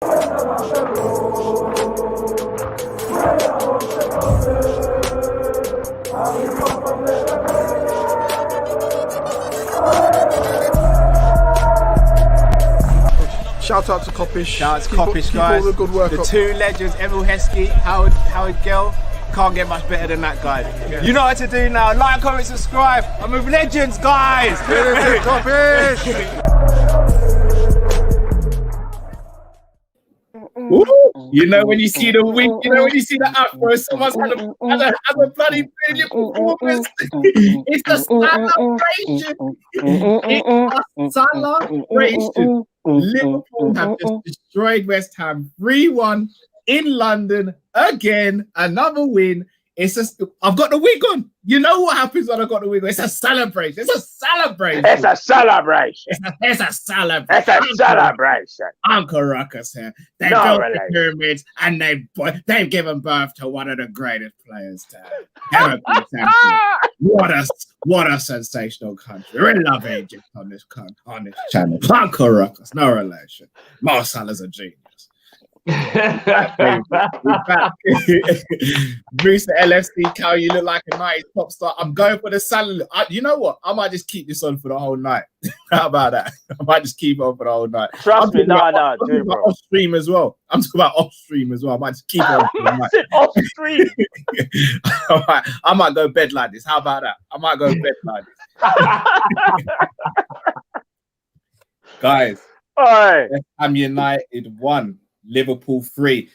Shout out to Kopish. Shout out to Kopish, guys. All the good work. The two legends, Emil Heskey, Howard Gill. Can't get much better than that, guys. Yeah. You know what to do now. Like, comment, subscribe. I'm with legends, guys. Kopish. You know when you see the wing, you know when you see the afro, someone's had a bloody brilliant performance. It's the celebration. It's the celebration. Liverpool have just destroyed West Ham 3-1 in London again. Another win. It's just, I've got the wig on. You know what happens when I got the wig on? It's a celebration. It's a celebration. It's a celebration. It's a celebration. It's a celebration. Uncle Ruckus here. They built the pyramids and they've given birth to one of the greatest players to ever be champion. What a sensational country. We love Egypt on this channel. Uncle Ruckus, no relation. Mo Salah's a genius. We're back. Bruce the LFC, Cal, you look like a 90s pop star. I'm going for the Salah. You know what? I might just keep this on for the whole night. How about that? I might just keep it on for the whole night. Trust me, no, do it, bro. Off stream as well. I'm talking about off stream as well. I might just keep it on for the night. Off stream. I might go bed like this. How about that? I might go bed like this. Guys, West Ham United 1. Liverpool 3.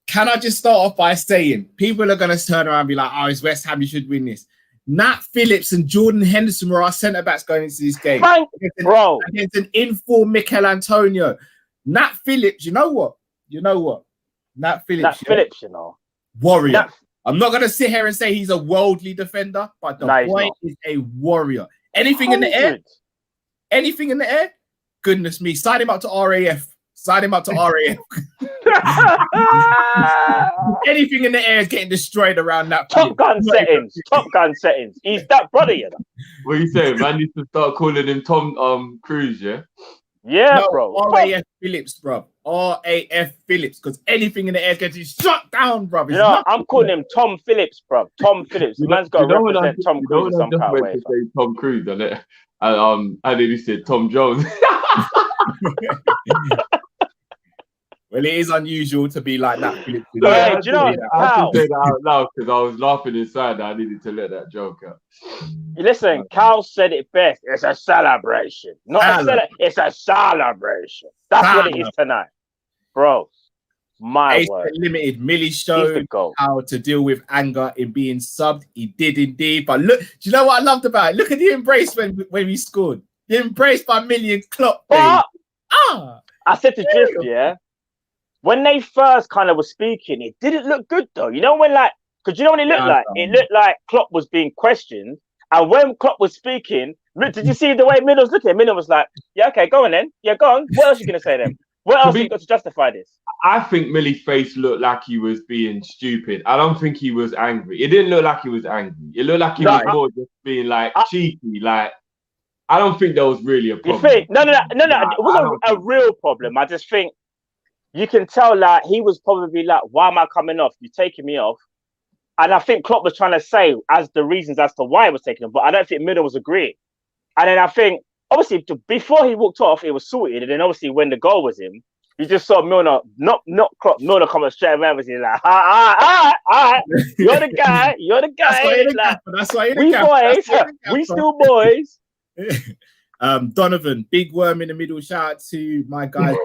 Can I just start off by saying people are going to turn around and be like, oh, it's West Ham, you should win this. Nat Phillips and Jordan Henderson were our centre backs going into this game. Against an informed Mikel Antonio. Nat Phillips, you know what? Nat Phillips, warrior. I'm not going to sit here and say he's a worldly defender, but the boy is a warrior. Anything in the air? Goodness me. Sign him up to RAF. Anything in the air is getting destroyed around that. Top gun settings. He's that brother, you know. What are you saying? Man needs to start calling him Tom Cruise, yeah? Yeah, no, bro. RAF Phillips, bro. RAF Phillips, because anything in the air gets shut down, bro. You know, I'm calling him Tom Phillips, bro. Tom Phillips. The man's got to represent Tom Cruise in some kind of way. Tom Cruise, on it. And then he said Tom Jones. Well, it is unusual to be like that. Do you know I have to say that out loud because I was laughing inside. I needed to let that joke out. Listen, Cal said it best. It's a celebration. It's a celebration. That's what it is tonight. Bro, my word. Limited. Millie showed how to deal with anger in being subbed. He did indeed. But look, do you know what I loved about it? Look at the embrace when we scored. The embrace by Millie and Klopp. I said to Drift, yeah. When they first kind of were speaking, it didn't look good though. You know when because you know what it looked like? It looked like Klopp was being questioned. And when Klopp was speaking, did you see the way Milner was looking? Milner was like, yeah, okay, go on then. Yeah, go on. What else are you going to say then? What else have you got to justify this? I think Millie's face looked like he was being stupid. I don't think he was angry. It didn't look like he was angry. It looked like he was more just being like cheeky. Like, I don't think there was really a problem. You think? No. It wasn't a real problem. I just think you can tell like he was probably like, why am I coming off? You're taking me off. And I think Klopp was trying to say as the reasons as to why he was taking him, but I don't think Milner was agreeing. And then I think, obviously, before he walked off, it was sorted. And then obviously when the goal was in, you just saw Milner, not Klopp, Milner coming straight around and he's like, all right, you're the guy. That's why we still boys. Donovan, big worm in the middle. Shout out to my guys.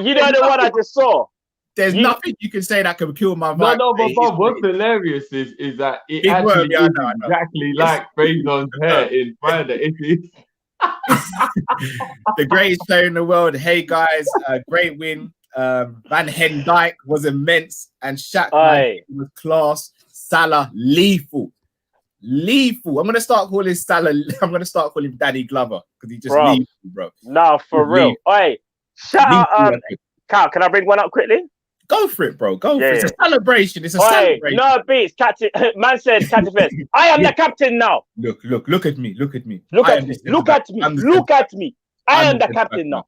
you know the one I just saw. There's nothing you can say that can kill my vibe. No, but Bob, what's hilarious is that it actually is exactly like Faison's hair in Friday. The greatest player in the world. Hey guys, great win. Van Hendijk was immense, and Shaq was class. Salah lethal. I'm gonna start calling Salah. I'm gonna start calling Danny Glover because he just lethal, bro. No, for real. Oi, shout out, Cal. Can I bring one up quickly? Go for it, bro. Go for it. It's a celebration. It's a celebration. No beats, Captain. Man said, Captain Fest. I am the captain now. Look at me. Look at me. I am the captain now.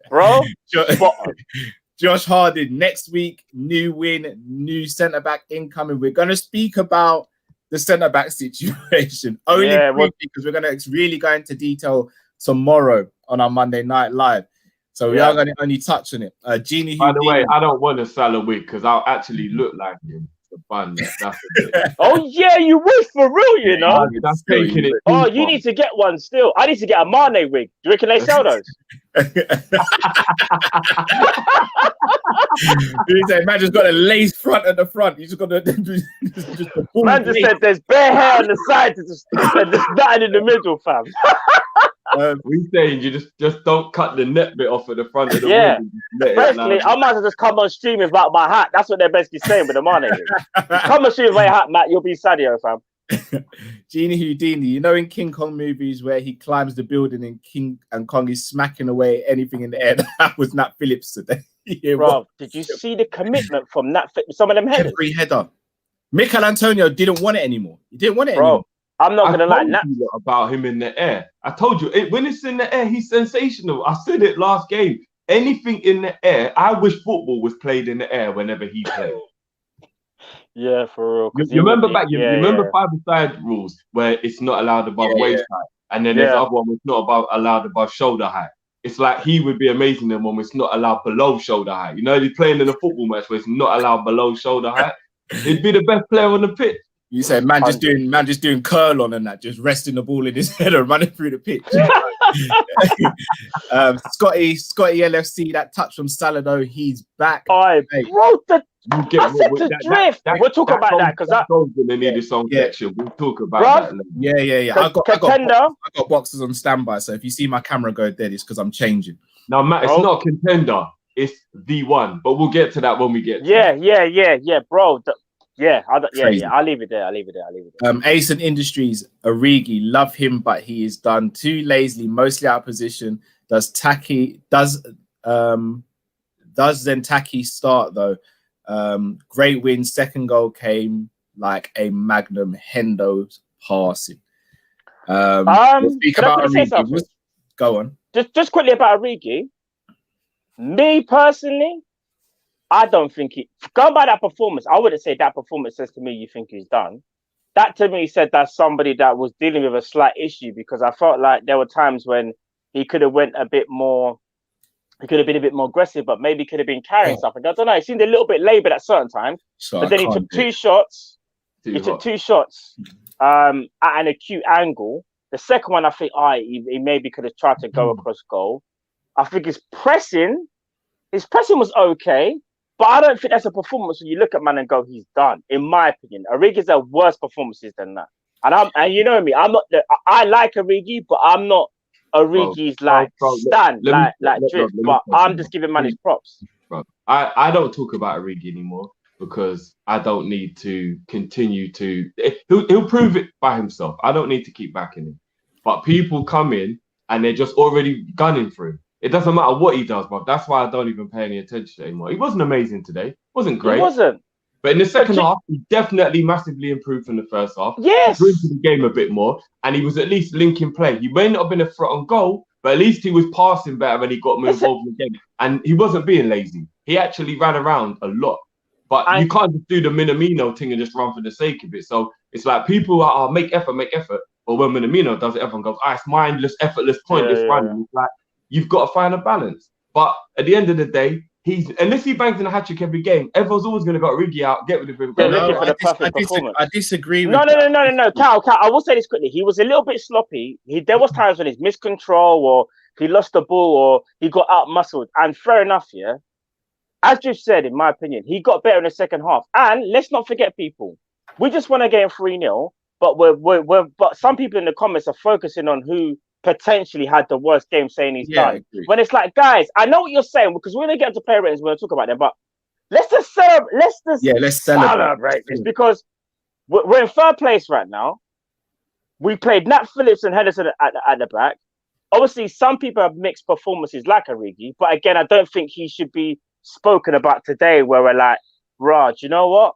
bro. Josh Harding, next week, new win, new centre-back incoming. We're going to speak about the centre-back situation. Only briefly, because we're going to really go into detail tomorrow on our Monday Night Live. So we are going to only touch on it. Genie, by the way, I don't want a Salah wig because I'll actually look like him. The bun, that's it. Oh yeah, you would for real, you know. That's taking it. Oh, you need to get one still. I need to get a Mane wig. Do you reckon they sell those? Man just got a lace front at the front. You just got to. Man just said there's bare hair on the side. There's nothing in the middle, fam. We saying you just don't cut the net bit off at the front of the wig. Basically, I might as well just come on stream without my hat. That's what they're basically saying with the Mane. Come on stream with my hat, Matt. You'll be Sadio, fam. Genie Houdini, you know in King Kong movies where he climbs the building and King and Kong is smacking away anything in the air? That was Nat Phillips today. Bro, did you see the commitment from Nat Phillips? Some of them headers. Every header. Mikel Antonio didn't want it anymore. He didn't want it anymore. I'm not going to lie. About him in the air. I told you, when it's in the air, he's sensational. I said it last game. Anything in the air, I wish football was played in the air whenever he played. Yeah, for real. You remember back? You remember five-a-side rules where it's not allowed above waist height, and then there's other one where it's not allowed above shoulder height. It's like he would be amazing in one where it's not allowed below shoulder height. You know, he's playing in a football match where it's not allowed below shoulder height. He'd be the best player on the pitch. You said man just doing curl on and that, just resting the ball in his head and running through the pitch. Scotty LFC, that touch from Salah though, he's back. Bro, the drift. We'll talk about that because that's going to need its own section. We'll talk about that. Yeah. I got boxes on standby, so if you see my camera go dead, it's because I'm changing. Now, Matt, it's not a contender. It's the one, but we'll get to that when we get to yeah, bro. I'll leave it there. Ace and Industries, Origi, love him, but he is done too lazily, mostly out of position. Does Taki start though? Great win, second goal came like a magnum. Hendo's passing. Speak about Origi. Go on. Just quickly about Origi. Me personally, I don't think going by that performance, I wouldn't say that performance says to me you think he's done. That to me said that's somebody that was dealing with a slight issue, because I felt like there were times when he could have went a bit more, he could have been a bit more aggressive, but maybe could have been carrying something. I don't know. He seemed a little bit laboured at certain times. But then he took two shots. Took two shots at an acute angle. The second one, I think he maybe could have tried to go across goal. I think his pressing was okay. But I don't think that's a performance when you look at man and go, he's done. In my opinion, Origi's had worse performances than that. And you know me, I like Origi, but I'm not Origi's stan, drip. But I'm just giving man his props. Bro, I don't talk about Origi anymore because I don't need to continue to. He'll prove it by himself. I don't need to keep backing him. But people come in and they're just already gunning for him. It doesn't matter what he does, bro. That's why I don't even pay any attention anymore. He wasn't amazing today. Wasn't great. He wasn't. But in the second half, he definitely massively improved from the first half. Yes. He improved the game a bit more, and he was at least linking play. He may not have been a threat on goal, but at least he was passing better when he got moved over the game. And he wasn't being lazy. He actually ran around a lot. But you can't just do the Minamino thing and just run for the sake of it. So it's like people are make effort. But when Minamino does it, everyone goes, it's mindless, effortless, pointless running. It's like, you've got to find a balance. But at the end of the day, unless he bangs in a hat-trick every game, everyone's always going to go Origi out, get rid of him. I disagree with No. Cal, I will say this quickly. He was a little bit sloppy. There was times when he's missed control or he lost the ball or he got out-muscled. And fair enough, yeah. As you said, in my opinion, he got better in the second half. And let's not forget, people, we just won a game 3-0, but some people in the comments are focusing on who potentially had the worst game, saying he's done. When it's like, guys, I know what you're saying, because we're going to get into player ratings, we're going to talk about them, but let's just celebrate. Let's celebrate this, because we're in third place right now. We played Nat Phillips and Henderson at the back. Obviously, some people have mixed performances like Origi, but again, I don't think he should be spoken about today where we're like, Raj, you know what?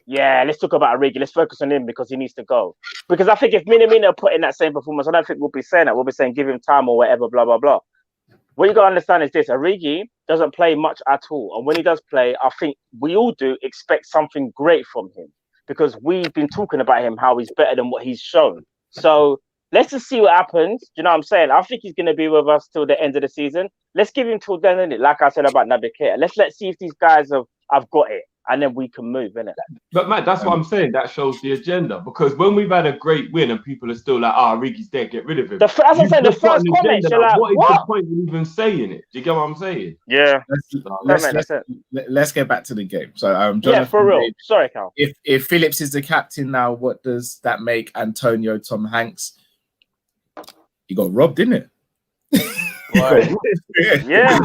Yeah, let's talk about Origi. Let's focus on him because he needs to go. Because I think if Minamino put in that same performance, I don't think we'll be saying that. We'll be saying give him time or whatever, blah, blah, blah. what you got to understand is this: Origi doesn't play much at all, and when he does play, I think we all do expect something great from him because we've been talking about him how he's better than what he's shown. So let's just see what happens. Do you know what I'm saying? I think he's going to be with us till the end of the season. Let's give him till then, innit? Like I said about Naby Keita. Let's see if these guys have got it, and then we can move, innit? But Matt, that's what I'm saying. That shows the agenda. Because when we've had a great win and people are still like, Origi's dead, get rid of him. As I said, the first comment, you're like, what is what? the point of even saying it? Do you get what I'm saying? Yeah. Let's get back to the game. So, Jonathan, yeah, for real. Sorry, Cal. If Phillips is the captain now, what does that make Antonio Tom Hanks? He got robbed, didn't it? Right. Yeah.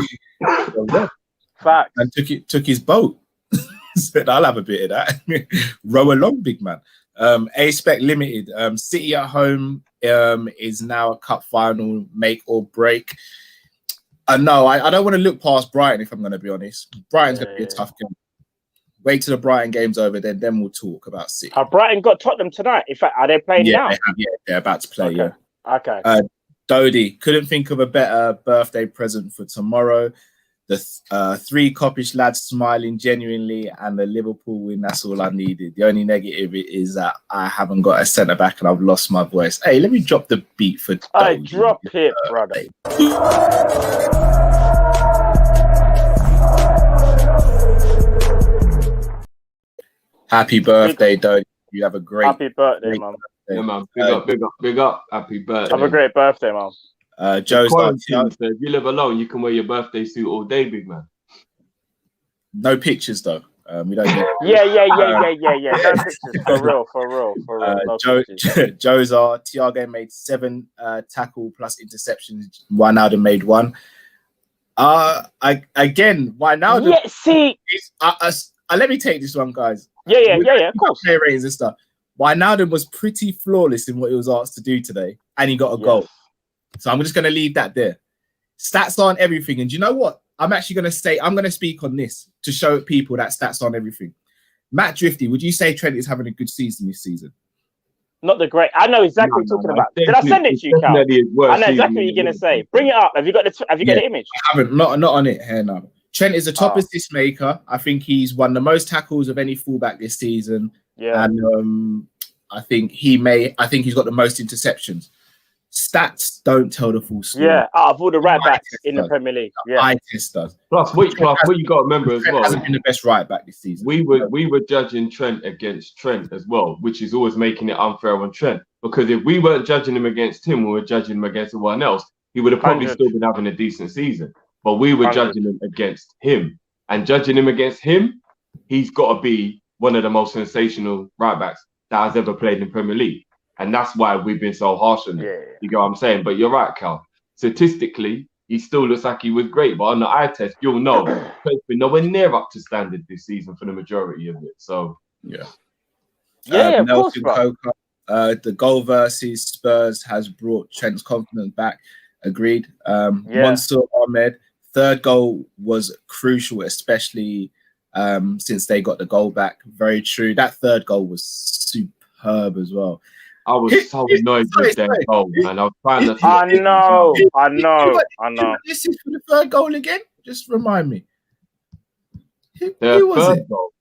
Fact. And took his boat. Said, I'll have a bit of that. Row along, big man. A-Spec Limited. City at home is now a cup final, make or break. No, I don't want to look past Brighton, if I'm going to be honest. Brighton's going to be a tough game. Wait till the Brighton game's over, then we'll talk about City. Have Brighton got Tottenham tonight? In fact, are they playing now? They're about to play, okay. Okay. Dodie, couldn't think of a better birthday present for tomorrow. The 3 Kop-Ish lads smiling genuinely and the Liverpool win, that's all I needed. The only negative is that I haven't got a centre-back and I've lost my voice. Hey, let me drop the beat for Dodie. Drop it, brother. Happy birthday, Dodie. You have a great... Happy birthday, man. Yeah, man. Big up. Happy birthday. Have a great birthday, man. Joe's if you live alone, you can wear your birthday suit all day, big man. No pictures though. We don't get Yeah. No pictures. For real. No Joe's Thiago made 7 tackle plus interceptions. Wijnaldum made 1. Again, Wijnaldum. Yeah, see. Let me take this one, guys. Yeah. Of course. Player ratings and stuff. Wijnaldum was pretty flawless in what he was asked to do today, and he got a goal. So I'm just going to leave that there. Stats aren't everything. And do you know what? I'm going to speak on this to show people that stats aren't everything. Matt Drifty, would you say Trent is having a good season this season? Not the great. I know exactly what you're talking about. Did I send it to you, Cal? I know exactly what you're going to say. Bring it up. Have you got the image? I haven't. Not on it here now. Trent is a top assist maker. I think he's won the most tackles of any fullback this season. Yeah. And I think he's got the most interceptions. Stats don't tell the full story. Yeah, out of all the right backs in the Premier League. Yeah. Eye test does. Plus, what you got to remember as well. Hasn't been the best right back this season. We were judging Trent against Trent as well, which is always making it unfair on Trent. Because if we weren't judging him against him, we were judging him against everyone else. He would have probably still been having a decent season. But we were judging him against him, and judging him against him, he's got to be one of the most sensational right backs that has ever played in Premier League. And that's why we've been so harsh on him. Yeah. You get what I'm saying? But you're right, Cal. Statistically, he still looks like he was great. But on the eye test, you'll know Trent's been nowhere near up to standard this season for the majority of it. So, yeah, of course, bro. The goal versus Spurs has brought Trent's confidence back. Agreed. Mansour Ahmed, third goal was crucial, especially since they got the goal back. Very true. That third goal was superb as well. I was so annoyed with that goal, man. I was trying to. I know. This is for the third goal again. Just remind me. Who was it? Goal.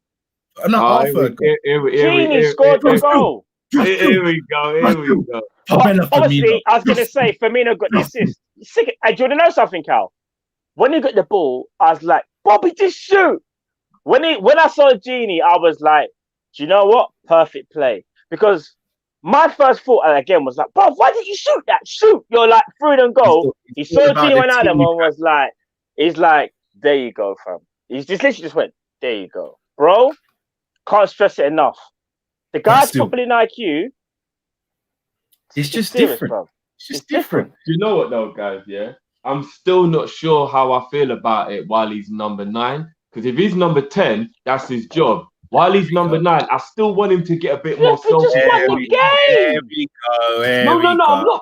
No, third goal. Genie scored the goal. Here we go. Obviously, I was going to say Firmino got the assist. Do you want to know something, Cal? When he got the ball, I was like, Bobby, just shoot. When I saw Genie, I was like, do you know what? Perfect play. Because my first thought again was like, bro, why did you shoot that? Shoot! You're like through the goal. He saw Genie went out and was like, he's like, there you go, fam. He's just literally just went, there you go, bro. Can't stress it enough. The guy's footballing IQ. It's just different, bro. It's just different. Do you know what though, guys? Yeah, I'm still not sure how I feel about it while he's number 9. Because if he's number 10, that's his job. While he's number 9, I still want him to get a bit more self. There we go.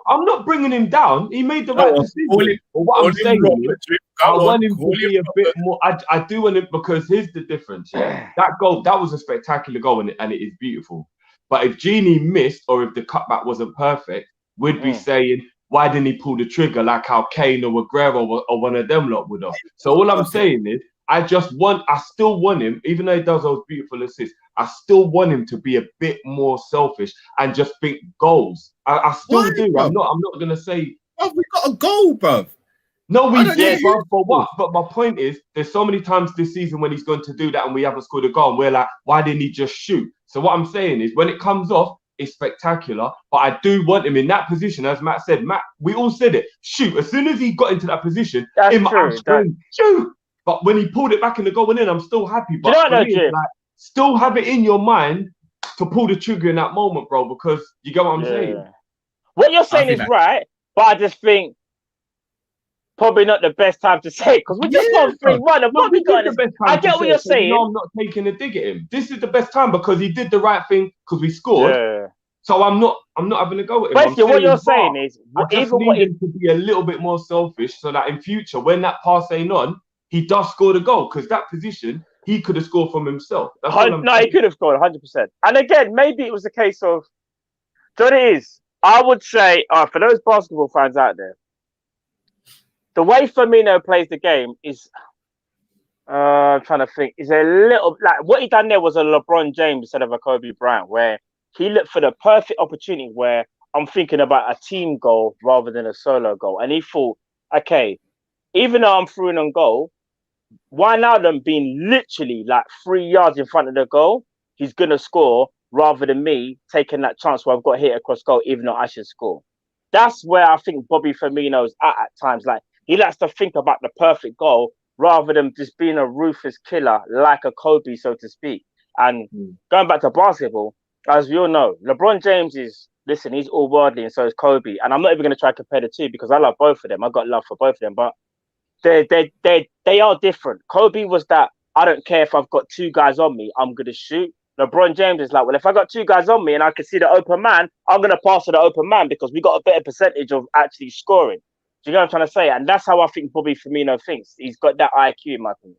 I'm not bringing him down. He made the right decision. What I'm saying is, I want him to be a bit more. I do want him, because here's the difference. Yeah? That goal, that was a spectacular goal, and it is beautiful. But if Genie missed, or if the cutback wasn't perfect, we'd be saying why didn't he pull the trigger like how Kane or Aguero or one of them lot would have? So all I'm saying is, I still want him, even though he does those beautiful assists, I still want him to be a bit more selfish and just think goals. I still do. Bro? I'm not gonna say. Oh, we got a goal, bro. No, we did, bro. But what? But my point is, there's so many times this season when he's going to do that and we haven't scored a goal, and we're like, why didn't he just shoot? So what I'm saying is, when it comes off, it's spectacular. But I do want him in that position, as Matt said. Matt, we all said it. Shoot. As soon as he got into that position, shoot. But when he pulled it back in the goal and in, I'm still happy. But still have it in your mind to pull the trigger in that moment, bro, because you get what I'm saying. What you're saying is right, but I just think probably not the best time to say it because we just got 3-1. I get what you're saying. No, I'm not taking a dig at him. This is the best time because he did the right thing because we scored. Yeah. So I'm not having a go at him. Basically, what you're saying is even need him to be a little bit more selfish so that in future, when that pass ain't on, he does score the goal because that position he could have scored from himself. He could have scored 100%. And again, maybe it was a case of. So it is. I would say, for those basketball fans out there, the way Firmino plays the game is. I'm trying to think. Is a little like what he done there was a LeBron James instead of a Kobe Bryant, where he looked for the perfect opportunity. Where I'm thinking about a team goal rather than a solo goal, and he thought, okay, even though I'm through on goal. Wijnaldum being literally like 3 yards in front of the goal, he's going to score rather than me taking that chance where I've got hit across goal, even though I should score. That's where I think Bobby Firmino's at times. Like, he likes to think about the perfect goal rather than just being a ruthless killer like a Kobe, so to speak. And going back to basketball, as we all know, LeBron James he's all worldly and so is Kobe. And I'm not even going to try to compare the two because I love both of them. I've got love for both of them, but they are different. Kobe was that I don't care if I've got 2 guys on me, I'm gonna shoot. LeBron James is like, well, if I got 2 guys on me and I can see the open man, I'm gonna pass to the open man because we got a better percentage of actually scoring. Do you know what I'm trying to say? And that's how I think Bobby Firmino thinks. He's got that IQ in my opinion.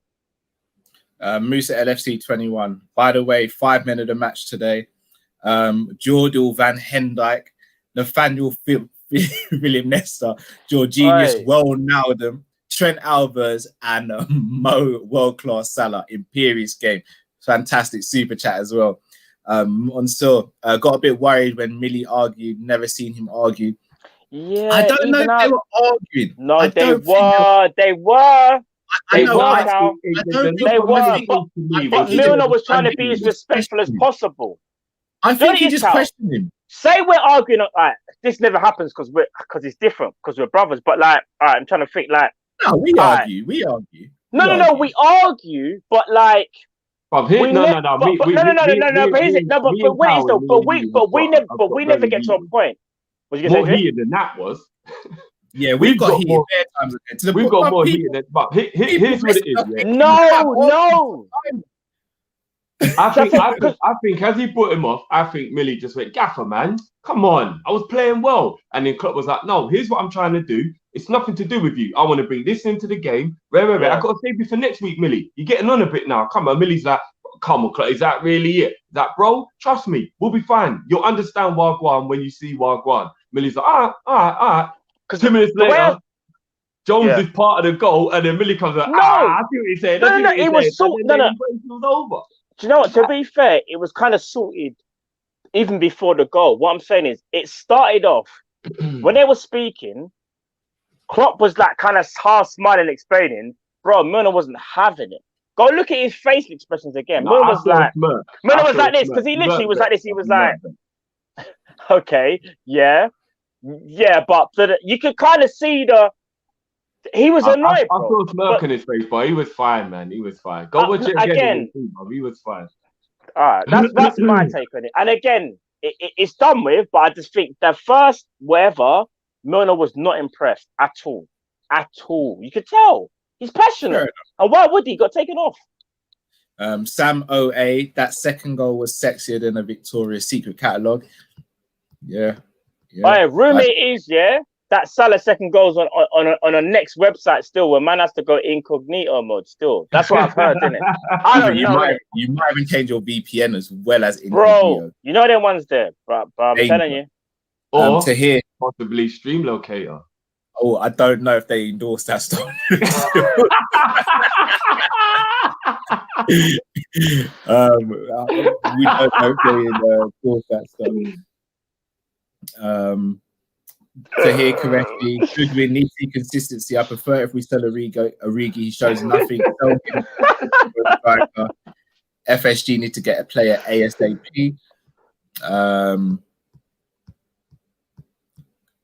Musa LFC 21. By the way, 5 men of the match today. Jordal Van Hendijk, Nathaniel William Nesta, Jorginho Wijnaldum, Trent Alvarez and Mo world-class Salah in Piri's game. Fantastic super chat as well. Got a bit worried when Millie argued. Never seen him argue. Yeah, I don't know if they were arguing. No, they were. They were. They were. But Milner was trying to be as respectful as possible. I think he just questioned him. Say we're arguing. Like, this never happens because it's different because we're brothers. But like, all right, I'm trying to think like. No, we argue. We argue. No, we argue, but like. But we never get to a point. More heated than that was. Yeah, we've got heated bare times. We've got more heated than. But here's what it is. Yeah. No. I think as he put him off, I think Millie just went, Gaffer, man, come on. I was playing well. And then Klopp was like, no, here's what I'm trying to do. It's nothing to do with you. I want to bring this into the game. I got to save you for next week, Millie. You're getting on a bit now. Come on. Millie's like, come on, Klopp. Is that really it? That, bro, trust me. We'll be fine. You'll understand Wagwan when you see Wagwan. Millie's like, all right. Because 2 minutes later, Jones is part of the goal. And then Millie comes like, I see what he said. No, it was so... No. It was over. Do you know what? To be fair, it was kind of sorted even before the goal. What I'm saying is, it started off when they were speaking. Klopp was like kind of half smiling, explaining, "Bro, Milner wasn't having it." Go look at his face expressions again. Milner was like this because he literally was like this. He was like, "Okay, yeah, but you could kind of see he was annoyed. I saw a smirk on his face, but he was fine, man. He was fine. Go watch it again. He was fine. All right, that's my take on it. And again, it's done with, but I just think the first Milner was not impressed at all. At all. You could tell. He's passionate. And why would he? Got taken off. Sam OA, that second goal was sexier than a Victoria's Secret catalogue. Yeah. Rumor is, that Salah second goal's on a next website still where man has to go incognito mode still. That's what I've heard, innit? I don't know. You might even change your VPN as well as incognito. Bro, you know them ones there, but I'm telling you. To hear possibly stream locator. Oh, I don't know if they endorse that stuff. We don't know if they endorse that stuff. To hear correctly, should we need to see consistency? I prefer if we sell Origi, he shows nothing. FSG need to get a player ASAP.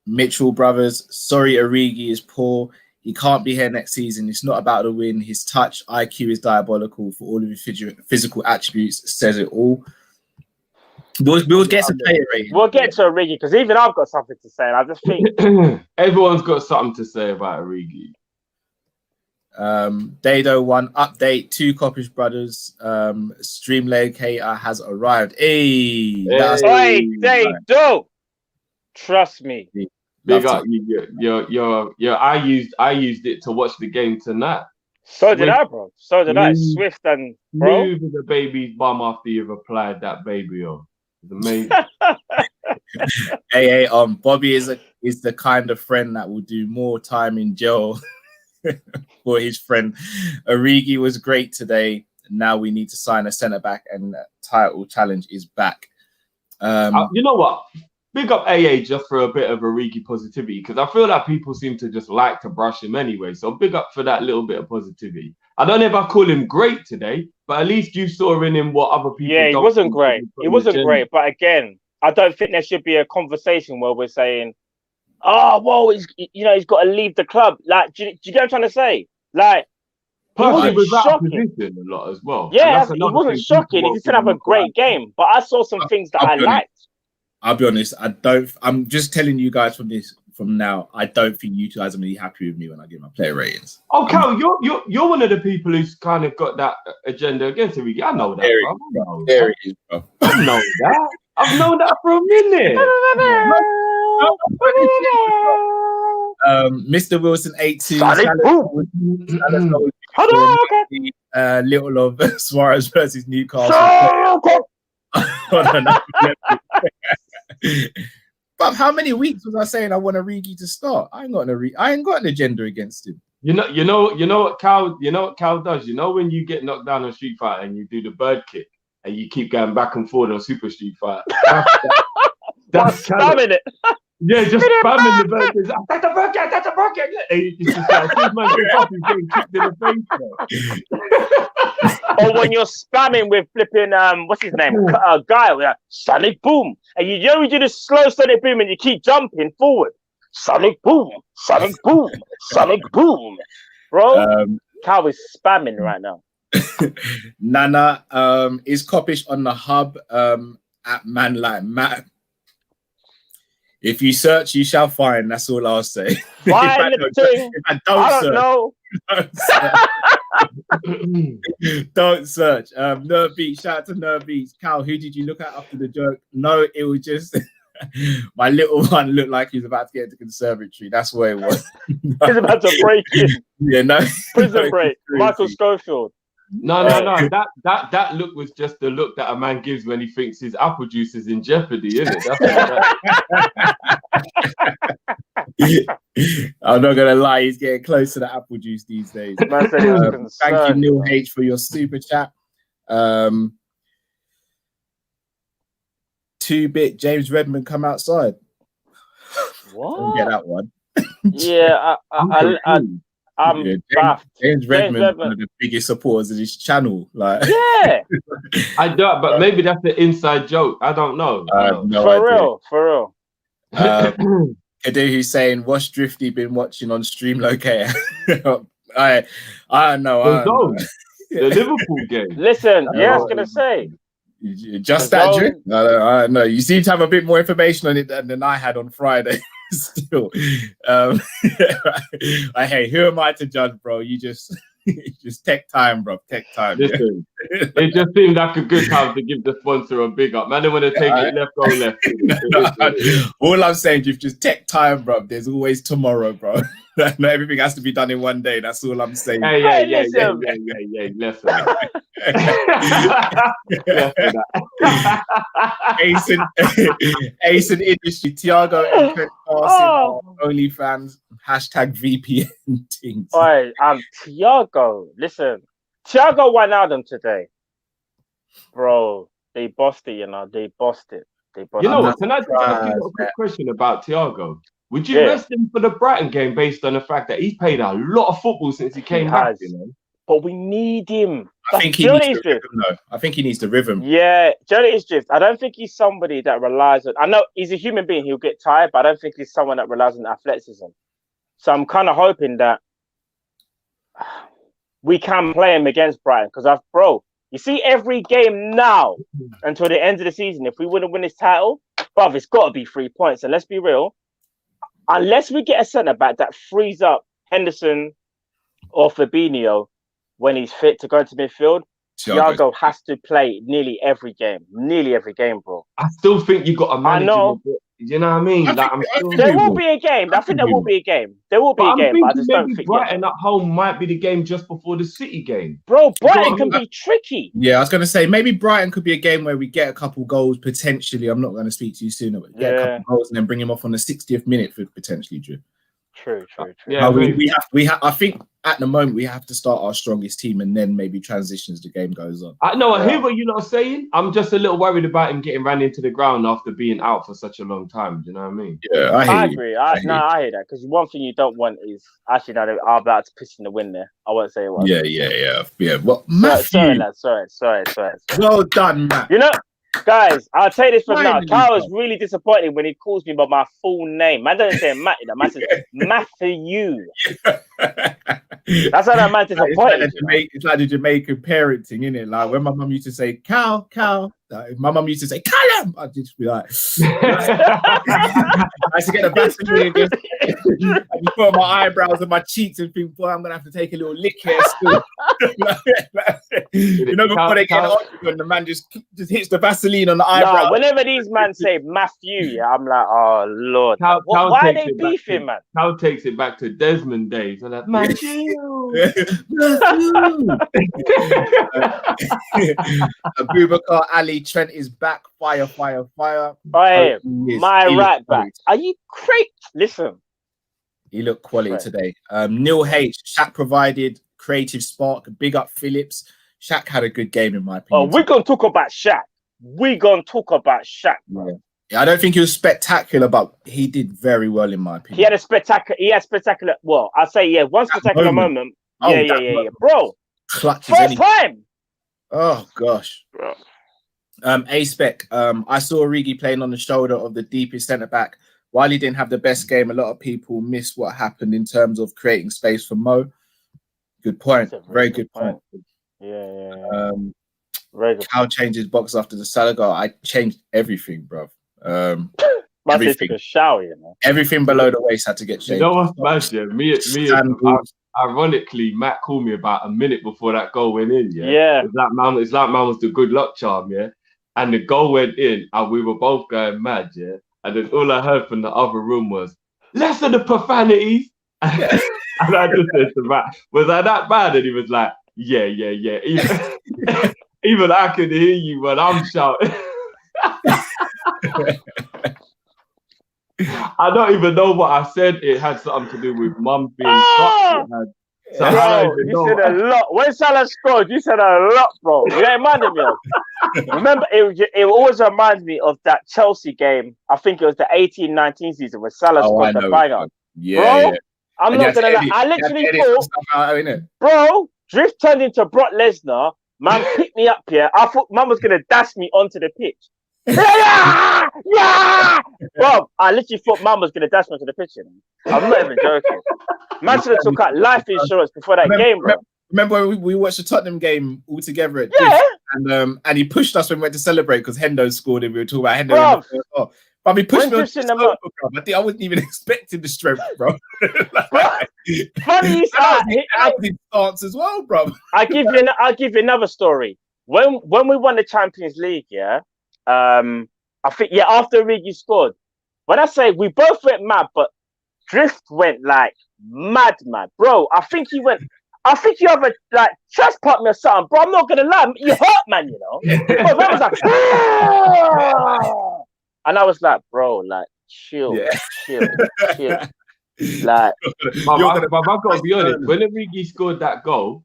Mitchell Brothers, sorry, Origi is poor. He can't be here next season. It's not about the win. His touch IQ is diabolical. For all of his physical attributes, says it all. We'll get some player rating. We'll get to Origi because even I've got something to say. And I just think everyone's got something to say about Origi. Dado 1 update. 2 Kop-Ish brothers. Stream locator has arrived. Hey, Dado. Trust me. Big up, I used it to watch the game tonight. So did I, bro. So did I. Swift and bro. Move the baby's bum after you've applied that baby on. It's amazing. Hey, Bobby is the kind of friend that will do more time in jail for his friend. Origi was great today. Now we need to sign a centre back, and the title challenge is back. You know what? Big up AA just for a bit of Origi positivity, because I feel like people seem to just like to brush him anyway. So big up for that little bit of positivity. I don't know if I call him great today, but at least you saw in him what other people. Yeah, he wasn't great. He wasn't great. But again, I don't think there should be a conversation where we're saying, "Oh, well, he's got to leave the club." Like, do you get what I'm trying to say? Like, Personally, he was out of position a lot as well. Yeah, it wasn't shocking. He didn't have a great game, but I saw some things that I liked. I'll be honest. I'm just telling you guys from now. I don't think you guys are really happy with me when I give my player ratings. Oh, Cal, you're one of the people who's kind of got that agenda against Origi. I know that, bro. There it is, bro. I know that. I've known that for a minute. Mr. Wilson 82. Little of Suarez versus Newcastle. But how many weeks was I saying I want Origi to start? I ain't got an agenda against him. You know what Cal does. You know when you get knocked down on Street Fighter and you do the bird kick and you keep going back and forward on Super Street Fighter. That's spamming it. Yeah, just spamming the bird kick. That's a bird kick. That's a bird kick. It's just like, this man gets up, he's getting kicked in the face. Or when you're spamming with flipping, what's his name? Guy, like, Sonic Boom. And you do this slow Sonic Boom and you keep jumping forward. Sonic Boom, Sonic Boom, Sonic Boom. Bro, Cal is spamming right now. Nana, is Kop-Ish on the hub at Man Like Matt? If you search, you shall find. That's all I'll say. Find the thing. I don't know. Don't search. Nerve Beats, shout out to Nerve Beats. Cal, who did you look at after the joke? No, it was just my little one looked like he was about to get into conservatory. That's what it was. He's about to break it. Yeah, no. Prison break. Michael Schofield. No. That look was just the look that a man gives when he thinks his apple juice is in jeopardy, isn't it? I'm not gonna lie, he's getting close to the apple juice these days. Thank you, Neil H, for your super chat. 2-bit James Redmond come outside. What? Get that one. Yeah, James Redmond, one of the biggest supporters of this channel. Like, yeah, I don't, but maybe that's the inside joke. I don't know. For real. Kadu, who's saying, what's Drifty been watching on Stream Locator? I don't know. The Liverpool game. Listen, I was gonna say. Just that Drift? I don't know. You seem to have a bit more information on it than I had on Friday. Still, hey, who am I to judge, bro? You just take time, bro. Take time. Listen, it just seemed like a good time to give the sponsor a big up. Man, they want to take it left, go left. All I'm saying is just take time, bro. There's always tomorrow, bro. Not everything has to be done in one day. That's all I'm saying. Yeah. Less of that. Less of that. Ace in industry. Thiago and Trent passing OnlyFans. Hashtag VPN things. Oi, Thiago. Listen, Thiago won Adam today, bro. They bossed it, you know. They bossed it. You know what? Can I just ask you a quick question about Thiago? Would you rest him for the Brighton game based on the fact that he's played a lot of football since he came back? You know? But we need him. I think he needs the rhythm, though. I think he needs the rhythm. Yeah, Johnny is drift. I don't think he's somebody that relies on. I know he's a human being; he'll get tired, but I don't think he's someone that relies on athleticism. So I'm kind of hoping that we can play him against Brighton because you see, every game now until the end of the season, if we wouldn't win this title, bruv, it's got to be 3 points. And let's be real, unless we get a centre back that frees up Henderson or Fabinho when he's fit to go into midfield, Thiago has to play nearly every game, bro. I still think you got to manage him a bit. You know what I mean? There will be a game. I think there will be a game. There will be a game, but I just don't think Brighton at home might be the game just before the City game. Bro, Brighton can be tricky. Yeah, I was going to say maybe Brighton could be a game where we get a couple goals potentially. I'm not going to speak to you sooner, but get a couple goals and then bring him off on the 60th minute for potentially, Drew. True. Yeah, we have. I think at the moment we have to start our strongest team and then maybe transition as the game goes on. I hear what you're not saying. I'm just a little worried about him getting ran into the ground after being out for such a long time. Do you know what I mean? Yeah, I agree. I hear that because one thing you don't want is actually now I'm about to piss in the wind there. I won't say it was. Yeah. Well, sorry, lad. Sorry. Well done, Matt. You know. Guys, I'll tell you this from now. Kyle was really disappointed when he calls me by my full name. Man doesn't say Matty, that man says Matthew. That's how that man disappointed. It's like the Jamaican parenting, isn't it? Like when my mum used to say cow, if my mum used to say Callum, I'd just be like, I used to get a Vaseline and just put on my eyebrows and my cheeks and think, boy, I'm gonna have to take a little lick here still. You know, before they get on, the man just hits the Vaseline on the eyebrow. Whenever these men say Matthew, I'm like, oh Lord, why are they beefing, man? Cal takes it back to Desmond days. I'm like, Matthew. Abubakar Ali Trent is back. Fire. Hey, my right back. Are you crazy? Listen. He looked quality today. Neil H. Shaq provided creative spark. Big up Phillips. Shaq had a good game in my opinion. Oh, we're going to talk about Shaq. Bro. Yeah, I don't think he was spectacular, but he did very well in my opinion. He had spectacular. Well, I'll say one spectacular moment. Yeah. Bro, clutch first time. Oh gosh. Bro. A-Spec, I saw Origi playing on the shoulder of the deepest centre-back. While he didn't have the best game, a lot of people missed what happened in terms of creating space for Mo. Good point. Very good point. Yeah. Very good. Cal changed his box after the Salah goal. I changed everything, bro. Everything. A shower, you know? Everything below the waist had to get changed. You know what's mad, yeah? Me ironically, Matt called me about a minute before that goal went in. Yeah. It's like man was the good luck charm, yeah. And the goal went in, and we were both going mad, yeah. And then all I heard from the other room was, less of the profanities. And I just said to Matt, was I that bad? And he was like, yeah. Even I could hear you when I'm shouting. I don't even know what I said. It had something to do with mum being shocked. So bro, you said a lot. When Salah scored, you said a lot, bro. You reminded me of. Remember, it always reminds me of that Chelsea game. I think it was the 18-19 season where Salah scored the banger. Yeah, bro, I'm not gonna lie. I literally thought, bro, Drift turned into Brock Lesnar. Man picked me up here. I thought man was gonna dash me onto the pitch. Yeah! Bro, I literally thought man was gonna dash me onto the pitch. I'm not even joking. Man should have took out life insurance before that game, bro. Remember when we watched the Tottenham game all together at and he pushed us when we went to celebrate because Hendo scored and we were talking about Hendo. But he pushed me on the I think I wasn't even expecting the strength, bro. Funny you say his stance as well, bro. I'll give you another story. When we won the Champions League, I think after Origi scored. When I say we both went mad, but Drift went like mad, bro. I think he have a like chest pop me or something, bro. I'm not gonna lie, you hurt, man. You know. Bro, that was like, and I was like, bro, like chill. Like, I've got to be honest. When Origi scored that goal,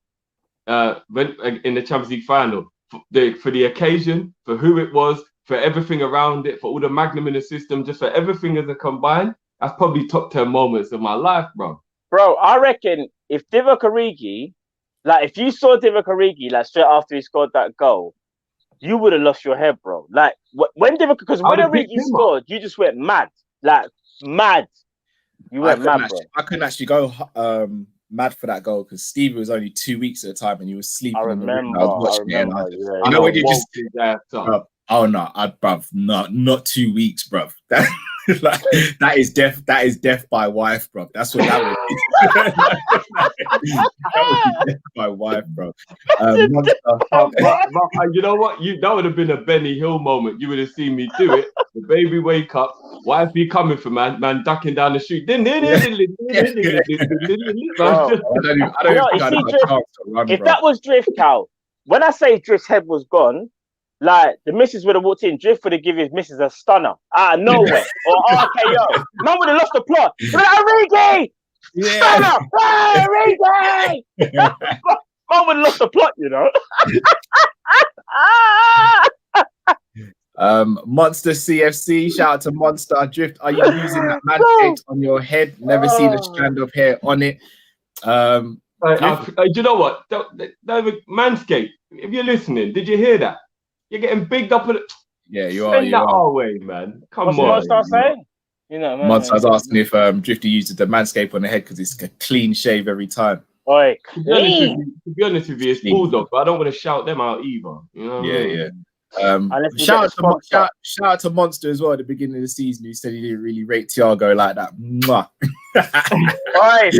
when in the Champions League final, for the occasion, for who it was, for everything around it, for all the magnum in the system, just for everything as a combined, that's probably top 10 moments of my life, bro. Bro, I reckon if Divock Origi, like if you saw Divock Origi like straight after he scored that goal, you would have lost your head, bro. Like when Origi scored, you just went mad, like mad. You went mad, bro. I couldn't actually go mad for that goal because Stevie was only 2 weeks at the time and he was sleeping. I remember. I was watching it. I know when you just. Oh no, bruv, not 2 weeks, bruv. That is death. That is death by wife, bruv. That's what that would be. That would be death by wife, bro. You know what? That would have been a Benny Hill moment. You would have seen me do it. The baby wake up. Wife be coming for man ducking down the street. If that was Drift, Cal, when I say Drift's head was gone, like the missus would have walked in, Drift would have given his missus a stunner out of nowhere or RKO. Man would have lost the plot. Like, Origi! Stunner! Hey, Origi! Man would have lost the plot, you know. Monster CFC, shout out to Monster Drift. Are you using that manscaped on your head? Never seen a strand of hair on it. Do you know what? Manscaped, if you're listening, did you hear that? You're getting bigged up. Yeah, you are. Send that our way, man. Come on. What's Monster saying? You know, man. Monster's asking if Drifty uses the manscape on the head because it's a clean shave every time. Oi, to be honest with you, it's Bulldog, but I don't want to shout them out either. You know? Yeah. Shout out to Monster as well at the beginning of the season who said he didn't really rate Thiago like that. Mwah. Oi,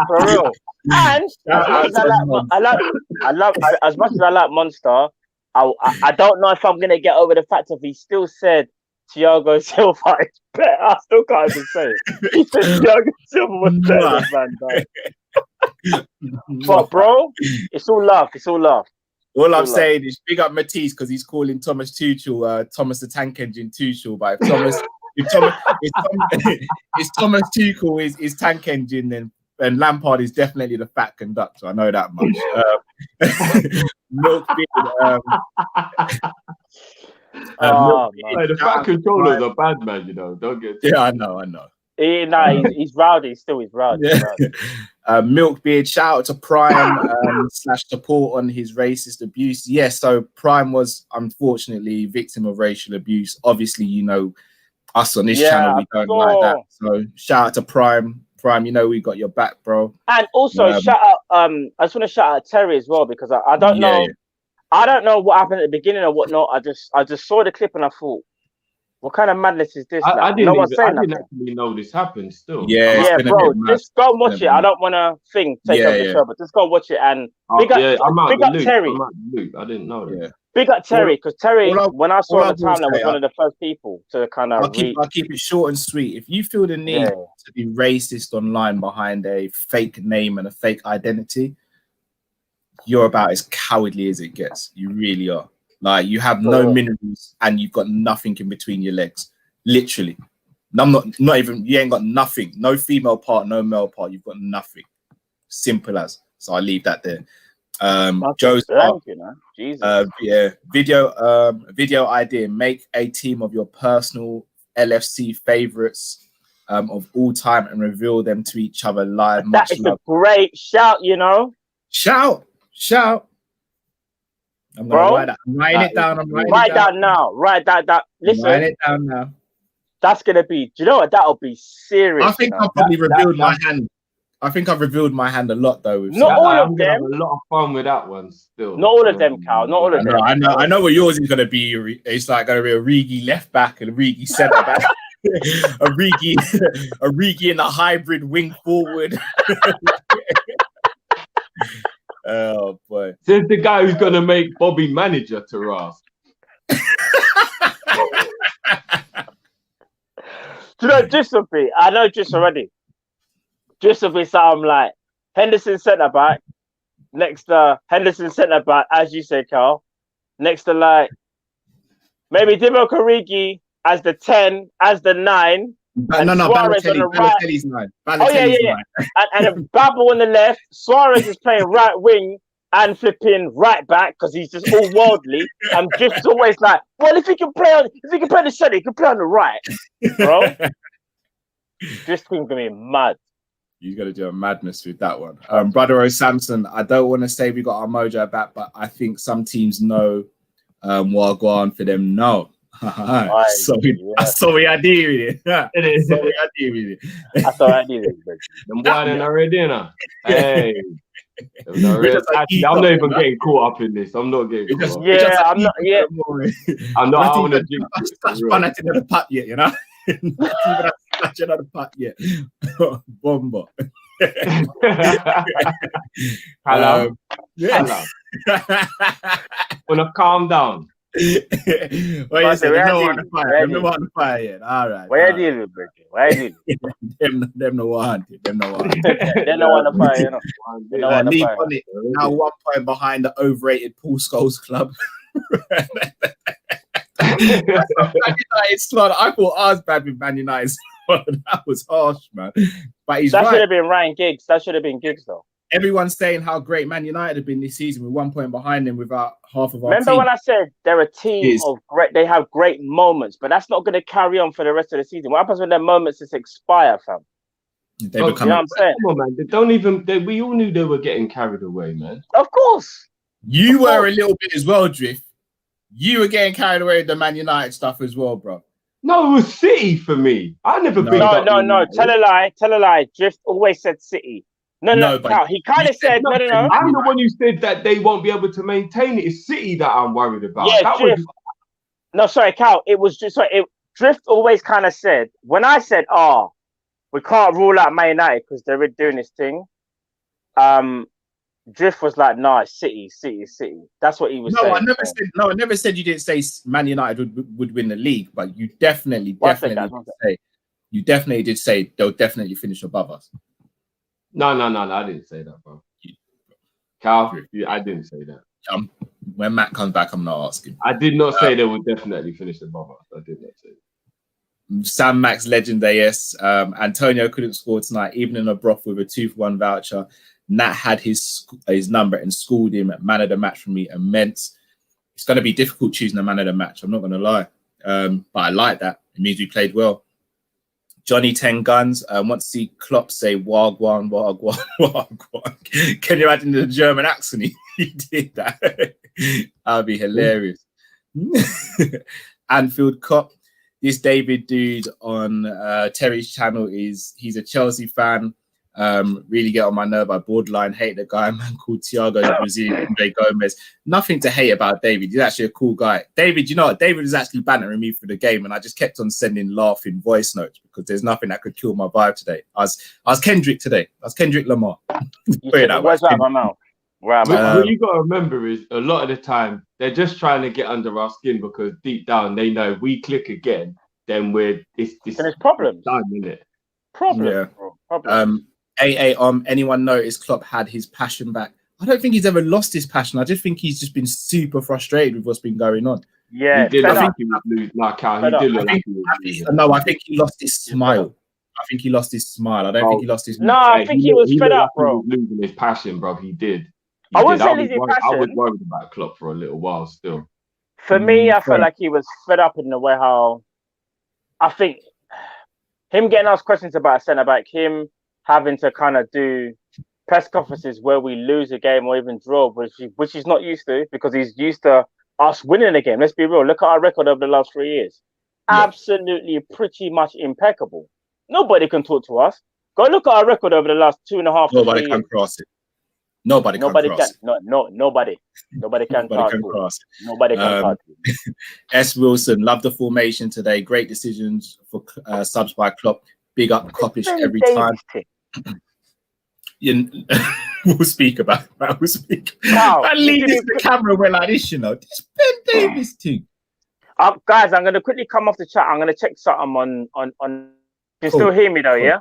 for real. And as much as I like Monster, I don't know if I'm gonna get over the fact of he still said Thiago Silva is better. I still can't even say it. He said Thiago Silva was better than Van Dijk. But bro, it's all love. All I'm saying is big up Matisse because he's calling Thomas Tuchel Thomas the Tank Engine Tuchel. But if Thomas Tuchel is Tank Engine, then Lampard is definitely the fat conductor. I know that much. The fat controllers are bad, man. You know, don't get. Yeah, I know. He's rowdy. Still, he's rowdy. Yeah. Milkbeard, shout out to Prime / support on his racist abuse. Yes, so Prime was unfortunately victim of racial abuse. Obviously, you know, us on this channel, we don't like that. So shout out to Prime. Prime, you know we got your back, bro. And also shout out. I just want to shout out Terry as well because I don't know. Yeah. I don't know what happened at the beginning or whatnot. I just saw the clip and I thought, what kind of madness is this? I didn't actually know this happened still. Yeah, bro. Just go and watch it. I don't want to take over the show, but just go and watch it and big up Terry. I didn't know that. Yeah. Big up Terry, because Terry, when I saw the timeline, was one of the first people to kind of. I'll keep it short and sweet. If you feel the need to be racist online behind a fake name and a fake identity, you're about as cowardly as it gets. You really are. Like, you have no minerals and you've got nothing in between your legs. Literally. I'm not even, you ain't got nothing. No female part, no male part. You've got nothing. Simple as. So I leave that there. Joe's video idea. Make a team of your personal LFC favorites of all time and reveal them to each other live. That is a great shout, you know. Shout. I'm gonna write it down. Write that now. Write that down. Listen. Write it down now. That's gonna be. Do you know what? That'll be serious. I think I've probably revealed my hand. I think I've revealed my hand a lot though. Not all of them. Have a lot of fun with that one still. Not all of them, Cal. Not all of them. I know what yours is gonna be. It's like gonna be a Origi left back and a Origi centre back. Origi in a hybrid wing forward. Oh boy! This is the guy who's gonna make Bobby manager to Ross. Do you know just would be? I know just already. Just would be something like Henderson centre back next to Henderson centre back, as you said, Carl. Next to like maybe Divock Origi as the 10, as the 9. No, Suarez on the right. Balotelli's 9. Oh yeah. And a Babel on the left. Suarez is playing right wing and flipping right back because he's just all worldly. And just always like, well, if he can play the center, he can play on the right, bro. Just think of me mad. You got to do a madness with that one. Brother O Samson, I don't want to say we got our mojo back, but I think some teams know what go on for them. No. I saw what I did with it. I saw what I did with it. Them boys are already now. Hey. I'm not even getting caught up in this. I'm not getting caught up. Yeah, I'm not. Yeah, I'm not. I want to drink. That's fun. I didn't have a putt yet, you know. Not even touch another putt yet. Bomba. Hello. Hello. Wanna calm down? What you say? No one on fire. No one on fire yet. All right. Where are you, Bertie? Where are you? Them no one. Them no one. They no one on fire. You know. Leave on it. Now 1 point behind the overrated Paul Scholes club. Man United slaughter. I thought I was bad with Man United. That was harsh, man. But he's that right. should have been Ryan Giggs. That should have been Giggs, though. Everyone's saying how great Man United have been this season with 1 point behind them without half of our Remember team. when I said they're a team of great, they have great moments, but that's not going to carry on for the rest of the season. What happens when their moments just expire, fam? They you know what I'm saying? Come on, man. They don't even. We all knew they were getting carried away, man. Of course. You were a little bit as well, Drift. You were getting carried away with the Man United stuff as well, bro. No, it was City for me. I never been. No. Tell a lie. Drift always said City. No. He kind of said no. I'm the one who said that they won't be able to maintain it. It's City that I'm worried about. Yeah, Drift. No, sorry, Cal. It was just Drift always kind of said when I said, we can't rule out Man United because they're doing this thing. Drift was like, nah, City. That's what he was saying. I never said you didn't say Man United would win the league, but you definitely did say they'll definitely finish above us. No, I didn't say that, bro. Cal, I didn't say that. When Matt comes back, I'm not asking. I did not say they would definitely finish above us. I did not say that. Sam Max Legend AS. Antonio couldn't score tonight, even in a broth with a 2-for-1 voucher. Nat had his number and schooled him at man of the match for me immense. It's going to be difficult choosing a man of the match. I'm not going to lie. But I like that. It means we played well. Johnny 10 Guns want to see Klopp say Wagwan. Can you imagine the German accent he did that? That would be hilarious. Anfield Cop. This David dude on Terry's channel he's a Chelsea fan. Really get on my nerve. I borderline hate the guy, man called Thiago, the Brazilian Andre Gomez. Nothing to hate about David. He's actually a cool guy. David, you know what? David was actually bantering me for the game, and I just kept on sending laughing voice notes because there's nothing that could kill my vibe today. I was Kendrick today. I was Kendrick Lamar. Where's that my mouth? What you got to remember is a lot of the time they're just trying to get under our skin because deep down they know if we click again, then it's problems. Done, isn't it? Problem. Anyone notice Klopp had his passion back? I don't think he's ever lost his passion. I just think he's just been super frustrated with what's been going on. Yeah, he did. I think he was losing. Cal, he did look like he was losing. No, I think he lost his smile. I think he lost his smile. I don't think he lost his. No, I think he was fed up, bro. He was losing his passion, bro. He did. I wouldn't say losing passion. I was worried about Klopp for a little while still. For me, I felt like he was fed up in the way how I think him getting asked questions about a centre back, him having to kind of do press conferences where we lose a game or even draw, which he's not used to because he's used to us winning a game. Let's be real. Look at our record over the last 3 years. Yeah. Absolutely pretty much impeccable. Nobody can talk to us. Go look at our record over the last 2.5 Nobody can cross it. Nobody can cross it. Nobody can cross it. Nobody can cross it. S. Wilson, love the formation today. Great decisions for subs by Klopp. Big up Kop-Ish every time. We'll speak about that. We'll speak. And leave the camera well like this, you know. This Ben Davies thing. Guys, I'm going to quickly come off the chat. I'm going to check something on You still hear me though, Cool. yeah?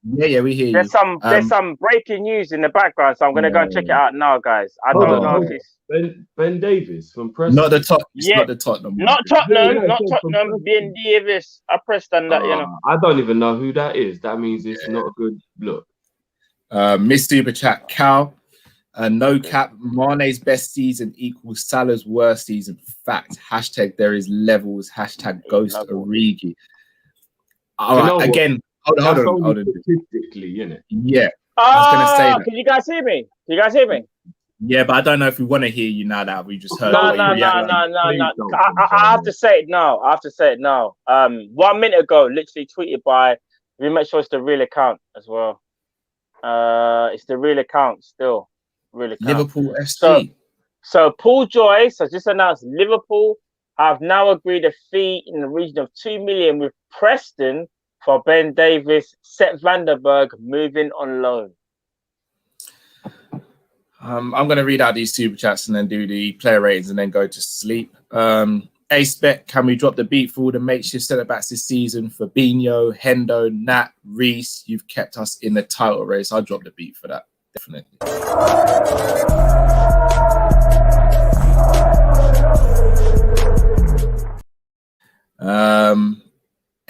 Yeah, we hear you. There's some breaking news in the background, so I'm gonna go and check it out now, guys. I Hold don't on, know hold if on. it's Ben Davies from Preston. Not the top. It's Yeah. not the Tottenham. not Yeah, Tottenham, not it's from Tottenham. Preston. Ben Davies. I pressed on that, you know. I don't even know who that is. That means it's not a good look. Miss Super Chat, Cal. No cap. Mane's best season equals Salah's worst season. Fact. Hashtag there is levels. Hashtag ghost Origi. All right, again. Hold on. Statistically, innit? Yeah. I was gonna say that. Can you guys hear me? Can you guys hear me? Yeah, but I don't know if we want to hear you now that we just heard. No. what you I have to say it now. 1 minute ago, literally tweeted by. Let me make sure it's the real account as well. It's the real account still. Real account. Liverpool FC. So Paul Joyce has just announced Liverpool have now agreed a fee in the region of 2 million with Preston for Ben Davies. Seth Vandenberg moving on loan. I'm going to read out these super chats and then do the player ratings and then go to sleep. Ace Bet, can we drop the beat for all the makeshift centre backs this season? Fabinho, Hendo, Nat, Reese, you've kept us in the title race. I'll drop the beat for that, definitely.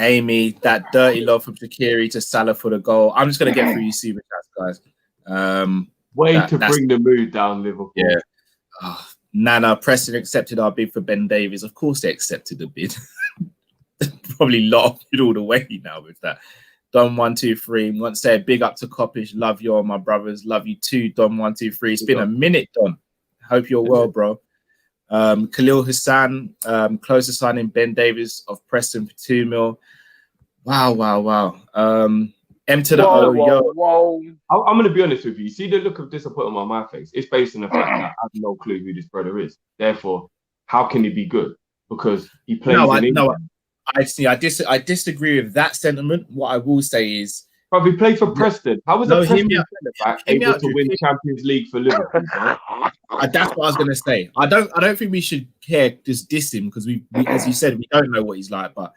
Amy, that dirty love from Shaqiri to Salah for the goal. I'm just going to get through you super chats, guys. Way to bring the mood down, Liverpool. Yeah. Nana, Preston accepted our bid for Ben Davies. Of course they accepted the bid. Probably laughed all the way now with that. Don123 wants to say a big up to Kopish. Love you all, my brothers. Love you too, Don123. It's been a minute, Don. Hope you're well, bro. Khalil Hassan, close to signing Ben Davies of Preston for 2 mil. Wow. M to the O, yo. I'm going to be honest with you. You see the look of disappointment on my face? It's based on the fact that I have no clue who this brother is. Therefore, how can he be good? Because he plays in England. I disagree with that sentiment. What I will say is, but he played for Preston. How was a Preston centre-back able to win Champions League for Liverpool? That's what I was going to say. I don't think we should just diss him because we, as you said, we don't know what he's like. But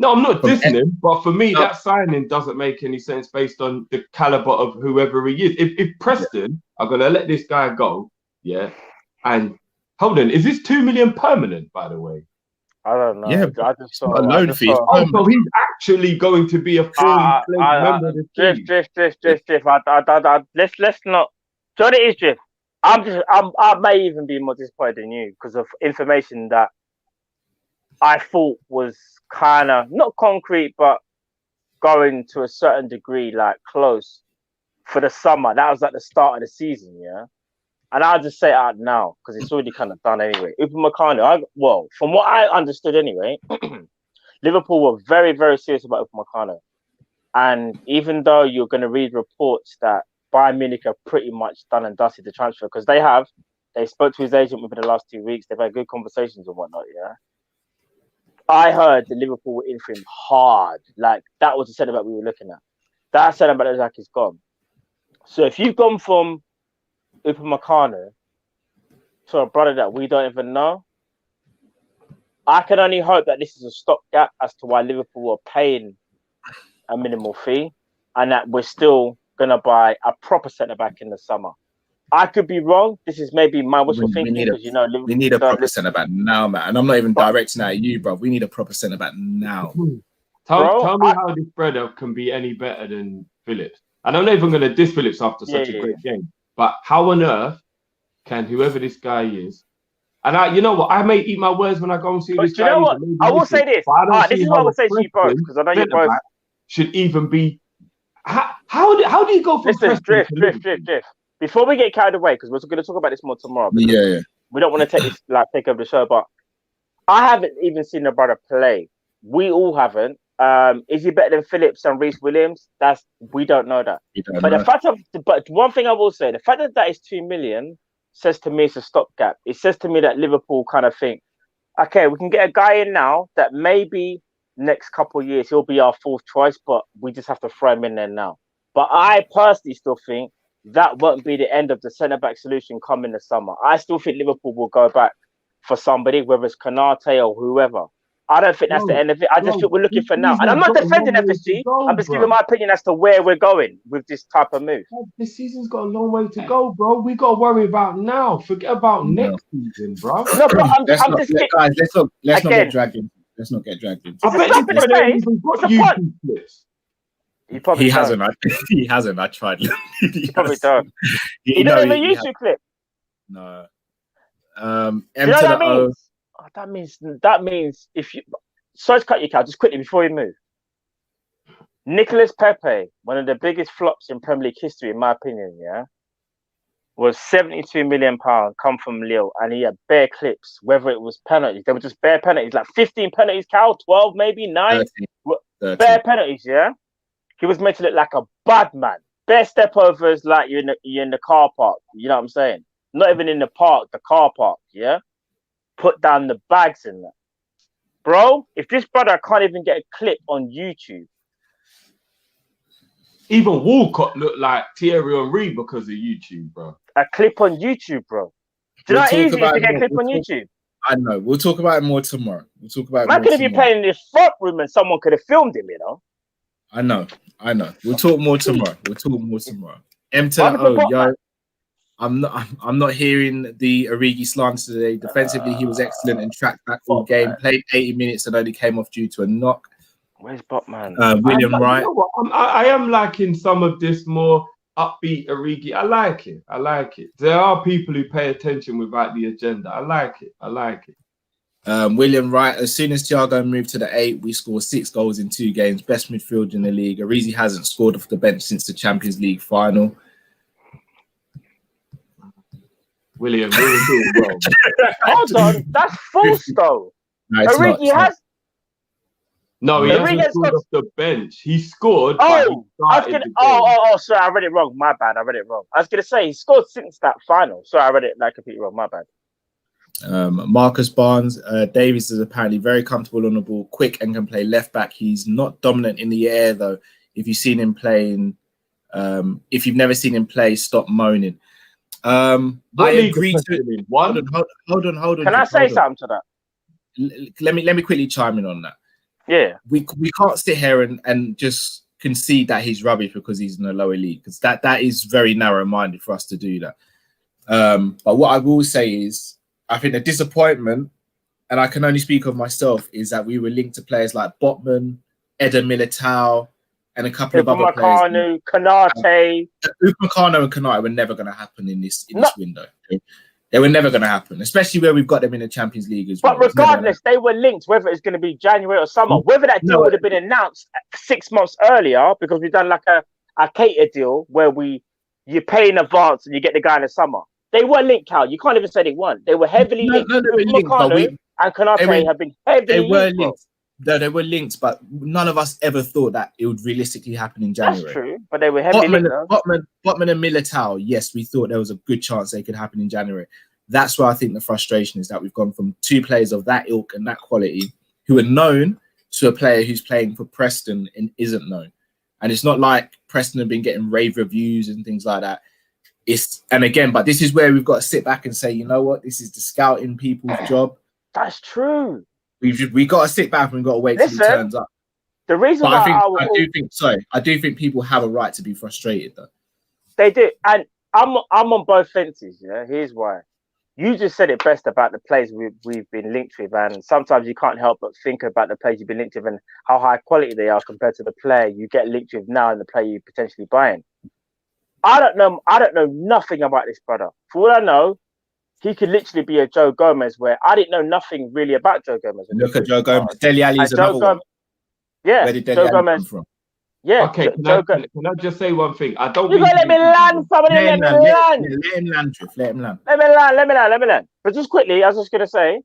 no, I'm not dissing him. But for me, that signing doesn't make any sense based on the caliber of whoever he is. If Preston are going to let this guy go, and hold on, is this 2 million permanent, by the way? I don't know. Yeah, I just saw a loan fee. So he's actually going to be a fully played member of the team. Drift. Let's not. Johnny is Drift. I may even be more disappointed than you because of information that I thought was kind of not concrete, but going to a certain degree, like close for the summer. That was at the start of the season, yeah. And I'll just say it out now because it's already kind of done anyway. Upamecano, from what I understood anyway, Liverpool were very, very serious about Upamecano. And even though you're going to read reports that Bayern Munich have pretty much done and dusted the transfer, because they spoke to his agent within the last 2 weeks. They've had good conversations and whatnot, yeah. I heard that Liverpool were in for him hard. Like, that was the centre-back we were looking at. That centre-back is gone. So if you've gone from Upamecano to a brother that we don't even know, I can only hope that this is a stopgap as to why Liverpool are paying a minimal fee and that we're still going to buy a proper centre-back in the summer. I could be wrong. This is maybe my wishful thinking because, we need a proper centre-back now, man. And I'm not even directing at you, bro. We need a proper centre-back now. Tell me how this brother can be any better than Phillips. And I'm not even going to diss Phillips after such a great game. But how on earth can whoever this guy is, and you know what, I may eat my words when I go and see this guy. You know what? I will say this. This is what I will say to you both because I know you both should even be. How do you go from drift? Before we get carried away, because we're going to talk about this more tomorrow. Yeah. We don't want to take over the show, but I haven't even seen the brother play. We all haven't. Is he better than Phillips and Reece Williams? We don't know that. But one thing I will say, the fact that is 2 million says to me it's a stopgap. It says to me that Liverpool kind of think, okay, we can get a guy in now that maybe next couple of years he'll be our fourth choice, but we just have to throw him in there now. But I personally still think that won't be the end of the centre-back solution come in the summer. I still think Liverpool will go back for somebody, whether it's Konate or whoever. I don't think that's the end of it. I just think we're looking for now. And I'm not defending FSG. I'm just giving my opinion as to where we're going with this type of move. This season's got a long way to go, bro. We got to worry about now. Forget about next season, bro. No, but I'm just guys, let's not get dragged in. Let's not get dragged in. I bet you could even got YouTube clips. He hasn't. He hasn't. I tried. He probably don't. You don't have a YouTube clip? No. You know what that means? That means if you... Sorry to cut you, Cal, just quickly before you move. Nicolas Pepe, one of the biggest flops in Premier League history, in my opinion, yeah, was £72 million come from Lille, and he had bare clips, whether it was penalties. They were just bare penalties, like 15 penalties, Cal, 12 maybe, 9. 13. Bare penalties, yeah? He was meant to look like a bad man. Bare step overs like you're in the car park. You know what I'm saying? Not even in the park, the car park, yeah? Put down the bags in that. Bro, if this brother can't even get a clip on YouTube. Even Walcott looked like Thierry Henry because of YouTube, bro. A clip on YouTube, bro. Do you know how easy it is to get a clip on YouTube? I know. We'll talk about it more tomorrow. Man could have been playing in his front room and someone could have filmed him, you know? I know. We'll talk more tomorrow. M to the O, yo. I'm not hearing the Origi slants today. Defensively, he was excellent and tracked back all game. Played 80 minutes and only came off due to a knock. Where's Botman? William Wright. You know I am liking some of this more upbeat Origi. I like it. There are people who pay attention without the agenda. I like it. William Wright, as soon as Thiago moved to the 8, we scored 6 goals in 2 games. Best midfield in the league. Origi hasn't scored off the bench since the Champions League final. William, well. Hold on, that's false though. No, Origi has. No, he hasn't scored off the bench. He scored. Oh, sorry, I read it wrong. My bad, I read it wrong. I was gonna say he scored since that final. Sorry, I read it like completely wrong. My bad. Marcus Barnes, Davies is apparently very comfortable on the ball, quick and can play left back. He's not dominant in the air though. If you've seen him playing, if you've never seen him play, stop moaning. I agree to hold on. Can I say something to that? Let me quickly chime in on that. Yeah, we can't sit here and just concede that he's rubbish because he's in the lower league, because that is very narrow-minded for us to do that. But what I will say is, I think the disappointment, and I can only speak of myself, is that we were linked to players like Botman, Eder Militao, and a couple of other players. Konate. Upamecano and Konate were never going to happen in this window. They were never going to happen, especially where we've got them in the Champions League as well. But regardless, they were linked, whether it's going to be January or summer, whether that deal would have been announced 6 months earlier, because we've done like a cater deal where you pay in advance and you get the guy in the summer. They were linked, Cal. You can't even say they weren't. They were heavily linked. And Konate have been heavily linked. No, they were linked, but none of us ever thought that it would realistically happen in January. That's true, but they were heavily linked. Botman and Militao, yes, we thought there was a good chance they could happen in January. That's where I think the frustration is, that we've gone from 2 players of that ilk and that quality who are known to a player who's playing for Preston and isn't known. And it's not like Preston have been getting rave reviews and things like that. But this is where we've got to sit back and say, you know what, this is the scouting people's job. That's true. We got to sit back and we've got to wait till he turns up. The reason I do think people have a right to be frustrated though. They do, and I'm on both fences. Yeah, here's why. You just said it best about the players we've been linked with, and sometimes you can't help but think about the players you've been linked with and how high quality they are compared to the player you get linked with now and the player you're potentially buying. I don't know nothing about this brother. For all I know, he could literally be a Joe Gomez, where I didn't know nothing really about Joe Gomez. Look at Joe Gomez. Dele Alli is another one. Yeah, where did Dele Alli come from? Yeah. Okay, can I just say one thing? I don't. You gotta let me land. Somebody let me land. Let him land, Drift. Let him land. Let me land. But just quickly, I was just gonna say,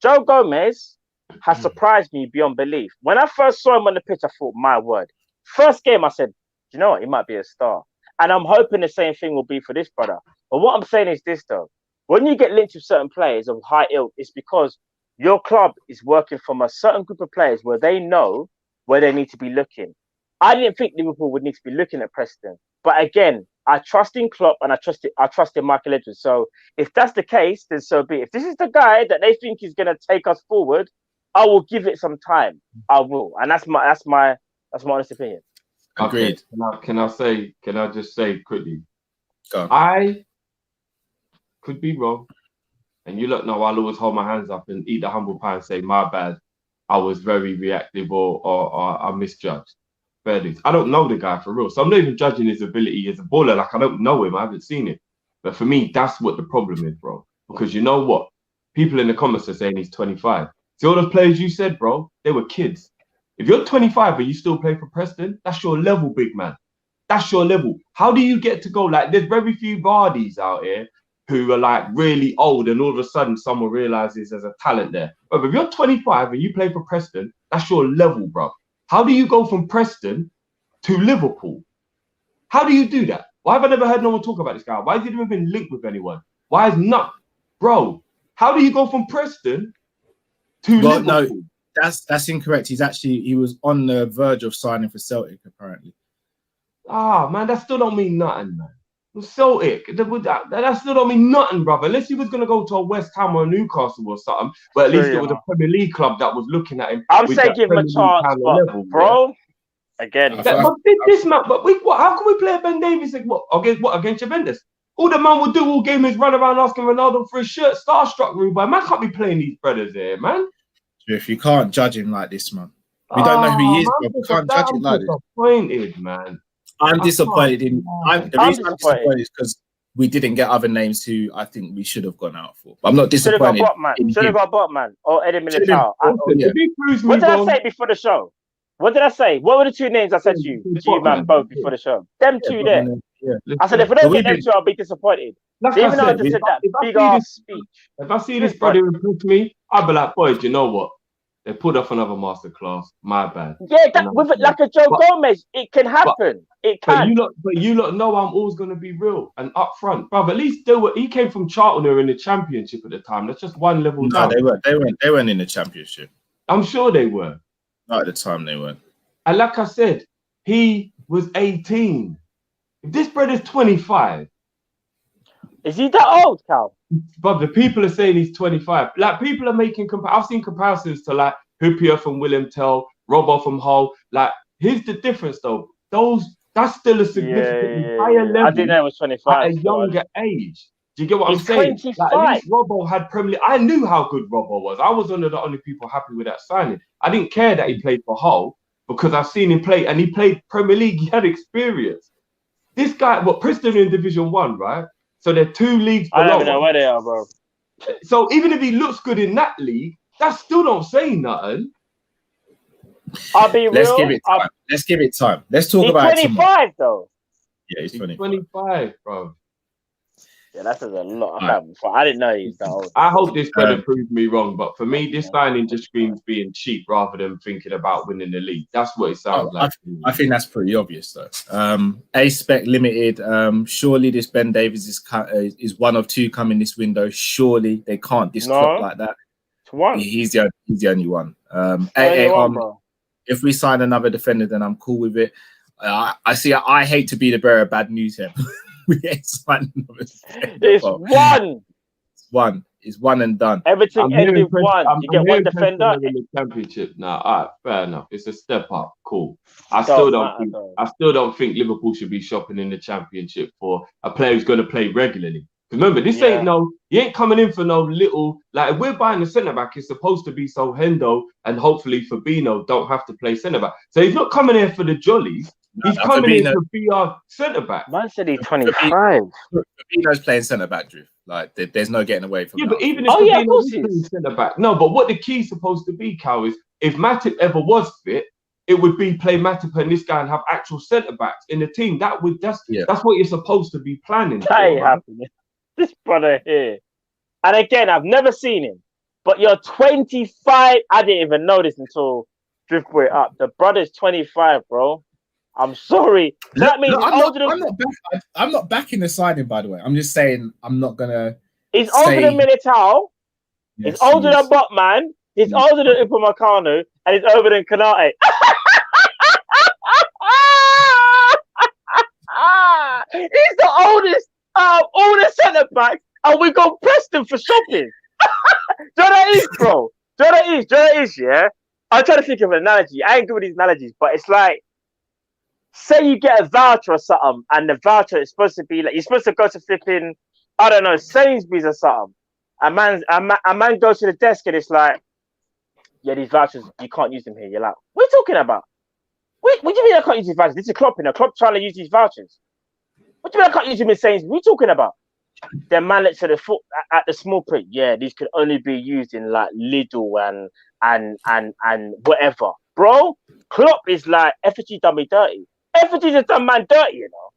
Joe Gomez has surprised me beyond belief. When I first saw him on the pitch, I thought, my word. First game, I said, you know what? He might be a star. And I'm hoping the same thing will be for this brother. But what I'm saying is this, though. When you get linked with certain players of high ilk, it's because your club is working from a certain group of players where they know where they need to be looking. I didn't think Liverpool would need to be looking at Preston. But again, I trust in Klopp and I trust in Michael Edwards. So if that's the case, then so be it. If this is the guy that they think is going to take us forward, I will give it some time. I will, and that's my honest opinion. Agreed. Can I just say quickly? Go. I could be wrong, and you lot know I'll always hold my hands up and eat the humble pie and say my bad. I was very reactive or I misjudged. Fair dues. I don't know the guy for real, so I'm not even judging his ability as a baller. Like I don't know him, I haven't seen it. But for me, that's what the problem is, bro. Because you know what? People in the comments are saying he's 25. See all those players you said, bro, they were kids. If you're 25 and you still play for Preston, that's your level, big man. That's your level. How do you get to go? Like, there's very few Vardys out here who are like really old and all of a sudden someone realizes there's a talent there. But if you're 25 and you play for Preston, that's your level, bro. How do you go from Preston to Liverpool? How do you do that? Why have I never heard no one talk about this guy? Why has he never been linked with anyone? Why is not? Bro, how do you go from Preston to Liverpool? No, that's incorrect. He was on the verge of signing for Celtic, apparently. Ah, man, that still don't mean nothing, man. Celtic, that still don't mean nothing, brother. Unless he was going to go to a West Ham or Newcastle or something, but at least it was a Premier League club that was looking at him. I'm saying give him a chance, but level, bro. Again, this man, but how can we play Ben Davies against Juventus? All the man will do all game is run around asking Ronaldo for his shirt, starstruck, rude boy. Man can't be playing these brothers here, man. If you can't judge him like this, man. We don't know who he is, but we can't judge him like this. Disappointed, man. I'm disappointed in. The reason I'm disappointed is because we didn't get other names who I think we should have gone out for. But I'm not disappointed. Should have got Botman or Eddie Militao. What did I say before the show? What did I say? What were the two names I said to you man, both before the show? Them two there. I said, if we don't get them two, I'll be disappointed. Even though I just said that big ass speech. If I see this brother improve me, I'll be like, boys, you know what? They pulled off another masterclass. My bad. Yeah, with it, like a Joe Gomez, it can happen. It can. But you lot know I'm always going to be real and upfront, brother. At least he came from Charlton, who were in the Championship at the time. That's just one level down. No, they weren't in the Championship. I'm sure they were. Not at the time, they weren't. And like I said, he was 18. If this brother's 25. Is he that old, Cal? But the people are saying he's 25. Like, people are making I've seen comparisons to like Hoopier from William Tell, Robbo from Hull. Like, here's the difference though. That's still a significantly higher level. I didn't know it was 25 at a younger age. Do you get what I'm saying? 25. Like, at least Robbo had Premier League. I knew how good Robbo was. I was one of the only people happy with that signing. I didn't care that he played for Hull because I've seen him play, and he played Premier League. He had experience. This guy, Preston in Division 1, right? So they're 2 leagues below. I don't even know where they are, bro. So even if he looks good in that league, that still don't say nothing. I'll be real. Let's give it time. Let's talk about it. He's 25 though. Yeah, he's 25, bro. Yeah, that says a lot. I didn't know he's that old. I hope this better proves me wrong, but for me, this signing just screams being cheap rather than thinking about winning the league. That's what it sounds like. I think that's pretty obvious, though. A-Spec Limited. Surely this Ben Davies is one of 2 coming this window. Surely they can't discount like that. It's one. He's the only one. If we sign another defender, then I'm cool with it. I hate to be the bearer of bad news here. We ain't signing another defender. It's one. It's one and done. Everything ended one. You get one defender in the Championship. Now, fair enough. It's a step up. Cool. I still don't think Liverpool should be shopping in the Championship for a player who's going to play regularly. Remember, this ain't he ain't coming in for no little, like, if we're buying a centre-back, it's supposed to be so Hendo and hopefully Firmino don't have to play centre-back. So he's not coming here for the jollies. He's coming in to be our centre-back. Man said he's 25. Firmino's playing centre-back, Drew. Like, there's no getting away from that. But even if Firmino's playing centre-back. No, but what the key's supposed to be, Cal, is if Matip ever was fit, it would be play Matip and this guy and have actual centre-backs in the team. That's what you're supposed to be planning. That ain't happening. This brother here. And again, I've never seen him. But you're 25. I didn't even know this until Drift brought it up. The brother's 25, bro. I'm sorry. That means I'm not backing the signing, by the way. I'm just saying I'm not gonna. He's older than Militao. He's older than Botman. He's older than Upamecano, and he's older than Kanate. He's the oldest all the centre backs, and we go Preston for shopping. Do you know what that is, bro? Do you know what it is? Do you know what it is? Yeah. I'm trying to think of an analogy. I ain't good with these analogies, but it's like, say you get a voucher or something, and the voucher is supposed to be like, you're supposed to go to flipping, I don't know, Sainsbury's or something. A man goes to the desk and it's like, yeah, these vouchers, you can't use them here. You're like, what are you talking about? What do you mean I can't use these vouchers? This is Klopp, Klopp trying to use these vouchers. What do you mean I can't use them in Sainsbury's? What are you talking about? Then man looks at the foot at the small print. Yeah, these could only be used in like Lidl and whatever. Bro, Klopp is like, FG done me dirty. FG has done man dirty, you know.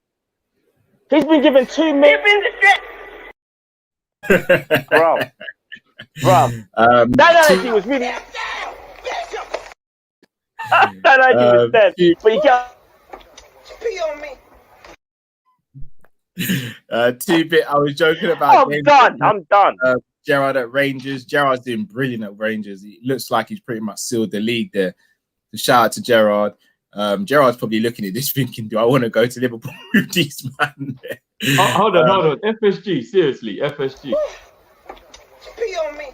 He's been given 2 million. Bro. That analogy was really. That analogy was dead. But you get. Pee on me. 2-bit. I was joking about. I'm done. Gerrard at Rangers. Gerrard's doing brilliant at Rangers. It looks like he's pretty much sealed the league there. So shout out to Gerrard. Gerrard's probably looking at this thinking, do I want to go to Liverpool with these man there? Hold on. FSG, seriously, FSG. Pee on me.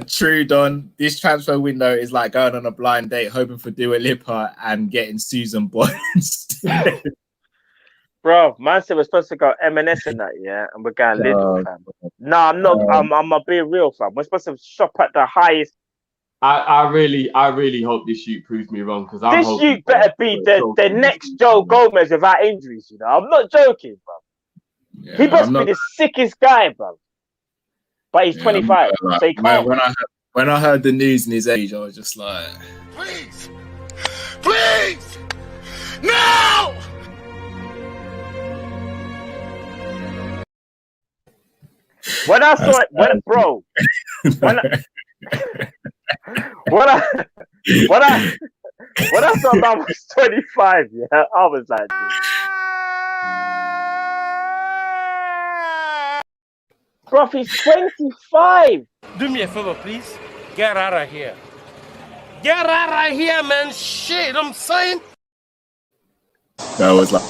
True, Don. This transfer window is like going on a blind date, hoping for Dua Lipa and getting Susan Boyle instead. Bro, man said we're supposed to go M&S in that, yeah, and we're going Lidl, fam. No, I'm not. I'm a be real, fam. We're supposed to shop at the highest. I really hope this shoot proves me wrong because this shoot better be the next Joe Gomez without injuries. You know, I'm not joking, bro. Yeah, he must be the sickest guy, bro. But he's 25, so he can't. When I heard the news in his age, I was just like, Please! No! When I saw it, when I saw man was 25, yeah, I was like, bro, he's 25. Do me a favor, please. Get out of here. Get out of here, man. Shit, I'm saying. that was like,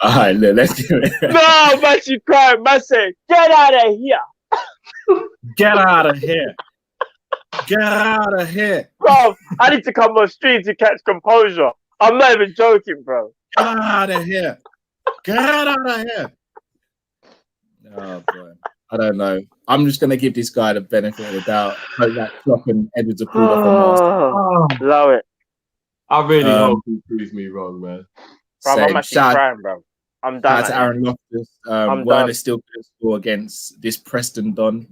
all right, let's do it. No, man, she cried. Man said, get out of here. Get out of here. Get out of here. Bro, I need to come on stream to catch composure. I'm not even joking, bro. Get out of here. Get out of here. Oh, boy. I don't know. I'm just going to give this guy the benefit of the doubt. Hope that Klopp and Edwards are pulled off a mask. Love it. I really hope he proves me wrong, man. Bro, I'm actually crying, bro. I'm done. Shout out to Aaron Loftus. Werner still could score against this Preston Don.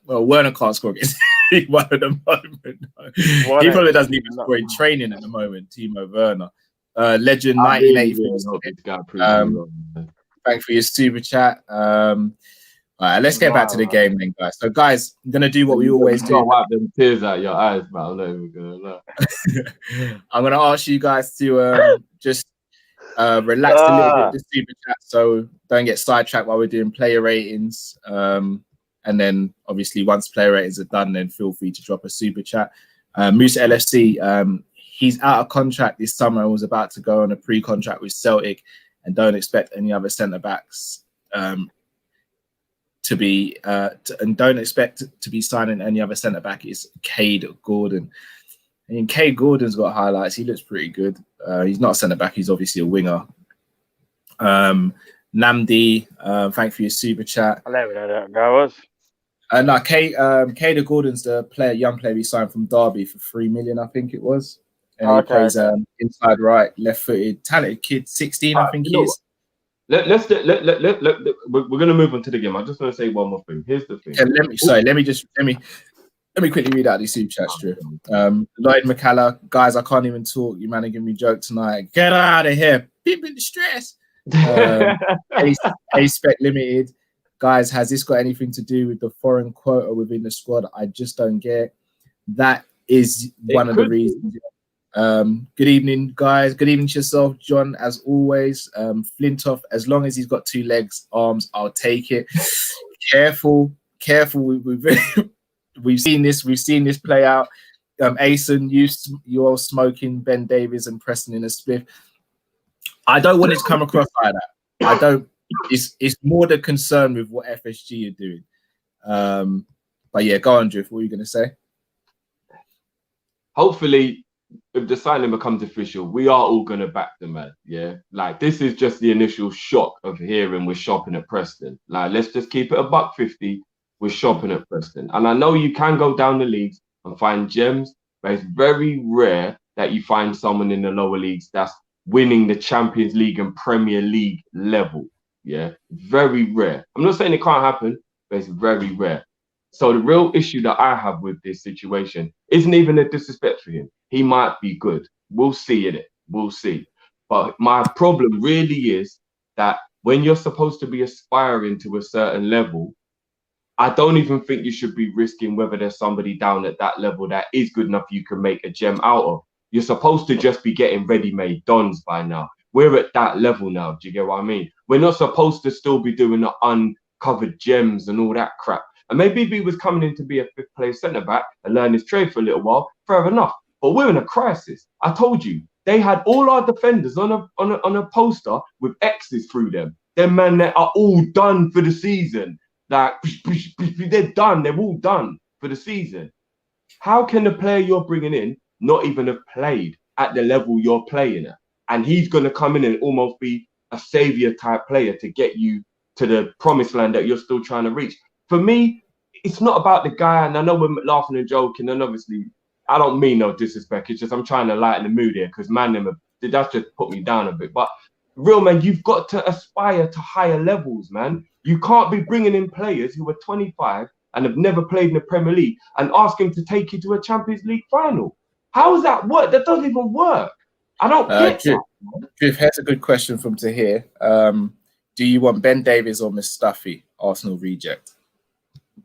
Well, Werner can't score against anyone at the moment. He probably doesn't even score in training at the moment, Timo Werner. Legend, 1984. Thanks for your super chat. All right, let's get back to the game then, guys. So, guys, I'm going to do what we always do. Wipe them tears out your eyes, man. I'm not even going to lie. I'm going to ask you guys to just relax a little bit with the super chat, so don't get sidetracked while we're doing player ratings. And then, obviously, once player ratings are done, then feel free to drop a super chat. Musa LFC, he's out of contract this summer and was about to go on a pre-contract with Celtic, and don't expect any other centre-backs to be and don't expect to be signing any other centre back. Is Cade Gordon. And Cade Gordon's got highlights. He looks pretty good. He's not a centre back. He's obviously a winger. Namdi, thank you for your super chat. I never know that guy was. No, Cade Gordon's the young player we signed from Derby for 3 million, I think it was. And he plays inside right, left-footed, talented kid, 16, I think he is. We're going to move on to the game. I just want to say one more thing. Here's the thing. Yeah, let me quickly read out these super chats, Drew. Lloyd McCallum, guys, I can't even talk. You man are giving me joke tonight. Get out of here. People in distress. A-Spec Limited, guys, has this got anything to do with the foreign quota within the squad? I just don't get. That is one of the reasons. Good evening, guys. Good evening to yourself, John, as always. Flintoff, as long as he's got 2 legs, arms, I'll take it. Careful. We've seen this play out. Asen, you're smoking Ben Davies and Preston in a spliff. I don't want it to come across like that. I don't. It's more the concern with what FSG are doing. But yeah, go on, Drift. What are you going to say? Hopefully, if the signing becomes official, we are all going to back the man. Yeah, like this is just the initial shock of hearing we're shopping at Preston. Like, let's just keep it a $150. We're shopping at Preston, and I know you can go down the leagues and find gems, but it's very rare that you find someone in the lower leagues that's winning the Champions League and Premier League level. Yeah, very rare. I'm not saying it can't happen, but it's very rare. So the real issue that I have with this situation isn't even a disrespect for him. He might be good. We'll see in it. We'll see. But my problem really is that when you're supposed to be aspiring to a certain level, I don't even think you should be risking whether there's somebody down at that level that is good enough you can make a gem out of. You're supposed to just be getting ready-made dons by now. We're at that level now. Do you get what I mean? We're not supposed to still be doing the uncovered gems and all that crap. And maybe if he was coming in to be a 5th place centre-back and learn his trade for a little while, fair enough. But we're in a crisis. I told you, they had all our defenders on a poster with X's through them. Them men that are all done for the season. Like, they're done. They're all done for the season. How can the player you're bringing in not even have played at the level you're playing at? And he's going to come in and almost be a saviour type player to get you to the promised land that you're still trying to reach. For me, it's not about the guy, and I know we're laughing and joking, and obviously, I don't mean no disrespect. It's just I'm trying to lighten the mood here because, man, that's just put me down a bit. But real, man, you've got to aspire to higher levels, man. You can't be bringing in players who are 25 and have never played in the Premier League and asking to take you to a Champions League final. How does that work? That doesn't even work. I don't get that. Drift, here's a good question from Tahir. Do you want Ben Davies or Mustafi, Arsenal reject?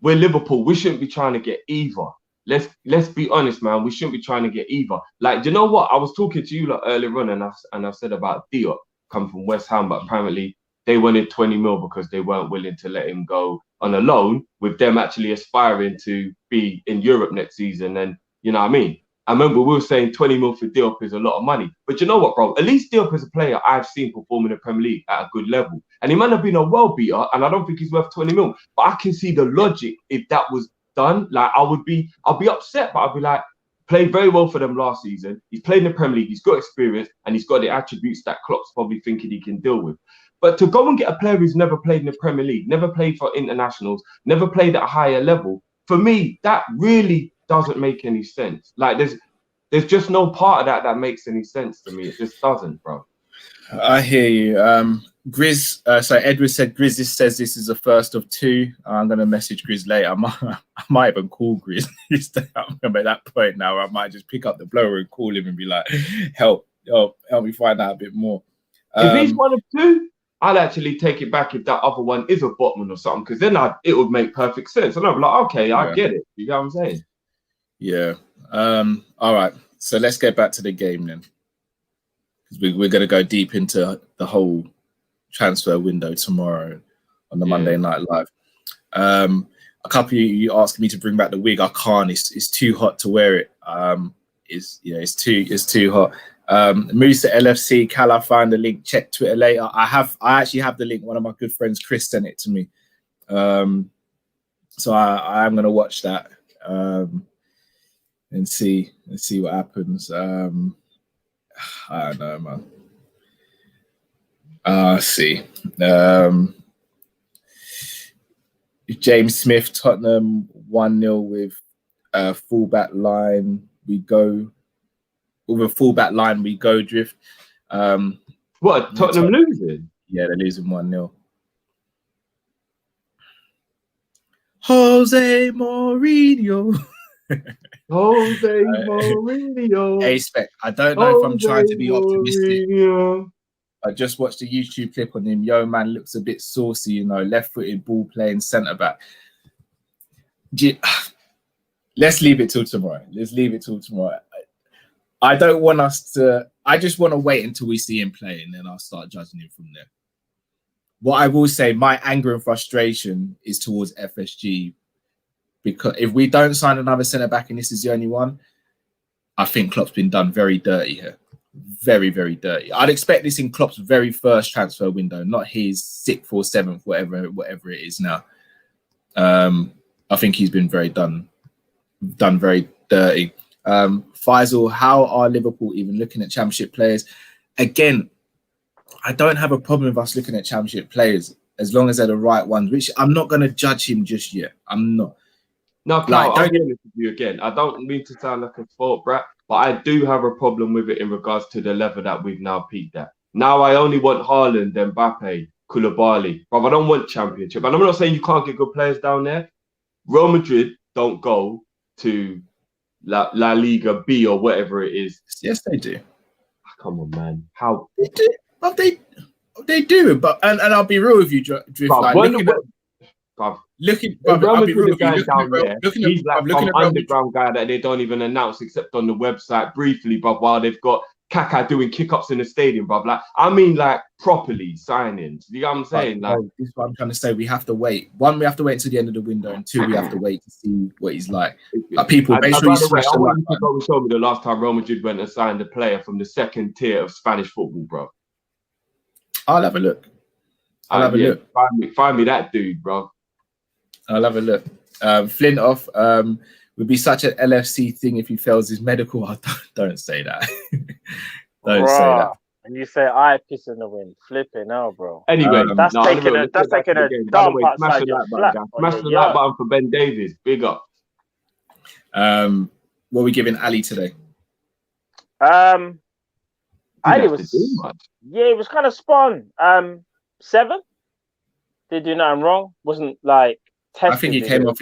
We're Liverpool. We shouldn't be trying to get either. Let's be honest, man. We shouldn't be trying to get either. Like, do you know what? I was talking to you like earlier on, and I said about Diop come from West Ham, but apparently they wanted 20 mil because they weren't willing to let him go on a loan, with them actually aspiring to be in Europe next season. And you know what I mean? I remember we were saying 20 mil for Diop is a lot of money. But you know what, bro? At least Diop is a player I've seen perform in the Premier League at a good level. And he might have been a well beater, and I don't think he's worth 20 mil. But I can see the logic if that was done. Like, I'll be upset, but I'll be like, played very well for them last season. He's played in the Premier League, he's got experience, and he's got the attributes that Klopp's probably thinking he can deal with. But to go and get a player who's never played in the Premier League, never played for internationals, never played at a higher level, for me, that really doesn't make any sense. Like, there's just no part of that makes any sense to me. It just doesn't, bro. I hear you. Edward said Grizz says this is the first of 2. I'm going to message Grizz later. I might even call Grizz. I'm going to make that point now. I might just pick up the blower and call him and be like, help me find out a bit more. If he's one of 2, I'll actually take it back if that other one is a Botman or something, because then it would make perfect sense. And I'll be like, okay, I get it. You know what I'm saying? Yeah. All right. So let's get back to the game then, because we're going to go deep into the whole transfer window tomorrow on the Monday Night Live. A couple of you asked me to bring back the wig. I can't. It's too hot to wear it. It's too hot. Musa LFC, Cal, I found the link. Check Twitter later. I actually have the link. One of my good friends, Chris, sent it to me. So I am gonna watch that and see what happens. I don't know, man. See. James Smith, Tottenham 1-0 with fullback line. We go. With a fullback line, we go, Drift. What, Tottenham losing? Yeah, they're losing 1-0. Jose Mourinho. Jose Mourinho. Hey, Spec, I don't know if I'm trying to be optimistic. I just watched a YouTube clip on him. Yo, man, looks a bit saucy, left-footed, ball-playing centre-back. Let's leave it till tomorrow. I don't want us to. I just want to wait until we see him play, and then I'll start judging him from there. What I will say, my anger and frustration is towards FSG, because if we don't sign another centre back and this is the only one, I think Klopp's been done very dirty here. Very, very dirty. I'd expect this in Klopp's very first transfer window, not his 6th or 7th, whatever it is now. I think he's been done very dirty. Faisal, how are Liverpool even looking at Championship players? Again, I don't have a problem with us looking at Championship players as long as they're the right ones, which I'm not going to judge him just yet. I'm not. No, Carl, I'll be honest with you again. I don't mean to sound like a fault brat, but I do have a problem with it in regards to the level that we've now peaked at. Now I only want Haaland, Mbappe, Koulibaly. But I don't want Championship. And I'm not saying you can't get good players down there. Real Madrid don't go to La Liga B or whatever it is. Yes, they do. Come on, man. How? They do. But they do. But and I'll be real with you, Drift. Like, He's like some underground guy that they don't even announce except on the website briefly, bruv, while they've got Kaka doing kick-ups in the stadium, bruv. Like, I mean, like, properly signings. You know what I'm saying? Like, this is what I'm trying to say. We have to wait. One, we have to wait until the end of the window, and two, we have to wait to see what he's like. People, make sure you smash the like button. Go and show me the last time Real Madrid went and signed a player from the 2nd tier of Spanish football, bro. I'll have a look. Look. Find me that dude, bro. I'll have a look. Flintoff would be such an LFC thing if he fails his medical. Oh, don't say that. Don't say that. And you say I piss in the wind, flipping out, bro. Anyway, that's taking a dump outside your flat. Smash the like button for Ben Davies. Big up. What are we giving Ali today? Ali was it was kind of spun. 7. Did do nothing wrong. Wasn't like. I think he came off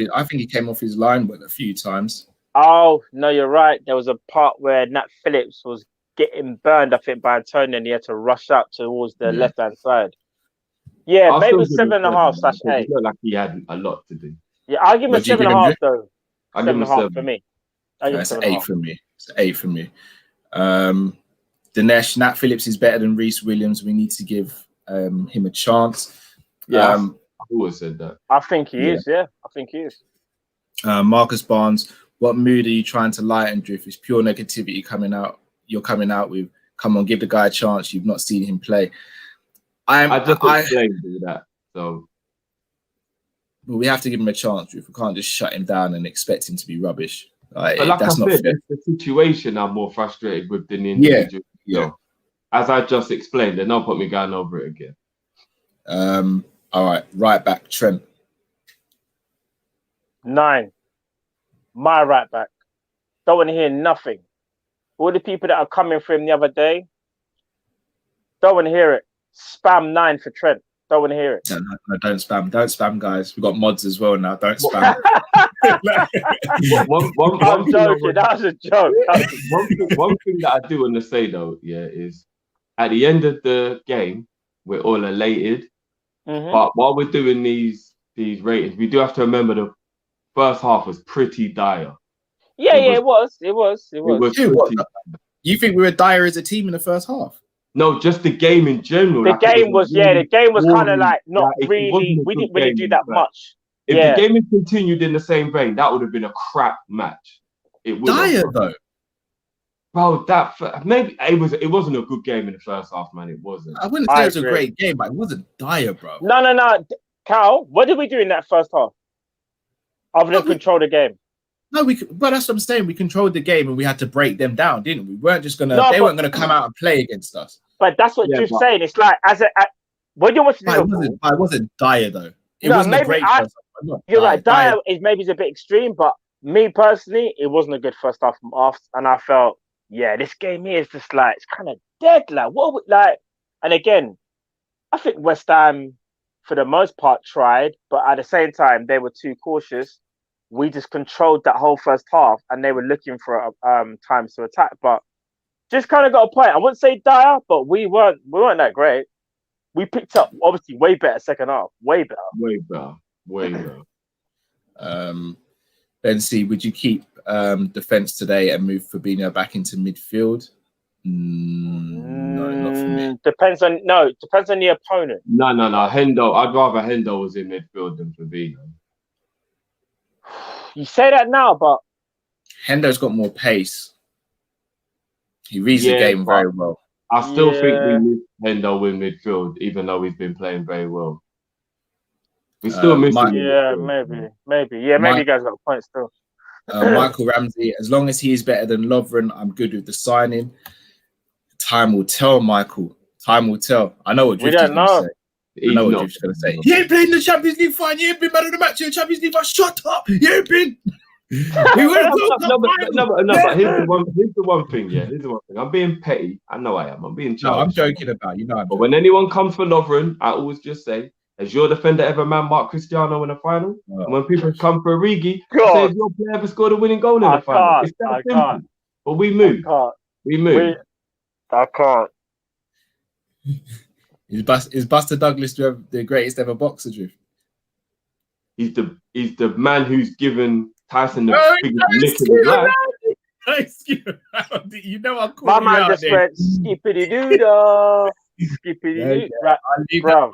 his line a few times. Oh no, you're right. There was a part where Nat Phillips was getting burned, I think, by Antonio, and he had to rush up towards the left-hand side. Yeah, maybe 7.5/8. Looked like he had a lot to do. Yeah, I'll give him a 7.5 though. I'll give him a 7 for me. It's an 8 for me. It's an 8 for me. Dinesh, Nat Phillips is better than Reece Williams. We need to give him a chance. Yeah, I've always said that. I think he is. Yeah, I think he is. Marcus Barnes, what mood are you trying to lighten, Drift? It's pure negativity coming out. You're coming out with. Come on, give the guy a chance. You've not seen him play. I just explained that. So, but we have to give him a chance, Drift. We can't just shut him down and expect him to be rubbish. But like that's not fair. It's the situation I'm more frustrated with than the individual. Yeah. So, as I just explained, then don't put me going over it again. All right, right back, Trent. 9. My right back. Don't want to hear nothing. All the people that are coming for him the other day, don't want to hear it. Spam 9 for Trent. Don't want to hear it. No, don't spam. Don't spam, guys. We've got mods as well now. Don't spam. I'm joking. That was a joke. One thing that I do want to say, though, is at the end of the game, we're all elated. Mm-hmm. But while we're doing these ratings, we do have to remember the first half was pretty dire. It was. You think we were dire as a team in the first half? No, just the game in general. The game was kind of like not really. We didn't really do that much. If the game had continued in the same vein, that would have been a crap match. It would dire though. Bro, maybe it wasn't a good game in the first half, man. It wasn't. I wouldn't say it was a great game, but it wasn't dire, bro. No. Cal, what did we do in that first half? Other than control the game. No, but that's what I'm saying. We controlled the game and we had to break them down, didn't we? We weren't just gonna. They weren't gonna come out and play against us. But that's what you're saying. It's like when you watch Liverpool, it wasn't dire though. It wasn't a great. You're right. Dire is maybe a bit extreme, but me personally, it wasn't a good first half from us, and I felt. Yeah, this game here is just like it's kind of dead. Like and again, I think West Ham for the most part tried, but at the same time they were too cautious. We just controlled that whole first half, and they were looking for times to attack. But just kind of got a point. I wouldn't say dire, but we weren't that great. We picked up obviously way better second half, way better. Ben C, would you keep defense today and move Fabinho back into midfield? No, not for me. Depends on the opponent. No. Hendo. I'd rather Hendo was in midfield than Fabinho. You say that now, but Hendo's got more pace. He reads the game very well. I still think we miss Hendo in midfield, even though we've been playing very well. We still miss him. Yeah, maybe. Yeah, maybe you guys got a point still. Michael Ramsey, as long as he is better than Lovren, I'm good with the signing. Time will tell, Michael. Time will tell. I know what Drift is going to say. I know what Drift's going to say. He ain't playing the Champions League final. He ain't been man of the match in the Champions League final. Shut up. He ain't been. But here's the one thing. Yeah, here's the one thing. I'm being petty. I know I am. I'm being childish. No, I'm joking about you. Know, but when anyone comes for Lovren, I always just say, has your defender ever man-marked Cristiano in the final? And when people come for Origi, I say, has your player ever scored a winning goal in the final? It's that simple. But we move. We move. I can't. Is Buster Douglas the greatest ever boxer, Drift? He's the man who's given Tyson the biggest lick of his life. You know I'm calling my man just went skippity doo skippity doo.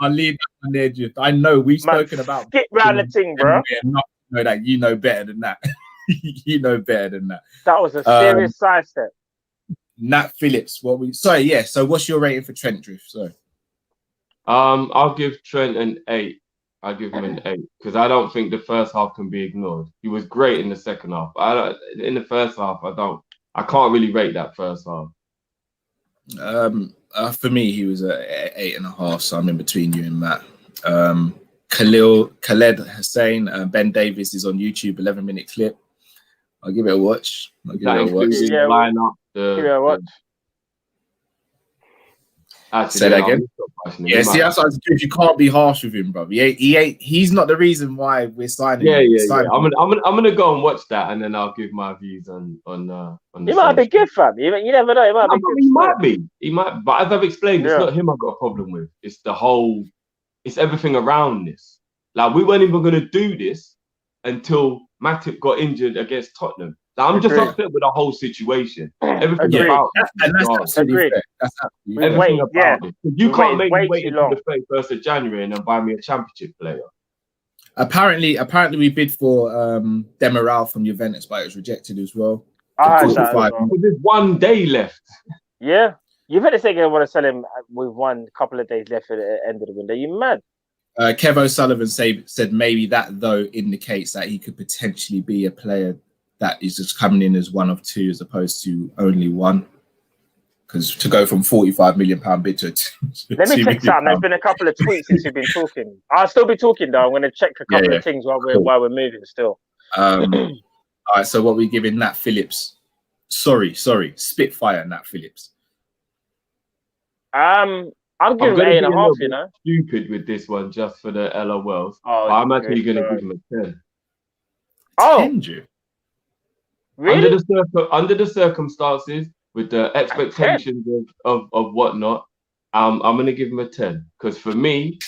I'll leave that one there, Drift. I know we've spoken about skip round the thing, bro. Know that you know better than that. You know better than that. That was a serious sidestep. Nat Phillips, so what's your rating for Trent, Drift? So I'll give Trent an 8. I'll give him an 8 because I don't think the first half can be ignored. He was great in the second half. In the first half, I can't really rate that first half. For me, he was a 8.5, so I'm in between you and Matt. Khaled Hussein, Ben Davies is on YouTube, 11-minute clip. I'll give it a watch. Give it a watch. Say that again. Yeah, see, that's what you can't be harsh with him, bro. He's not the reason why we're signing. Yeah. I'm gonna go and watch that, and then I'll give my views on. He might be good, fam. You never know. He might. But as I've explained, it's not him I've got a problem with. It's it's everything around this. Like we weren't even gonna do this until Matip got injured against Tottenham. I'm just upset with the whole situation. Everything about it. And that's absolutely fair. That's absolutely everything about it. You can't make me wait until the 31st of January and then buy me a championship player. Apparently we bid for Demiral from Juventus, but it was rejected as well. There's 1 day left. Yeah. Juventus ain't going to want to sell him with one couple of days left at the end of the window. You mad? Kev O'Sullivan said maybe that, though, indicates that he could potentially be a player that is just coming in as one of two as opposed to only one. Because to go from £45 million bid to let me check something. There's been a couple of tweets since you've been talking. I'll still be talking though. I'm going to check a couple of things while we're moving still. All right. So what we giving Nat Phillips? Sorry, Spitfire Nat Phillips. I'm giving 8.5. You know, stupid with this one just for the LOLs. I'm actually going to give him a 10. Oh, 10, really? Under the circumstances, with the expectations of whatnot, I'm going to give him a 10. Because for me,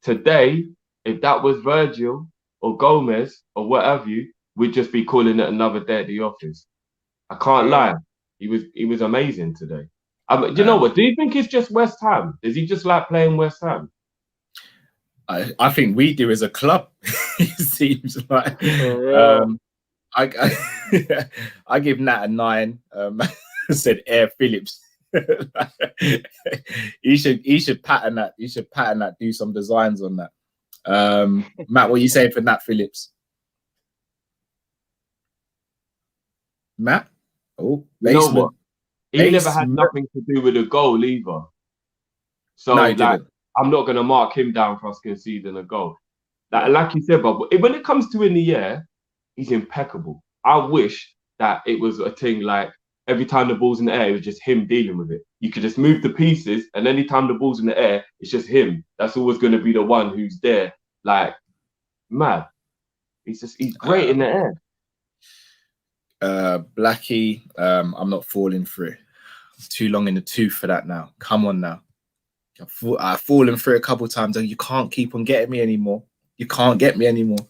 today, if that was Virgil or Gomez or what have you, we'd just be calling it another day at the office. I can't lie. He was amazing today. Do you know what? Do you think it's just West Ham? Does he just like playing West Ham? I think we do as a club. It seems like. I give Nat a 9. Said Air Phillips. he should pattern that. He should pattern that. Do some designs on that. Matt, what are you saying for Nat Phillips? Matt? Oh, you know what? He never had nothing to do with a goal either. So I'm not going to mark him down for us conceding a goal. Like you said, but when it comes to in the air, he's impeccable. I wish that it was a thing like every time the ball's in the air, it was just him dealing with it. You could just move the pieces, and anytime the ball's in the air, it's just him. That's always going to be the one who's there. Like, mad. He's great in the air. Blackie, I'm not falling for it. I'm too long in the tooth for that now. Come on now. I've fallen through it a couple of times, and you can't keep on getting me anymore. You can't get me anymore.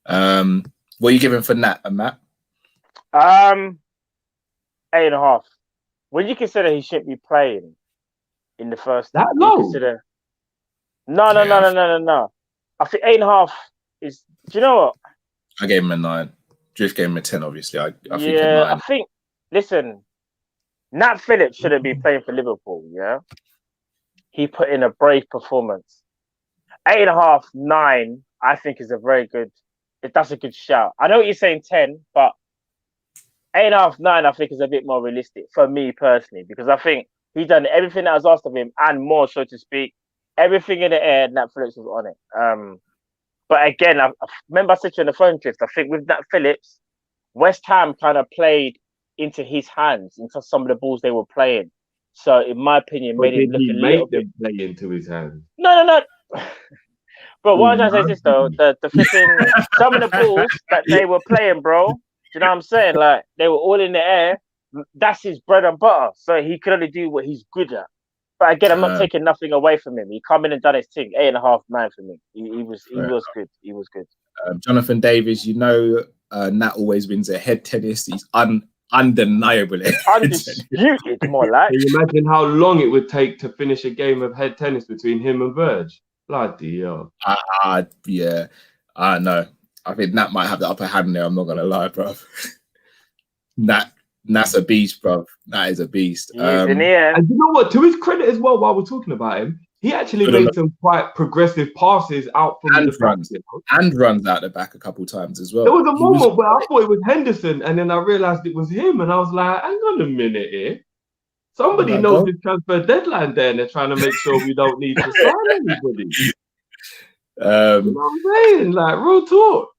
What are you giving for Nat and Matt? 8.5. When you consider he shouldn't be playing in the first That team, low? consider... No. I think 8.5 is. Do you know what? I gave him a 9. Drift gave him a 10. Obviously, I think a Yeah, 9. I think. Listen, Nat Phillips shouldn't be playing for Liverpool. Yeah, he put in a brave performance. 8.5, 9. I think is a very good. That's a good shout. I know what you're saying 10, but 8.5, 9. I think is a bit more realistic for me personally because I think he's done everything that was asked of him and more, so to speak. Everything in the air, Nat Phillips was on it. But again, I remember I said to you on the phone, Drift, I think with Nat Phillips, West Ham kind of played into his hands, into some of the balls they were playing. So, in my opinion, made it look a little bit... play into his hands? No. But what I'm trying to say is this, though. The flipping... some of the balls that they were playing, bro, do you know what I'm saying? Like, they were all in the air. That's his bread and butter. So, he could only do what he's good at. But again, I'm not taking nothing away from him. He come in and done his thing. 8.5, 9 for me. He was good. He was good. Jonathan Davies, you know, Nat always wins a head tennis. He's undeniable. Undisputed, more like. Can you imagine how long it would take to finish a game of head tennis between him and Verge? Bloody hell. Yeah. No. I think Nat might have the upper hand there. I'm not gonna lie, bro. Nat's a beast, bro. Nat is a beast. In the end. And you know what? To his credit as well, while we're talking about him, he actually made some quite progressive passes out from the runs, and runs out the back a couple times as well. There was a moment where I thought it was Henderson, and then I realized it was him, and I was like, "Hang on a minute here. Somebody knows the transfer deadline there, and they're trying to make sure we don't need to sign anybody." You know what I'm saying? Like, real talk.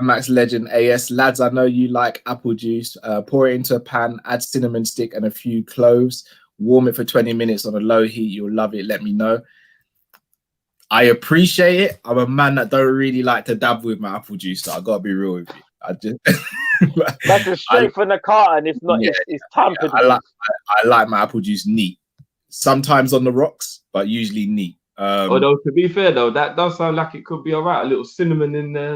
Max Legend AS, lads, I know you like apple juice. Pour it into a pan, add cinnamon stick and a few cloves. Warm it for 20 minutes on a low heat. You'll love it. Let me know. I appreciate it. I'm a man that don't really like to dabble with my apple juice, so I gotta be real with you. I just that's a straight from the carton. If not, it's tampered. I like my apple juice neat. Sometimes on the rocks, but usually neat. Although to be fair though, that does sound like it could be all right. A little cinnamon in there.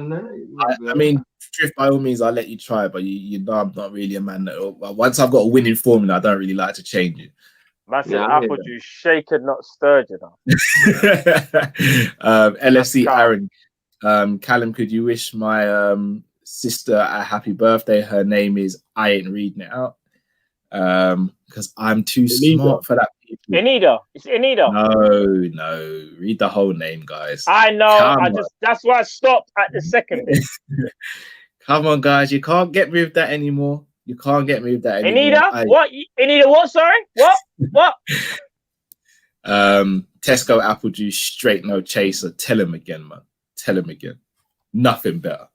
I mean, Drift, by all means, I'll let you try it, but you know I'm not really a man that. Once I've got a winning formula, I don't really like to change it. That's apple juice shaken, not stirred, you know. LFC Aaron, Callum, could you wish my sister a happy birthday? Her name is, I ain't reading it out because I'm too smart for that. Inida. It's Inida. No. Read the whole name, guys. I know. That's why I stopped at the second bit. Come on, guys. You can't get me with that anymore. Inida? What? Inida what? Sorry? What? Tesco apple juice, straight no chaser. Tell him again, man. Tell him again. Nothing better.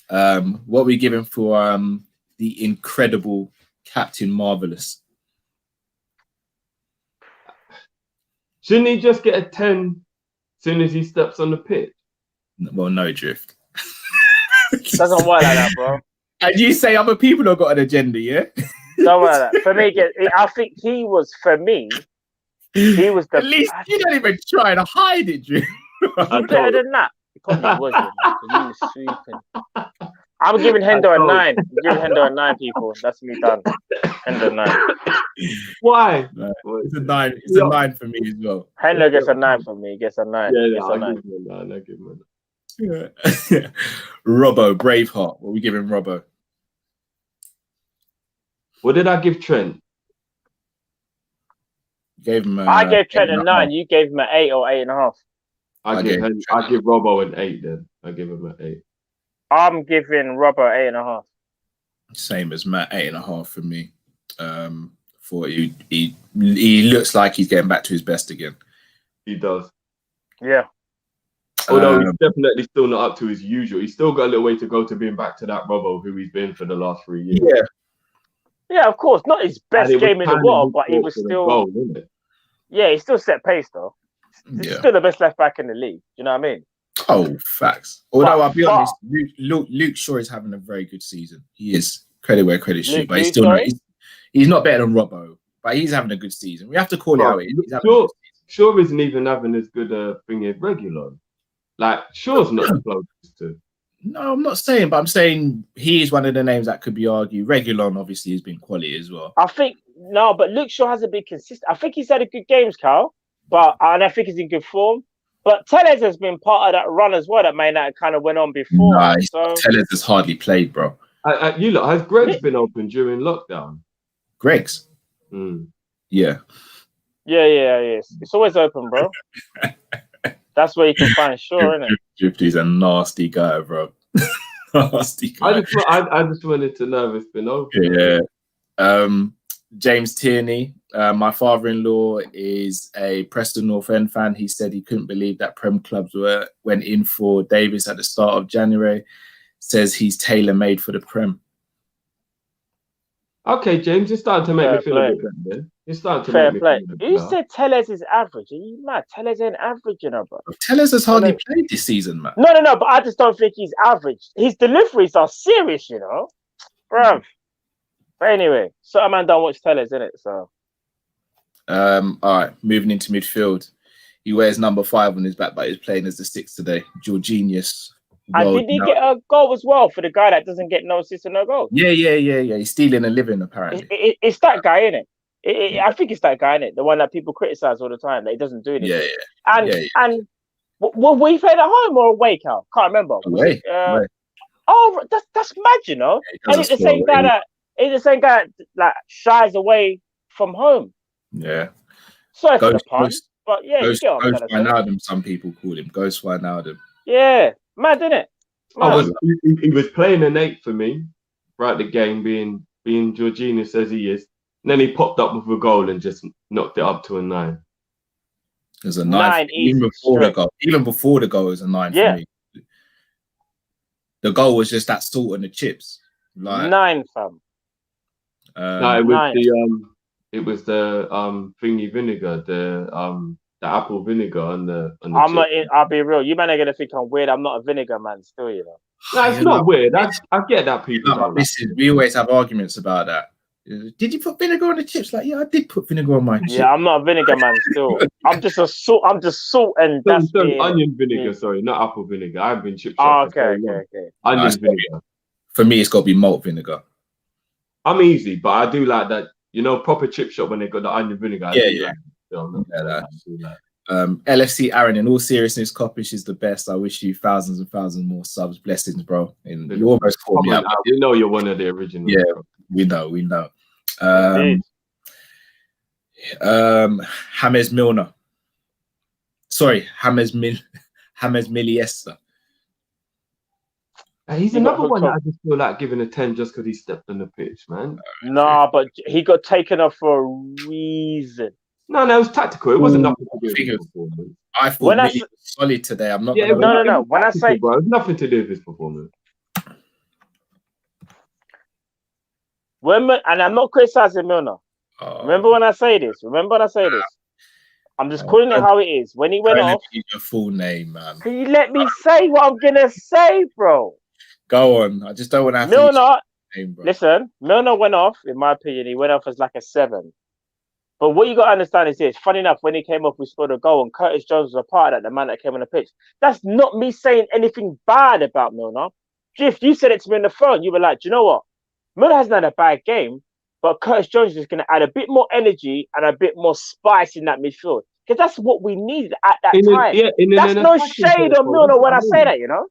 What are we giving for the incredible Captain Marvelous? Shouldn't he just get a 10 as soon as he steps on the pitch? Well, no, Drift. Doesn't work like that, bro. And you say other people have got an agenda, yeah? Don't worry like that. For me, I think he was the At least you don't even try to hide it, Drift. Better than that. He probably wasn't. He was sweeping. I'm giving Hendo a 9. I'm giving Hendo a 9, people. That's me done. Hendo 9. Why? No, it's a 9. It's a 9 for me as well. Hendo gets a 9 for me. He gets a 9. Yeah, I'll give him a 9. I'll give him a 9. Robbo, Braveheart. What are we giving Robbo? What did I give Trent? Gave him I gave Trent a 9. You gave him an 8 or 8.5. I give Robbo an 8 then. I give him an 8. I'm giving Robbo 8.5. Same as Matt, 8.5 for me. For he looks like he's getting back to his best again. He does. Yeah. Although he's definitely still not up to his usual. He's still got a little way to go to being back to that Robbo who he's been for the last 3 years. Yeah. Yeah, of course. Not his best game in the world, but he was still... Goal, wasn't it? Yeah, he still set pace, though. He's still the best left back in the league. You know what I mean? Oh, facts. Although I'll be honest, Luke Shaw is having a very good season. He is. Credit where credit's due, but he's still not. He's not better than Robbo, but he's having a good season. We have to call it out. Shaw isn't even having as good a thing as regular. Like Shaw's not close to. No, I'm not saying, but I'm saying he is one of the names that could be argued. Regulon obviously has been quality as well. I think but Luke Shaw hasn't been consistent. I think he's had a good games, Carl, and I think he's in good form. But Tellez has been part of that run as well that Man United kind of went on before. Nah, Tellez has hardly played, bro. You look, has Greg's been open during lockdown? Greg's? Yeah. Yeah. It's always open, bro. That's where you can find Shaw, isn't it? Drifty's a nasty guy, bro. Nasty guy. I just wanted to know if it's been open. Yeah. James Tierney, my father-in-law is a Preston North End fan. He said he couldn't believe that Prem clubs went in for Davies at the start of January. Says he's tailor-made for the Prem. Okay, James, you're starting to make me feel a bit better. You're starting to make me feel a bit better. You said Tellez is average. Are you mad? Tellez ain't average, you know, bro. Tellez has hardly played this season, man. No, but I just don't think he's average. His deliveries are serious, you know, bro. But anyway, certain man don't watch Tellez, innit? So, all right, moving into midfield. He wears number 5 on his back, but he's playing as the 6 today. Jorginho. And did he get a goal as well for the guy that doesn't get no assist and no goal? Yeah. He's stealing a living, apparently. It's that guy, innit? I think it's that guy, innit? The one that people criticize all the time that he doesn't do anything. And were we playing at home or away, Cal? Can't remember. Away. Oh, that's mad, you know. And it's the same guy that like shies away from home. Yeah. Sorry for the pun, but yeah, Ghost Wijnaldum, some people call him. Ghost Wijnaldum. Yeah. Mad, innit? He was playing an 8 for me throughout the game, being Jorginho says he is. And then he popped up with a goal and just knocked it up to a 9. It was a 9 even before the goal. Even before the goal, it was a 9 for me. The goal was just that salt and the chips. Like, 9, fam. It was the thingy vinegar, the apple vinegar on the I'll be real. You man are gonna think I'm weird. I'm not a vinegar man, still, you know. No, it's not weird. I get that people. We always have arguments about that. Did you put vinegar on the chips? Like, yeah, I did put vinegar on my chips. Yeah, I'm not a vinegar man still. I'm just salt and onion vinegar, sorry, not apple vinegar. I've been chips. Okay. Onion vinegar. For me, it's got to be malt vinegar. I'm easy, but I do like that, you know, proper chip shop when they got the onion vinegar. LFC Aaron, in all seriousness, Kopish is the best. I wish you thousands and thousands more subs. Blessings, bro. And you almost called me out. You know you're one of the originals. Yeah, bro. We know. James Milner. Sorry, James Miliesta. He's another one that I just feel like giving a 10 just because he stepped on the pitch, man. Nah, but he got taken off for a reason. No, it was tactical. It wasn't nothing to do with his performance. I thought Millie was solid today. I'm not. No. When I say, bro, it's nothing to do with his performance. And I'm not criticizing Milner. Remember when I say this? I'm just calling it how it is. When he went off, your full name, man. Can you let me say what I'm gonna say, bro? Go on. I just don't want to have Milner. Listen, Milner went off. In my opinion, he went off as like a 7. But what you got to understand is this. Funny enough, when he came off, we scored a goal, and Curtis Jones was a part of that, the man that came on the pitch. That's not me saying anything bad about Milner. Jiff, you said it to me on the phone. You were like, do you know what? Milner hasn't had a bad game, but Curtis Jones is going to add a bit more energy and a bit more spice in that midfield. Because that's what we needed at that time. That's no shade on Milner when I say that, you know?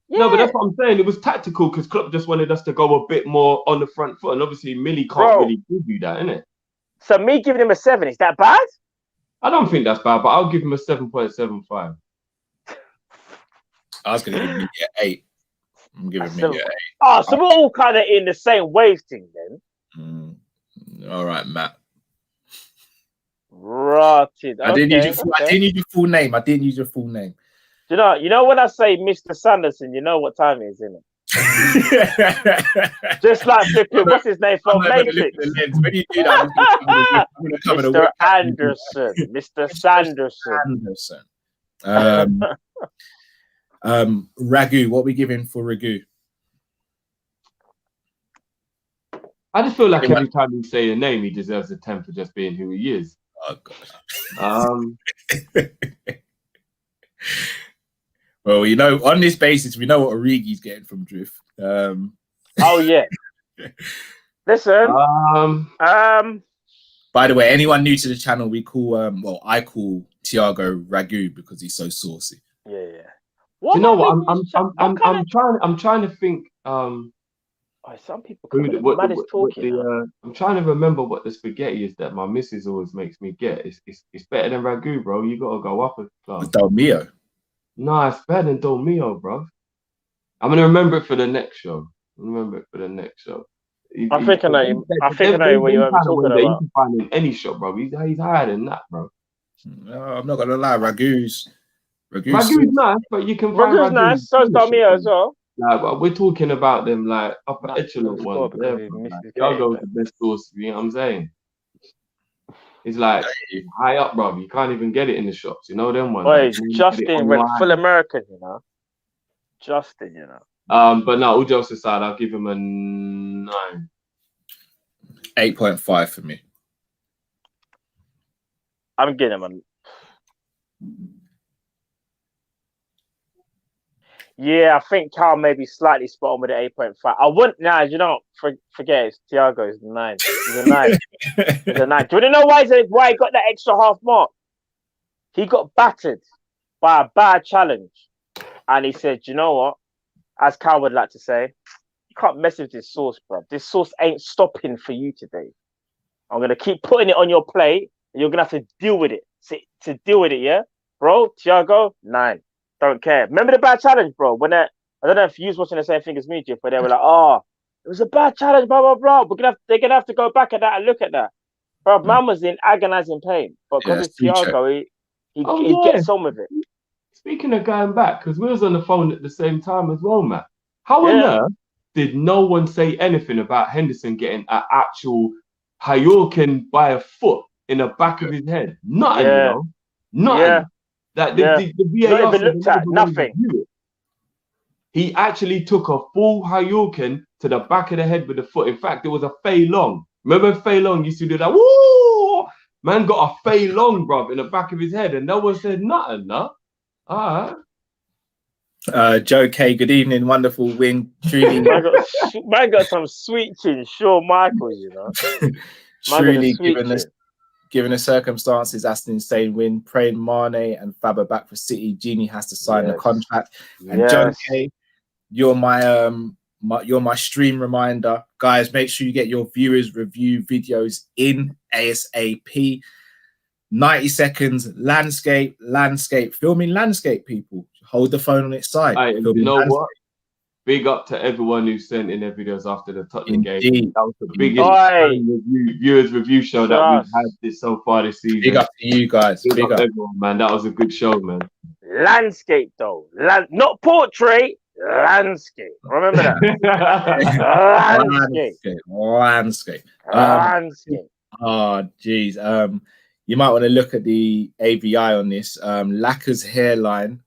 Yeah. No, but that's what I'm saying. It was tactical because Klopp just wanted us to go a bit more on the front foot. And obviously, Millie can't really give you that, innit? So me giving him a 7, is that bad? I don't think that's bad, but I'll give him a 7.75. I was going to give him an 8. I'm giving him an 8. Oh, so we're all kind of in the same wave thing then. All right, Matt. Rotted. I didn't use your full name. You know when I say Mr. Sanderson, you know what time it is, isn't it? Just like flipping, what's his name from Matrix? When you do that, I'm gonna come Mr. Anderson. Mr. Sanderson. Ragu, what are we giving for Ragu? I just feel like every time you say a name, he deserves a 10 for just being who he is. Oh God. Well, you know, on this basis, we know what Origi's getting from Drift. Oh yeah. Listen. By the way, anyone new to the channel, we call I call Thiago Ragu because he's so saucy. Yeah. You know what? I'm trying to think. Some people talking. I'm trying to remember what the spaghetti is that my missus always makes me get. It's better than ragu, bro. You gotta go up a class. Dolmio. No, it's better than Dolmio, bro. I'm gonna remember it for the next show. I think I know what you're talking about. You can find in any shop, bro. He's higher than that, bro. No, I'm not gonna lie, Ragu's nice, but you can find Ragu's nice. So is Dolmio as well. Like, but we're talking about them like upper echelon ones. Thiago's the best source. You know what I'm saying? It's like high up, bro. You can't even get it in the shops. You know them ones. Oh, it's Justin went full American, you know. Justin, you know. But no, all jokes aside, I'll give him a 9. 8.5 for me. I'm getting him a. Yeah, I think Carl may be slightly spot on with the 8.5. I wouldn't forget it's Thiago. He's 9. He's a 9. He's a 9. Do you know why he got that extra half mark? He got battered by a bad challenge. And he said, you know what? As Carl would like to say, you can't mess with this sauce, bro. This sauce ain't stopping for you today. I'm gonna keep putting it on your plate, and you're gonna have to deal with it. To deal with it, yeah, bro. Thiago, 9. Don't care. Remember the bad challenge, bro? When I don't know if you was watching the same thing as me, Jeff, but they were like, "Oh, it was a bad challenge, blah blah blah." They're gonna have to go back at that and look at that, bro. Man was in agonizing pain, but because it's Thiago, he gets on with it. Speaking of going back, because we was on the phone at the same time as well, man. How on earth did no one say anything about Henderson getting an actual Hayorkin by a foot in the back of his head? Nothing, you know? Nothing. That the VAR not even looked at, nothing. He actually took a full Hayorkin to the back of the head with the foot. In fact, it was a Fei Long. Remember Fei Long used to do that? Woo! Man got a Fei Long, bruv, in the back of his head, and no one said nothing, no? All right. Joe K, good evening, wonderful win. Truly, man got some sweet chin, Shawn Michaels, you know. Truly, given the circumstances, that's an insane win. Praying Mane and Fab are back for City. Genie has to sign the contract. And Joe K, you're my stream reminder, guys. Make sure you get your viewers review videos in ASAP. 90 seconds, landscape, filming landscape, people. Hold the phone on its side. Hey, you know what? Big up to everyone who sent in their videos after the Tottenham game. That was the biggest viewers review show that we've had so far this season. Big up to you guys. Big up everyone, man. That was a good show, man. Landscape, though. Not portrait, landscape. Remember that? Landscape. Oh, geez. You might want to look at the AVI on this. Lacquer's hairline.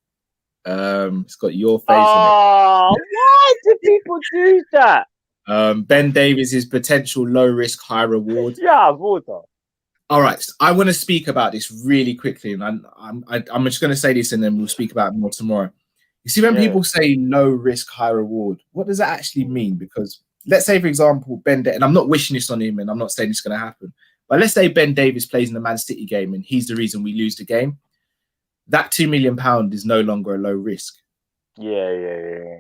It's got your face on it. Why do people do that? Ben Davies' potential low risk, high reward. Yeah, water. All right, I want to speak about this really quickly, and I'm just going to say this, and then we'll speak about it more tomorrow. You see, when people say low risk, high reward, what does that actually mean? Because let's say, for example, and I'm not wishing this on him, and I'm not saying it's going to happen. But let's say Ben Davies plays in the Man City game and he's the reason we lose the game. That £2 million is no longer a low risk. Yeah.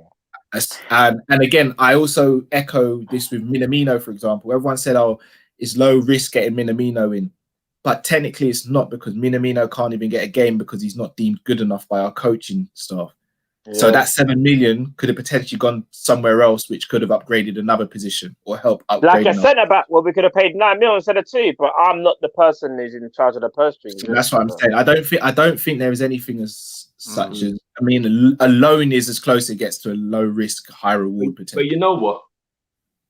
And again, I also echo this with Minamino, for example. Everyone said, oh, it's low risk getting Minamino in. But technically it's not, because Minamino can't even get a game because he's not deemed good enough by our coaching staff. So that 7 million could have potentially gone somewhere else, which could have upgraded another position or help upgrade. Like a centre back, well, we could have paid 9 million instead of 2, but I'm not the person who's in charge of the purse strings. That's what I'm saying. I don't think there is anything as such as, I mean, a loan is as close as it gets to a low risk, high reward potential. But you know what?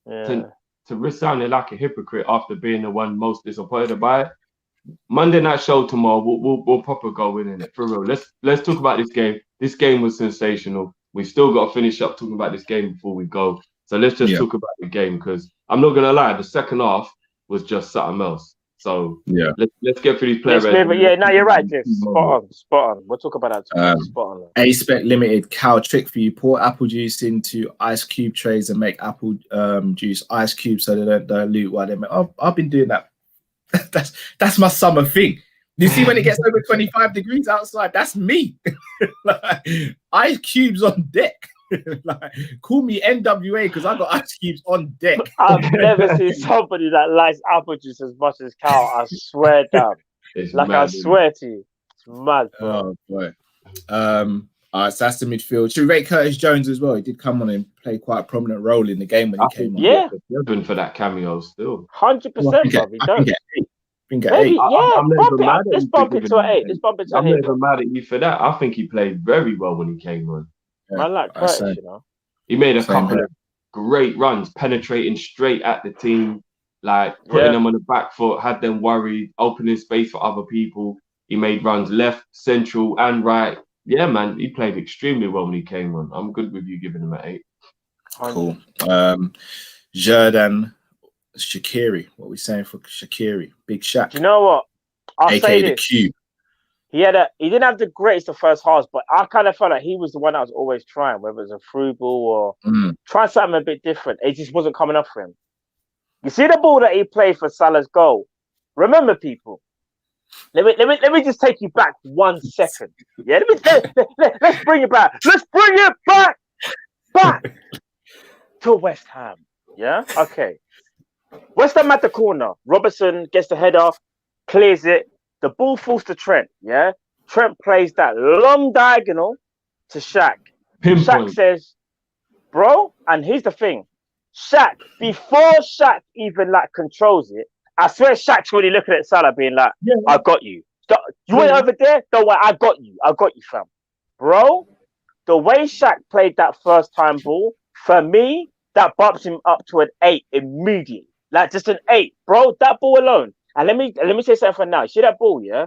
To risk sounding like a hypocrite after being the one most disappointed by it, Monday night show tomorrow, we'll proper go in it for real. Let's talk about this game. This game was sensational. We still got to finish up talking about this game before we go. So let's just talk about the game, because I'm not gonna lie, the second half was just something else. So Yeah. let's get through these players. Yeah, no, you're right, Jeff. Spot on. We'll talk about that tomorrow. Spot on. A-Spec Limited, cow trick for you. Pour apple juice into ice cube trays and make apple juice ice cubes so they don't dilute while they make. I've been doing that. That's my summer thing. You see when it gets over 25 degrees outside, that's me. Like, ice cubes on deck. Like, call me NWA because I got ice cubes on deck. I've never seen somebody that likes apple juice as much as Cal. I swear down. I swear to you. It's mad, bro. Oh boy. All right, so that's the midfield. Should we rate Curtis Jones as well? He did come on and play quite a prominent role in the game when he came on. Yeah. For that cameo still. 100%, bro. He does. Maybe, yeah. Let's bump it to an 8. I'm not even mad at you for that. I think he played very well when he came on. Yeah, I like Curtis, you know. He made a couple of great runs, penetrating straight at the team, like putting them on the back foot, had them worried, opening space for other people. He made runs left, central, and right. Yeah, man, he played extremely well when he came on. I'm good with you giving him an 8. Cool. Jordan Shaqiri. What are we saying for Shaqiri? Big Shaq. Do you know what? I'll AKA say the this. Cube. He didn't have the greatest of first halves, but I kind of felt like he was the one that was always trying, whether it was a through ball or trying something a bit different. It just wasn't coming up for him. You see the ball that he played for Salah's goal. Remember, people. Let me just take you back 1 second. Yeah, let's bring it back. Let's bring it back to West Ham. Yeah, okay. West Ham at the corner. Robertson gets the header, clears it. The ball falls to Trent, yeah? Trent plays that long diagonal to Shaq. Shaq says, bro, and here's the thing. Shaq, before Shaq even like controls it, I swear Shaq's really looking at Salah being like, I got you. You went over there? Don't worry, I got you, fam. Bro, the way Shaq played that first time ball, for me, that bumps him up to an 8 immediately. Like just an 8. Bro, that ball alone. And let me say something for now. See that ball, yeah?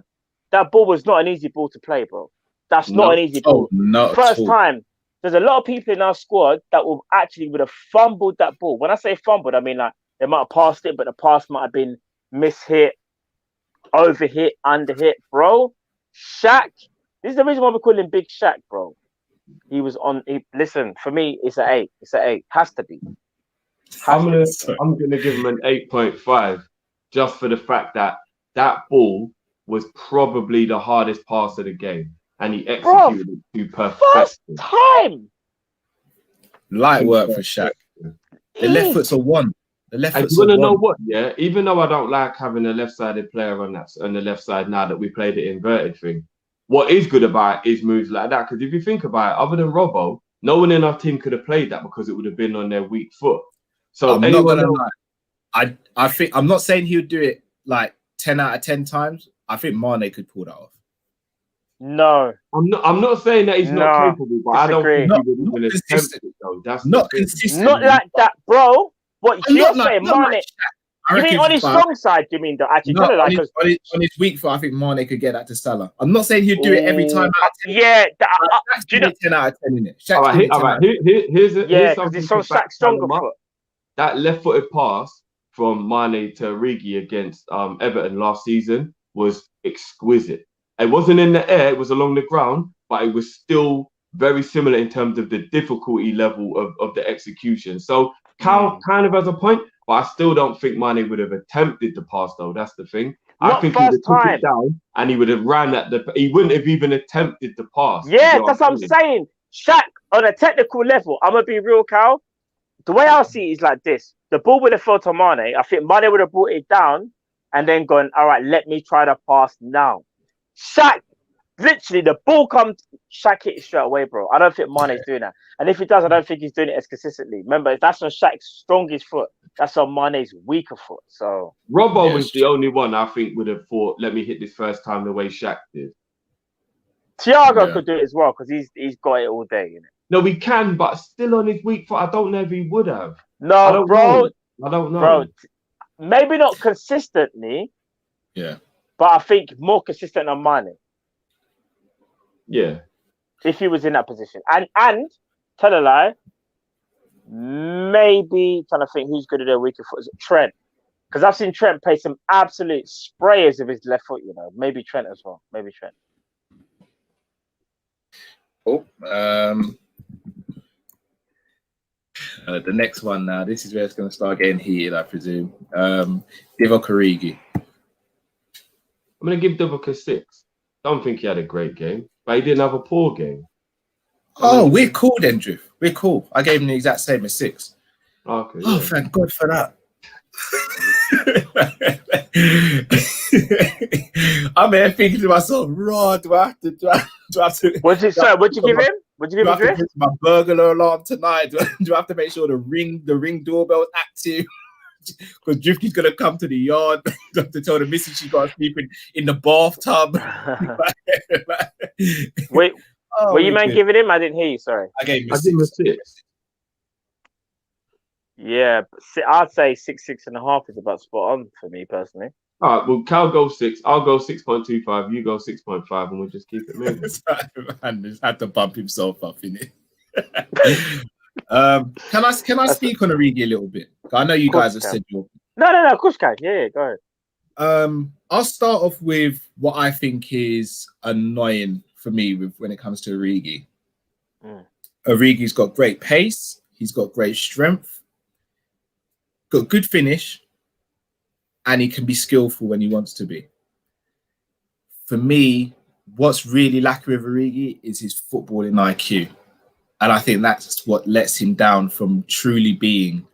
That ball was not an easy ball to play, bro. That's not an easy ball. First time. There's a lot of people in our squad that would have fumbled that ball. When I say fumbled, I mean like they might have passed it, but the pass might have been mishit, overhit, underhit. Bro, Shaq. This is the reason why we call him Big Shaq, bro. He was on. Listen, for me, it's an 8. It's an 8. Has to be. I'm gonna give him an 8.5. Just for the fact that ball was probably the hardest pass of the game, and he executed it to perfection. First time. Light work for Shaq. The left foot's a 1. The left foot's you want to a 1. know what? Yeah, even though I don't like having a left-sided player on the left side now that we played the inverted thing, what is good about it is moves like that. Because if you think about it, other than Robbo, no one in our team could have played that because it would have been on their weak foot. So I'm not gonna lie. I think I'm not saying he would do it like 10 out of 10 times. I think Mane could pull that off. No, I'm not saying that he's not capable, but disagree. I don't think he would have attempted it though. That's not consistent. Not like that, bro. What you're saying, Mane? You mean on his strong side? You mean actually? No, on his weak foot, I think Mane could get that to Salah. I'm not saying he'd do it every time. Yeah, that's 10 out of 10 in it. All right. Here's because it's on Shaq's stronger foot. That left-footed pass from Mane to Origi against Everton last season was exquisite. It wasn't in the air, it was along the ground, but it was still very similar in terms of the difficulty level of the execution. So Cal kind of has a point, but I still don't think Mane would have attempted the pass though. That's the thing. I think he would have took it down and he would have ran at he wouldn't have even attempted the pass. Yeah, that's what I'm saying. Shaq, on a technical level, I'm going to be real, Cal. The way I see it is like this. The ball would have fell to Mane. I think Mane would have brought it down and then gone, all right, let me try the pass now. Shaq, literally, the ball comes, Shaq hit it straight away, bro. I don't think Mane's doing that. And if he does, I don't think he's doing it as consistently. Remember, that's on Shaq's strongest foot. That's on Mane's weaker foot. So Robbo was the only one I think would have thought, let me hit this first time the way Shaq did. Thiago could do it as well because he's got it all day, you know. No, we can, but still on his weak foot, I don't know if he would have. No, bro. I don't know. Bro, maybe not consistently. Yeah. But I think more consistent than Mane. Yeah. If he was in that position. And tell a lie, maybe trying to think who's good at their weaker foot. Is it Trent? Because I've seen Trent play some absolute sprayers with his left foot, you know. Maybe Trent as well. Maybe Trent. Oh, the next one now. This is where it's going to start getting heated, I presume. Divock Origi. I'm going to give Divock a 6. Don't think he had a great game, but he didn't have a poor game. Oh, we're cool then, Drift. We're cool. I gave him the exact same as 6. Okay. Oh, Yeah. thank God for that. I'm here thinking to myself, raw, do I have to What'd you give him? What'd you give him, do I have to Drift? get my burglar alarm tonight? Do I have to make sure the ring doorbell's active? Because Drifty's gonna come to the yard to tell the missus she got to sleep in the bathtub. Wait, Oh, what you man good. giving him? I didn't hear you. Sorry. I gave him a I give him a 6. 6. Yeah, I'd say 6.5 is about spot on for me personally. All right, well, Cal goes 6. I'll go 6.25. You go 6.5, and we'll just keep it moving. Man just had to bump himself up in it. Can I speak on Origi a little bit? I know you guys have said your. No, of course you can. Yeah, go ahead. I'll start off with what I think is annoying for me when it comes to Origi. Origi's got great pace. He's got great strength. Got good finish. And he can be skillful when he wants to be. For me, what's really lacking with Origi is his footballing IQ. And I think that's what lets him down from truly being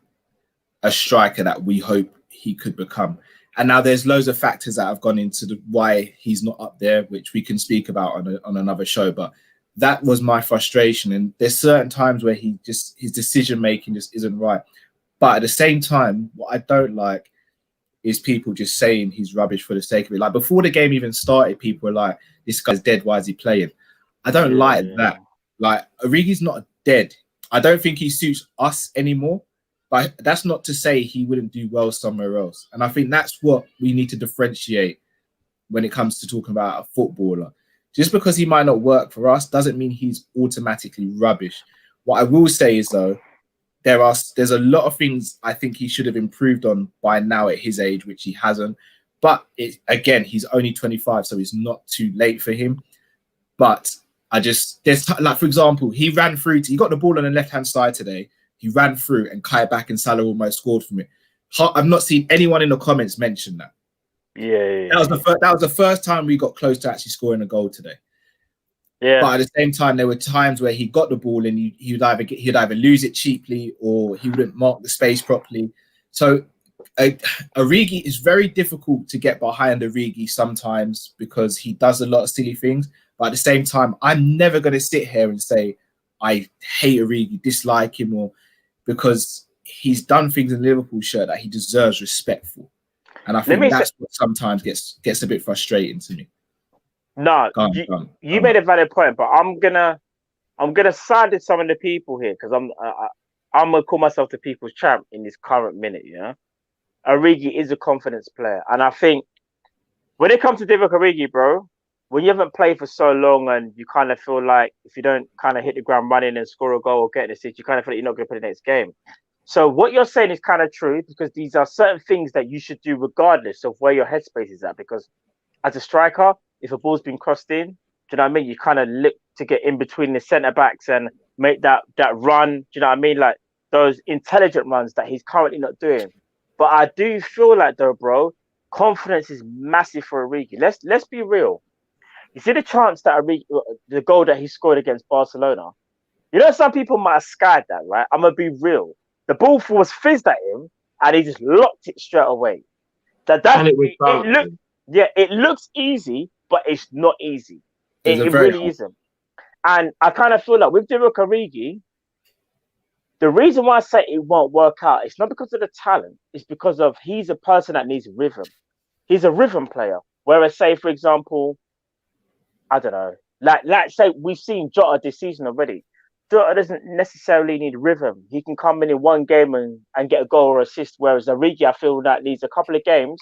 a striker that we hope he could become. And now there's loads of factors that have gone into why he's not up there, which we can speak about on another show. But that was my frustration. And there's certain times where his decision making just isn't right. But at the same time, what I don't like is people just saying he's rubbish for the sake of it. Like before the game even started, people were like, this guy's dead, why is he playing? I don't like that. Like Origi's not dead. I don't think he suits us anymore. But that's not to say he wouldn't do well somewhere else. And I think that's what we need to differentiate when it comes to talking about a footballer. Just because he might not work for us doesn't mean he's automatically rubbish. What I will say is, though, there's a lot of things I think he should have improved on by now at his age, which he hasn't. But again, he's only 25, so it's not too late for him. But like, for example, he ran through, he got the ball on the left-hand side today. He ran through and Kai back and Salah almost scored from it. I've not seen anyone in the comments mention that. Yeah. That was the first time we got close to actually scoring a goal today. Yeah. But at the same time, there were times where he got the ball and he'd either lose it cheaply or he wouldn't mark the space properly. So Origi is very difficult to get behind Origi sometimes because he does a lot of silly things. But at the same time, I'm never going to sit here and say I hate Origi, dislike him, or because he's done things in the Liverpool shirt that he deserves respect for. And I think that's what sometimes gets a bit frustrating to me. No, you made a valid point, but I'm gonna side with some of the people here because I'm gonna call myself the people's champ in this current minute. Yeah, Origi is a confidence player, and I think when it comes to Divock Origi, bro, when you haven't played for so long and you kind of feel like if you don't kind of hit the ground running and score a goal or get an assist, you kind of feel like you're not going to play the next game. So what you're saying is kind of true because these are certain things that you should do regardless of where your headspace is at. Because as a striker, if a ball's been crossed in, do you know what I mean? You kind of look to get in between the centre backs and make that run. Do you know what I mean? Like those intelligent runs that he's currently not doing. But I do feel like though, bro, confidence is massive for Origi. Let's be real. You see the chance that the goal that he scored against Barcelona. You know, some people might have skied that, right? I'm gonna be real. The ball was fizzed at him, and he just locked it straight away. It looks easy, but it's not easy. It really isn't. And I kind of feel like with Divock Origi, the reason why I say it won't work out, it's not because of the talent. It's because of he's a person that needs rhythm. He's a rhythm player. Whereas, say, for example, I don't know, like say we've seen Jota this season already. Jota doesn't necessarily need rhythm. He can come in one game and get a goal or assist, whereas Origi, I feel that needs a couple of games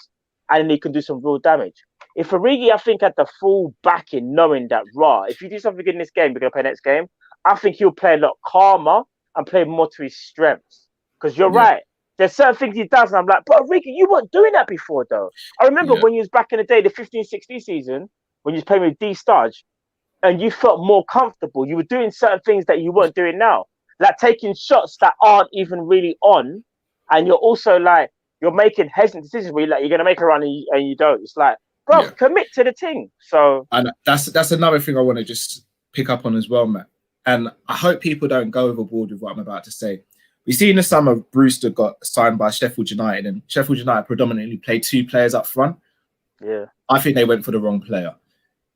and then he can do some real damage. If Origi, I think, had the full backing, knowing that, if you do something in this game, we're going to play next game, I think he'll play a lot calmer and play more to his strengths. Because you're right. There's certain things he does, and I'm like, but Origi, you weren't doing that before, though. I remember when you was back in the day, the 15-16 season, when you was playing with D Starge, and you felt more comfortable. You were doing certain things that you weren't doing now, like taking shots that aren't even really on, and you're also like you're making hesitant decisions where you're going to make a run and you don't. It's like, bro, commit to the thing. So, and that's another thing I want to just pick up on as well, Matt. And I hope people don't go overboard with what I'm about to say. We see in the summer, Brewster got signed by Sheffield United, and Sheffield United predominantly played 2 players up front. Yeah, I think they went for the wrong player.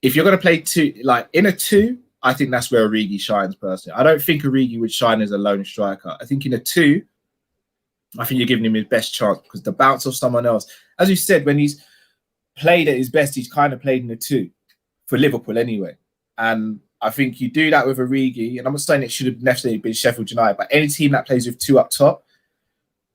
If you're going to play 2, like in a 2, I think that's where Origi shines personally. I don't think Origi would shine as a lone striker. I think in a 2, I think you're giving him his best chance because the bounce of someone else, as you said, when he's played at his best, he's kind of played in a 2 for Liverpool anyway. And I think you do that with Origi, and I'm not saying it should have necessarily been Sheffield United, but any team that plays with 2 up top,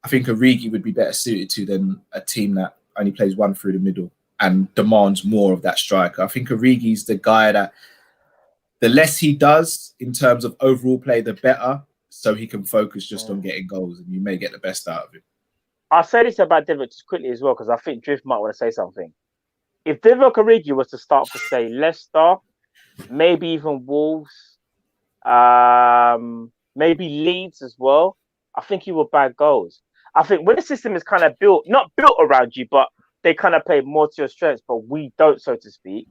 I think Origi would be better suited to than a team that only plays 1 through the middle and demands more of that striker. I think Origi's the guy that the less he does in terms of overall play, the better, so he can focus just on getting goals, and you may get the best out of it. I'll say this about Divock just quickly as well, because I think Drift might want to say something. If Divock Origi was to start for, say, Leicester, maybe even Wolves, maybe Leeds as well, I think he will bag goals. I think when the system is kind of not built around you, but they kind of play more to your strengths, but we don't, so to speak,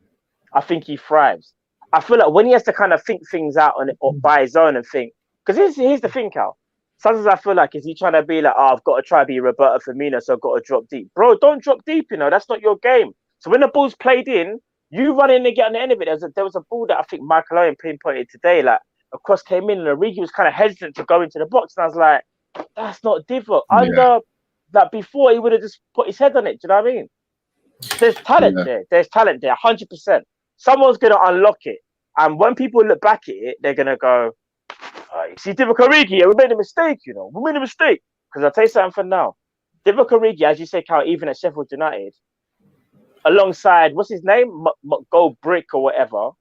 I think he thrives. I feel like when he has to kind of think things out or by his own and think, because here's the thing, Cal. Sometimes I feel like, is he trying to be like, I've got to try to be Roberto Firmino, so I've got to drop deep. Bro, don't drop deep, that's not your game. So when the ball's played in, you run in and get on the end of it. There was a ball that I think Michael Owen pinpointed today, like a cross came in and Origi was kind of hesitant to go into the box. And I was like, that's not Divock. Like before, he would have just put his head on it. Do you know what I mean? There's talent there. There's talent there, 100%. Someone's going to unlock it. And when people look back at it, they're going to go, you see Divock Origi, we made a mistake, We made a mistake. Because I'll tell you something for now. Divock Origi, as you say, Cal, even at Sheffield United, alongside, what's his name? Gold Brick or whatever.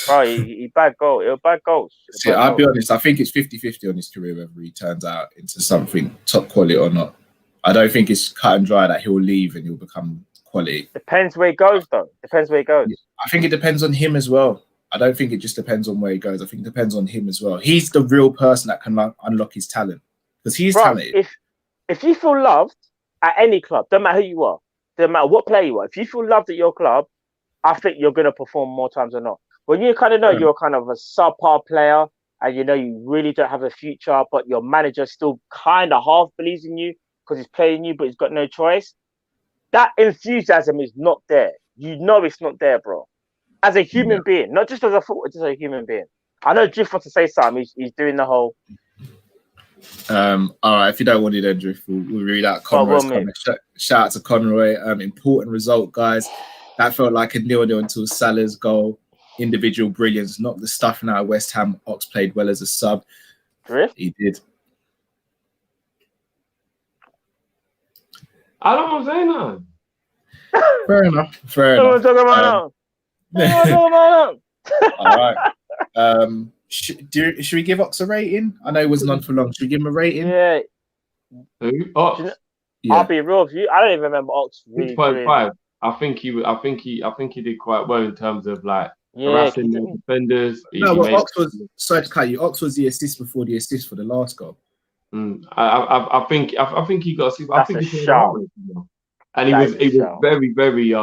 Bro, he bad goal. He'll bad goals. See, I'll be honest, I think it's 50-50 on his career whether he turns out into something top quality or not. I don't think it's cut and dry that he'll leave and he'll become quality. Depends where he goes, though. Depends where he goes. I think it depends on him as well. I don't think it just depends on where he goes. I think it depends on him as well. He's the real person that can unlock his talent because he's talented. If you feel loved at any club, don't matter who you are, don't matter what player you are, if you feel loved at your club, I think you're going to perform more times than not. When you kind of know you're kind of a subpar player and you really don't have a future, but your manager still kind of half believes in you because he's playing you, but he's got no choice, that enthusiasm is not there. It's not there, bro. As a human being, not just as a footballer, just as a human being. I know Drift wants to say something. He's doing the whole. All right, if you don't want it, then Drift, we'll read out Conroy's comment. Shout out to Conroy. Important result, guys. That felt like a 0-0 until Salah's goal. Individual brilliance, not the stuffing out of West Ham. Ox played well as a sub. Drift? He did. I don't say nothing. Fair enough. Fair enough. All right. Should we give Ox a rating? I know it wasn't on for long. Should we give him a rating? Yeah. Who? Ox? I'll be real with you. I don't even remember Ox. 6.5. I think he did quite well in terms of like harassing the defenders. Ox was sorry to cut you. Ox was the assist before the assist for the last goal. I think he got. I think he shout. And he was very, very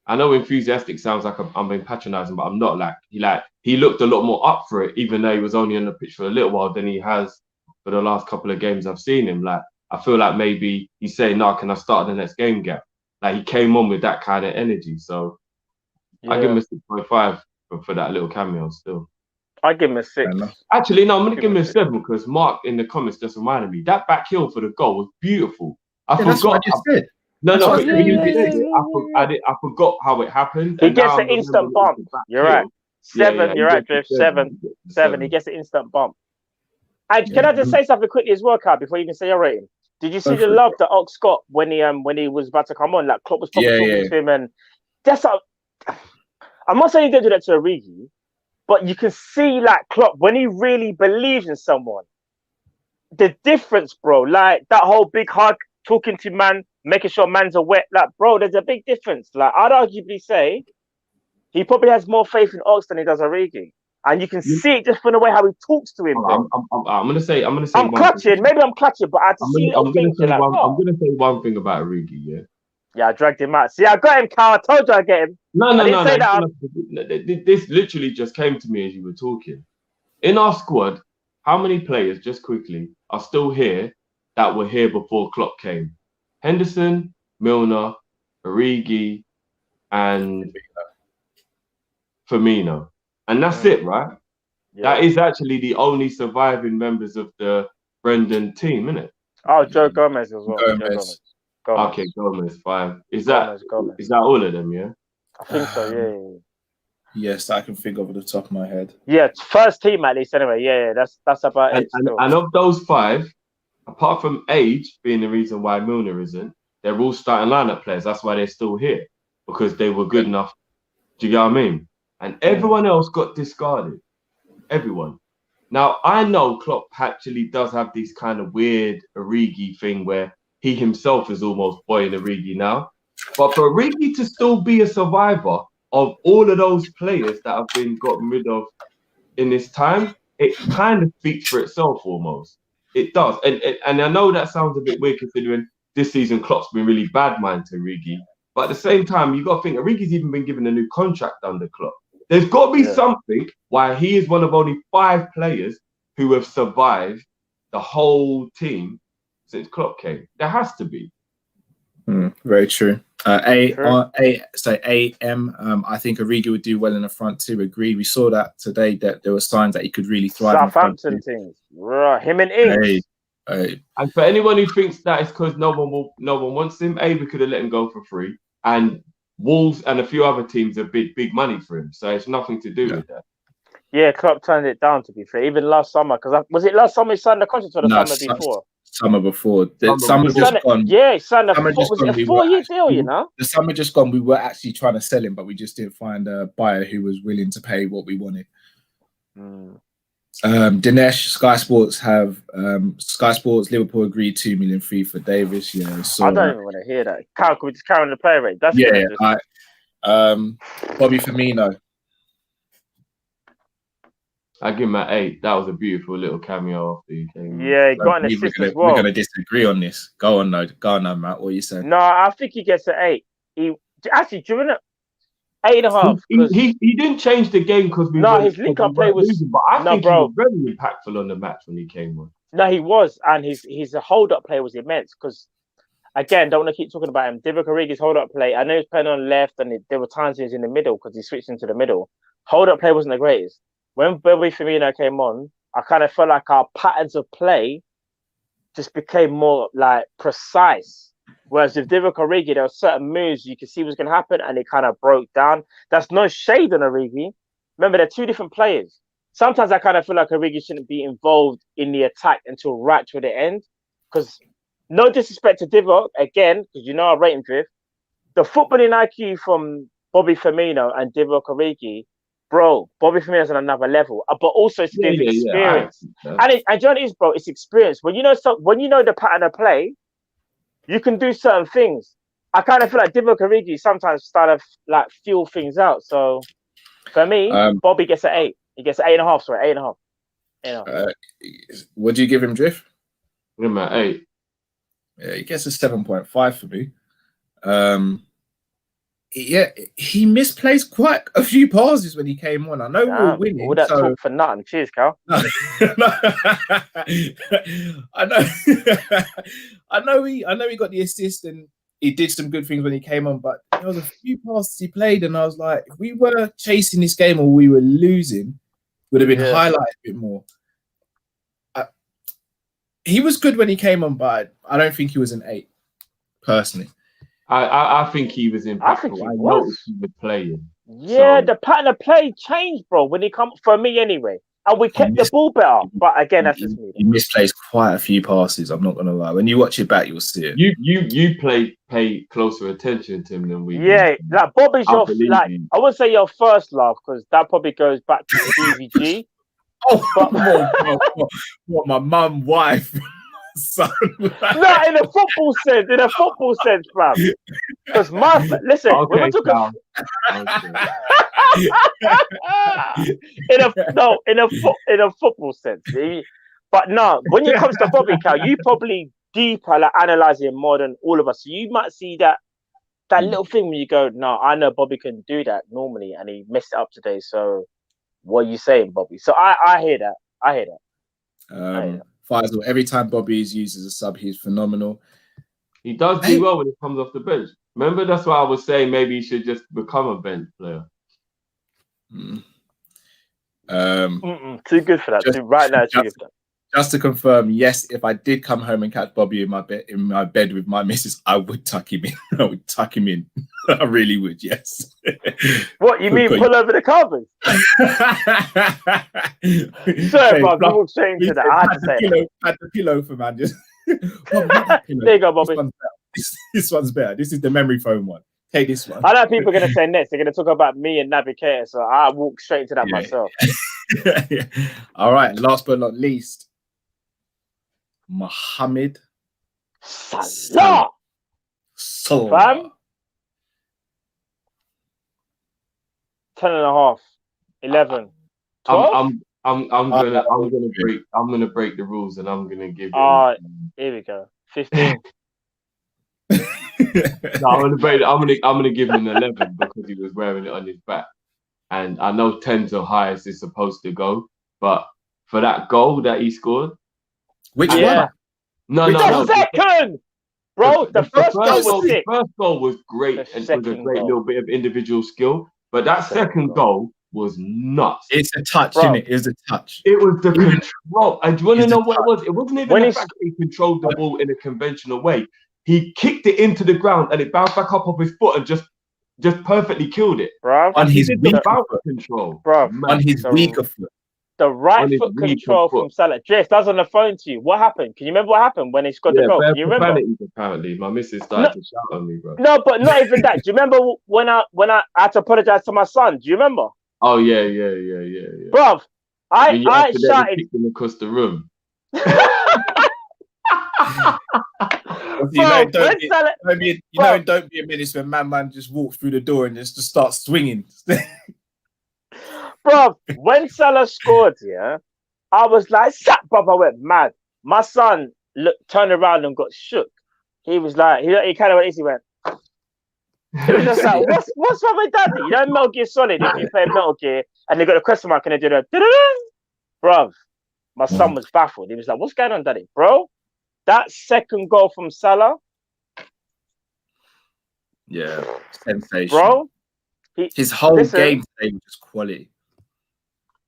I know enthusiastic sounds like I'm being patronising, but I'm not. He looked a lot more up for it, even though he was only on the pitch for a little while than he has for the last couple of games I've seen him. Like, I feel like maybe he's saying, "No, can I start the next game, gap?" Like, he came on with that kind of energy. So I give him a 6.5 for that little cameo. Still, I give him a 6. Actually, no, I'm gonna give him a 7 because Mark in the comments just reminded me that back heel for the goal was beautiful. I forgot. That's what I just said. No, I forgot how it happened. He gets an instant bump. You're right. 7. You're right, Drift. 7. He gets an instant bump. And can I just say something quickly as well, Carl, before you even say your rating? Did you see the love that Ox got when he was about to come on? Like, Klopp was probably talking to him, and that's how. I'm not saying he didn't do that to Origi, but you can see like Klopp when he really believes in someone. the difference, bro. Like that whole big hug, talking to man, making sure man's are wet. Like, bro, there's a big difference. Like, I'd arguably say he probably has more faith in Ox than he does Origi. And you can see it just from the way how he talks to him. I'm gonna say. I'm clutching. Maybe I'm clutching, but I had to see little things. I'm gonna say one thing about Origi. Yeah. Yeah, I dragged him out. See, I got him, Cal. I told you I get him. No. This literally just came to me as you were talking. In our squad, how many players, just quickly, are still here that were here before Klopp came? Henderson, Milner, Origi, and Firmino. And that's it, right? Yeah. That is actually the only surviving members of the Brendan team, isn't it? Oh, Joe Gomez as well. Gomez. Okay, Gomez, fine. Is that all of them, yeah? I think so, yeah. Yes, I can think of the top of my head. Yeah, first team at least anyway. Yeah, that's about it. And of those 5, apart from age being the reason why Milner isn't, they're all starting lineup players. That's why they're still here, because they were good enough. Do you get what I mean? And everyone else got discarded. Everyone. Now, I know Klopp actually does have this kind of weird Origi thing where he himself is almost boying Origi now. But for Origi to still be a survivor of all of those players that have been gotten rid of in this time, it kind of speaks for itself almost. It does. And I know that sounds a bit weird considering this season Klopp's been really bad mind to Origi. But at the same time, you got to think Origi's even been given a new contract under Klopp. There's got to be something why he is one of only 5 players who have survived the whole team since Klopp came. There has to be. Very true. I think Origi would do well in the front too. Agreed. We saw that today that there were signs that he could really thrive. Southampton teams, right? Him and Ings. And for anyone who thinks that it's because no one wants him, we could have let him go for free. And Wolves and a few other teams are big money for him, so it's nothing to do with that. Yeah, Klopp turned it down, to be fair. Even last summer, because was it last summer he signed the contract or the summer before? Summer before. The summer just gone. Yeah, he signed a 4-year deal, you know? The summer just gone. We were actually trying to sell him, but we just didn't find a buyer who was willing to pay what we wanted. Dinesh, Sky Sports, Liverpool agreed 2 million fee for Davies. Yeah, so I don't even want to hear that. Can we just carry on the player rate? That's Bobby Firmino. I give him an 8. That was a beautiful little cameo after he came. Yeah, he got an assist as well. We're going to disagree on this. Go on, Matt. What are you saying? No, I think he gets an 8. Actually, during it, 8.5. He didn't change the game because his link-up play was losing, but I think he was very impactful on the match when he came on. No, he was, and his hold-up play was immense. Because again, don't want to keep talking about him. Divock Origi's hold-up play. I know he was playing on left, and there were times he was in the middle because he switched into the middle. Hold-up play wasn't the greatest. When Bobby Firmino came on, I kind of felt like our patterns of play just became more like precise. Whereas with Divock Origi, there were certain moves you could see was going to happen, and it kind of broke down. That's no shade on Origi. Remember, they're 2 different players. Sometimes I kind of feel like Origi shouldn't be involved in the attack until right to the end. Because no disrespect to Divock, again, because you know I rate him, Drift. The footballing IQ from Bobby Firmino and Divock Origi, bro, Bobby Firmino's on another level, but also it's experience. And you know what it is, bro? It's experience. When you know the pattern of play, you can do certain things. I kind of feel like Divock Origi sometimes start to like feel things out. So for me, Bobby gets an 8. He gets an 8.5. Sorry, 8.5. What do you give him, Drift? Give him an 8. Yeah, he gets a 7.5 for me. Yeah, he misplaced quite a few passes when he came on. I know we were winning. All that talk for nothing. Cheers, Cal. I know he got the assist and he did some good things when he came on, but there was a few passes he played, and I was like, if we were chasing this game or we were losing, would have been highlighted a bit more. He was good when he came on, but I don't think he was an 8, personally. I think he was impactful. I think he was playing. Yeah, the pattern of play changed, bro. When he come for me anyway, and we kept the ball better. But again, that's just me. He misplaced quite a few passes. I'm not gonna lie. When you watch it back, you'll see it. You pay closer attention to him than we. Yeah, like Bobby's I wouldn't say your first love because that probably goes back to DVG. What my mum, wife, son. No, in a football sense, fam. Because listen, Okay, when we took pal. in a football sense. But no, when it comes to Bobby Cow, you probably deeper like analysing more than all of us. So you might see that little thing when you go, no, I know Bobby can do that normally, and he messed it up today. So what are you saying, Bobby? So I hear that. I hear that. Faisal, every time Bobby is used as a sub, he's phenomenal. He does do well when he comes off the bench. Remember, that's why I was saying maybe he should just become a bench player. Too good for that. Too good for that. Just to confirm, yes, if I did come home and catch Bobby in my bed with my missus, I would tuck him in. I would tuck him in. I really would, yes. What you mean? Pull over the covers? Sorry, bro. You walk straight into that. I had to say it. Had the pillow for man. Just there you go, Bobby. This one's better. This is the memory foam one. Take this one. I know people are going to say next. They're going to talk about me and Navigator, so I walk straight into that myself. Yeah. All right. Last but not least, Mohamed Salah. Fam? 10.5, 11, 12? I'm gonna break the rules, and I'm gonna give him. Here we go. 15. No, I'm gonna give him an 11 because he was wearing it on his back, and I know 10's the highest is supposed to go, but for that goal that he scored, which one? No. Second, bro. The first goal was sick. The first goal was great, and it was a great little bit of individual skill, but that second goal was nuts. It's a touch, isn't it? It's a touch. It was the control. And do you want to know what it was? It wasn't even the fact that he controlled the ball in a conventional way. He kicked it into the ground and it bounced back up off his foot and just perfectly killed it. Bro, on his weaker foot control. Bro, on his weaker foot. The right foot control from Salah. Jess, that's on the phone to you. What happened? Can you remember what happened when he scored the goal? Can you remember? Apparently, my missus started to shout on me, bro. No, but not even that. Do you remember when I had to apologize to my son? Do you remember? Oh yeah. Bruv, I shouted him across the room. Don't be a menace when man just walks through the door and just start swinging. Bro, when Salah scored, I was like, bruv, I went mad. My son turned around and got shook. He was like, he kind of went, he went. It was just like, what's wrong with Daddy? You know, Metal Gear Solid, if you play Metal Gear and they got a question mark and they do that, bruv, my son was baffled. He was like, what's going on, Daddy? Bro, that second goal from Salah. Yeah, sensation. Bro, his whole game today was just quality.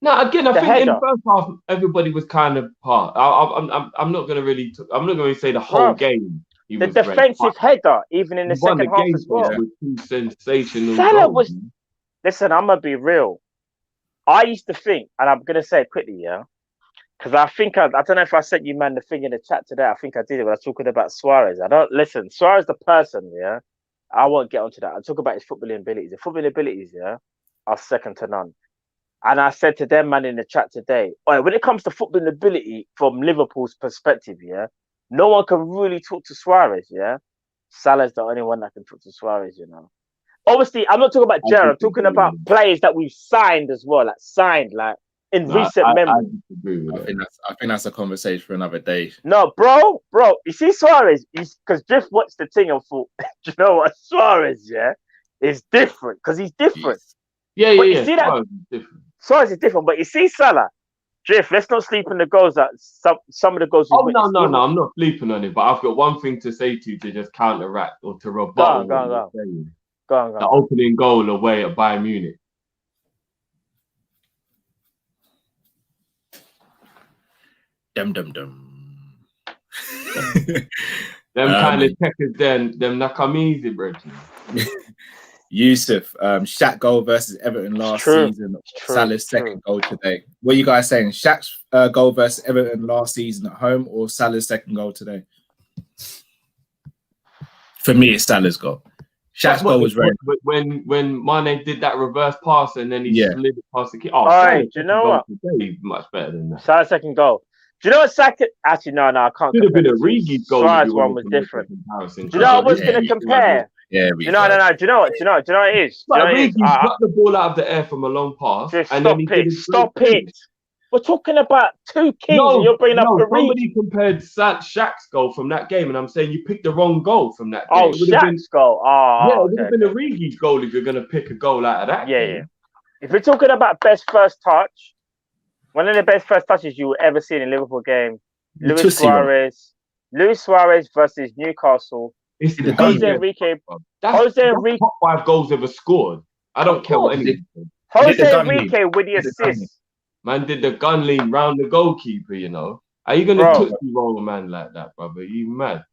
No, again, I think in the first half, everybody was kind of part. I'm not going to really. I'm not going to say the whole game. The defensive header, even in the second half as well. Sensational. Salah was. Listen, I'm gonna be real. I used to think, and I'm gonna say it quickly, because I think I don't know if I sent you man the thing in the chat today. I think I did it when I was talking about Suarez. I don't listen. Suarez the person, I won't get onto that. I'll talk about his footballing abilities. The footballing abilities, are second to none. And I said to them, man, in the chat today, when it comes to footballing ability from Liverpool's perspective, no one can really talk to Suarez, Salah's the only one that can talk to Suarez, Obviously, I'm not talking about Gerrard. I'm talking about players that we've signed as well, in recent memory. I think that's a conversation for another day. No, bro, you see Suarez, because Drift watched the thing and thought, you know what, Suarez, is different, because he's different. Yeah. You see that? Suarez is different, but you see Salah, Drift, let's not sleep on the goals that some of the goals. Oh, no, I'm not sleeping on it, but I've got one thing to say to you to just counteract or to rebut. Go on. The opening goal away at Bayern Munich. Dum. Them kind of checkers, them Nakamizi, bro. Yusuf, Shaq goal versus Everton last season. Salah's second goal today. What are you guys saying? Shaq's goal versus Everton last season at home or Salah's second goal today? For me, it's Salah's goal. Shaq's goal was very. When Mane did that reverse pass and then he slid it past the keeper. Oh, do you know what? Much better than that. Salah's second goal. Do you know what second? Actually, no, I can't. Should have been Origi's goal. Suarez one was different. Do you know what I was going to compare? Yeah, Do you know what it is? Origi got the ball out of the air from a long pass. Stop it. We're talking about two kings and you're bringing up Origi. Somebody compared Shaq's goal from that game and I'm saying you picked the wrong goal from that game. Oh, Shaq's goal. It would have been Origi's goal if you're going to pick a goal out of that game. Yeah. If we're talking about best first touch, one of the best first touches you will ever see in a Liverpool game, Luis Suarez versus Newcastle. Jose Enrique. Top 5 goals ever scored. I don't care what anything. Jose Enrique with the assist. Man did the gun lean round the goalkeeper, you know. Are you going to roll a man like that, brother? Are you mad?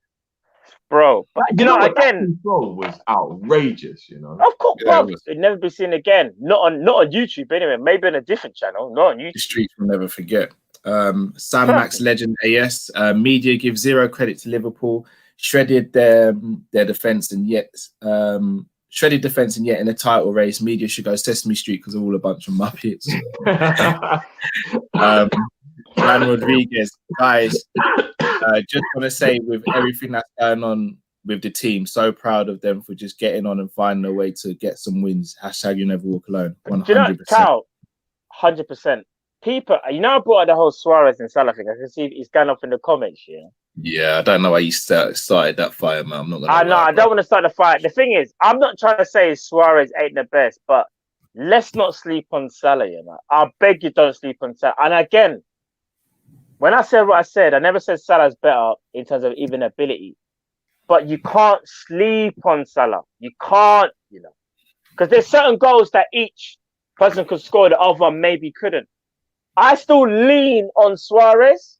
Bro. But you know again. That control was outrageous, you know. Of course, bro. It'd never be seen again. Not on YouTube anyway. Maybe on a different channel. Not on YouTube. The streets will never forget. Sam Max Legend AS. Media give zero credit to Liverpool. Shredded their defence and yet in a title race, media should go Sesame Street because they're all a bunch of muppets. Man Rodriguez, guys, just want to say with everything that's going on with the team, so proud of them for just getting on and finding a way to get some wins. # you never walk alone. 100%. Cal, 100%. People, I brought up the whole Suarez and Salah thing. I can see he's going off in the comments, Yeah, I don't know why you started that fire, man. I'm not gonna. I don't want to start the fight. The thing is, I'm not trying to say Suarez ain't the best, but let's not sleep on Salah, I beg you, don't sleep on Salah. And again, when I said what I said, I never said Salah's better in terms of even ability, but you can't sleep on Salah. You can't, because there's certain goals that each person could score, the other one maybe couldn't. I still lean on Suarez.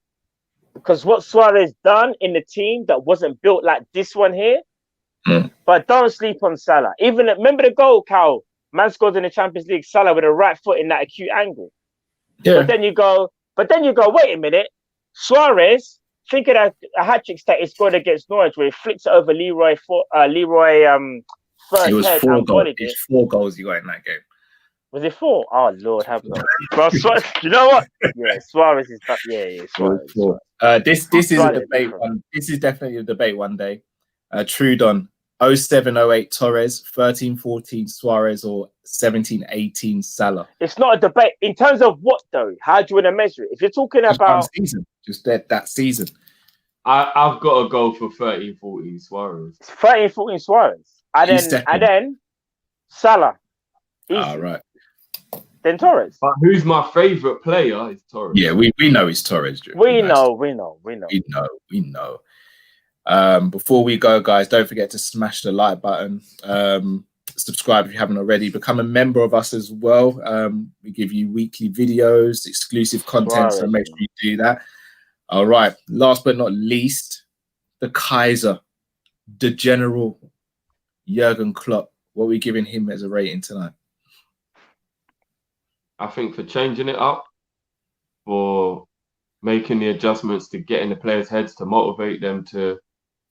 Because what Suarez done in the team that wasn't built like this one here, but don't sleep on Salah. Even remember the goal, Cal? Man scored in the Champions League. Salah with a right foot in that acute angle. Yeah. But then you go. Wait a minute. Suarez, think of that a hat trick stat he scored against Norwich, where he flicks it over Leroy. First it was head 4 goals. It was 4 goals you got in that game. Was it 4? Oh Lord, have mercy. Bro, Suarez, you know what? Yeah, Suarez is Suarez. This is a debate one. This is definitely a debate one day. Trudon, 07-08 Torres, 13-14 Suarez, or 17-18 Salah. It's not a debate in terms of what though. How do you want to measure it? If you're talking about season, just that season. I've got to go for 13-14 Suarez. 13-14 Suarez, and then Salah. All right. Then Torres. But who's my favourite player is Torres. Yeah, we know it's Torres. We know. Before we go, guys, don't forget to smash the like button. Subscribe if you haven't already. Become a member of us as well. We give you weekly videos, exclusive content, so make sure you do that. All right. Last but not least, the Kaiser, the General, Jurgen Klopp. What are we giving him as a rating tonight? I think for changing it up, for making the adjustments to get in the players' heads, to motivate them to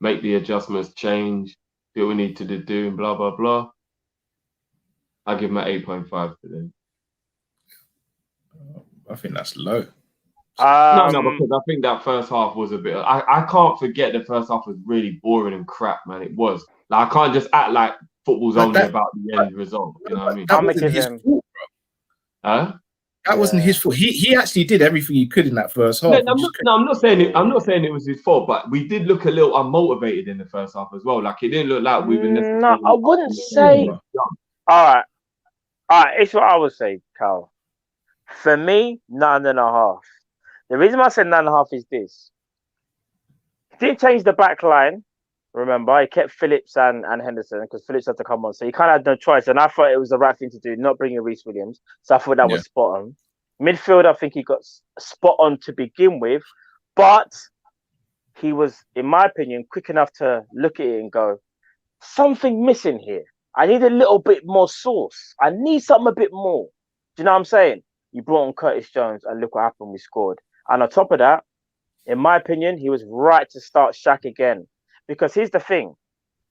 make the adjustments, change, do what we need to do, and blah, blah, blah. I give him an 8.5 today. I think that's low. No, because I think that first half was a bit... I can't forget the first half was really boring and crap, man. It was. Like, I can't just act like football's only about the end result. You know what I mean? That wasn't his fault, bro. Huh? That wasn't his fault. He actually did everything he could in that first half. I'm not saying it was his fault, but we did look a little unmotivated in the first half as well. Like it didn't look like we were. No, I wouldn't say. All right. It's what I would say, Carl. For me, 9.5. The reason why I said 9.5 is this: he didn't change the back line. Remember, he kept Phillips and Henderson because Phillips had to come on. So he kind of had no choice. And I thought it was the right thing to do, not bringing Reece Williams. So I thought that was spot on. Midfield, I think he got spot on to begin with. But he was, in my opinion, quick enough to look at it and go, something missing here. I need a little bit more sauce. I need something a bit more. Do you know what I'm saying? You brought on Curtis Jones and look what happened. We scored. And on top of that, in my opinion, he was right to start Shaq again. Because here's the thing.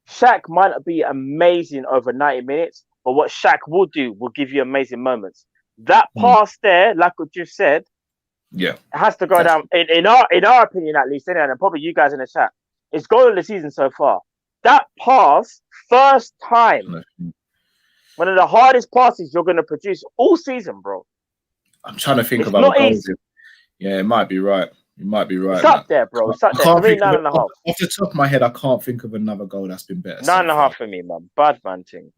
Shaq might not be amazing over 90 minutes, but what Shaq will do will give you amazing moments. That pass there, like what you said, Yeah, has to go down in our opinion at least, anyway, and probably you guys in the chat. It's goal of the season so far. That pass, first time, one of the hardest passes you're going to produce all season, bro. I'm trying to think It's about not the goals. easy. Yeah, it might be right. You might be right. It's up there, bro. It's up there. 3.5. Off the top of my head, I can't think of another goal that's been better. 9.5 for me, man. Bad man thing.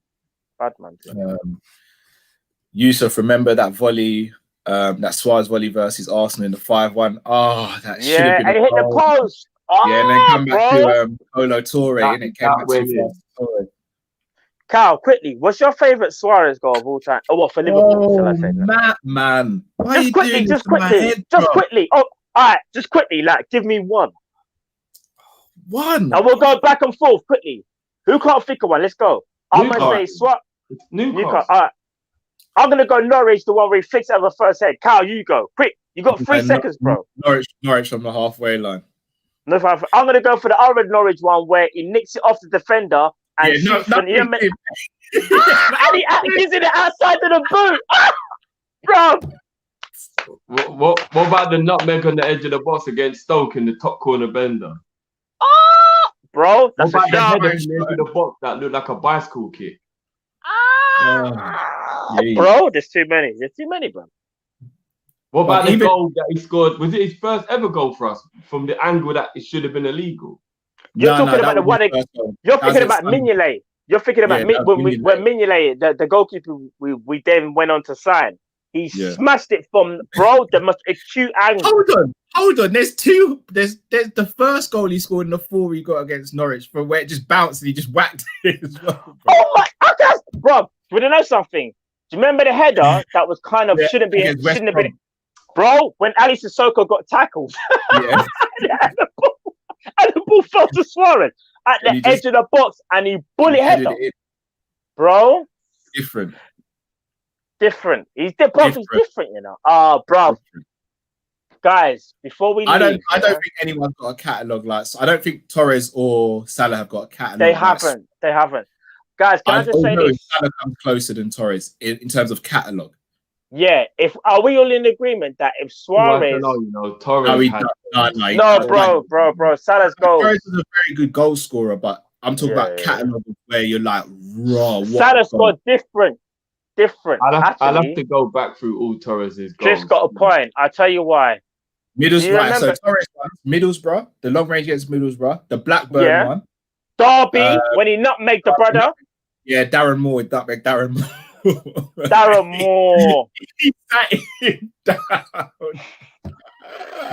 Yusuf, remember that volley, that Suarez volley versus Arsenal in the 5-1? Oh, that should have been. And it hit the post. Oh, yeah, and then come back to Polo Torre, and it came back win, to Torre. Kyle, quickly, what's your favourite Suarez goal of all time? Oh, what, for Liverpool? Shall I say that? Man. Why Just quickly. Oh, all right, just quickly, like, give me one. One. And we'll go back and forth quickly. Who can't think of one? Let's go. I'm going to say Newcastle. All right. I'm going to go Norwich, the one where he fixed it over first head. Kyle, you go. Quick. You got 3 seconds, bro. Norwich on the halfway line. No, I'm going to go for the other Norwich one where he nicks it off the defender and shoots from the and he's in it outside of the boot. Bro. What about the nutmeg on the edge of the box against Stoke in the top corner bender? Bro, that's what about a the head on the edge of the box that looked like a bicycle kick? Bro, there's too many. There's too many, bro. What about the goal that he scored? Was it his first ever goal for us from the angle that it should have been illegal? You're talking about the one. You're thinking about Mignolet. You're thinking about when Mignolet, the goalkeeper we then went on to sign. He smashed it from the most acute angle. Hold on. There's two. There's the first goal he scored in the 4 he got against Norwich, from where it just bounced and he just whacked it as well. Bro. Oh my! Bro, we don't know something. Do you remember the header that was kind of shouldn't have been? Bro, when Ali Sissoko got tackled, and the ball fell to Suarez at the edge of the box, and he bullet header. Bro, different. He's different, you know. Bro. Guys, before we leave, I don't think anyone's got a catalogue like. I don't think Torres or Salah have got a catalogue. They haven't. Guys, can I just say this? Salah comes closer than Torres in terms of catalogue. Yeah, are we all in agreement that if Suarez, Torres, bro, Salah's goal. Torres is a very good goal scorer, but I'm talking about catalogue where you're like, raw. Salah scored different. I'll have to go back through all Torres's goals. Just got a point. I'll tell you why. Middlesbrough. So Torres won. Middlesbrough, the long range against Middlesbrough, the Blackburn one. Derby, when he nutmegged the brother. Yeah, Darren Moore, Darren Moore. Darren Moore. He sat him down.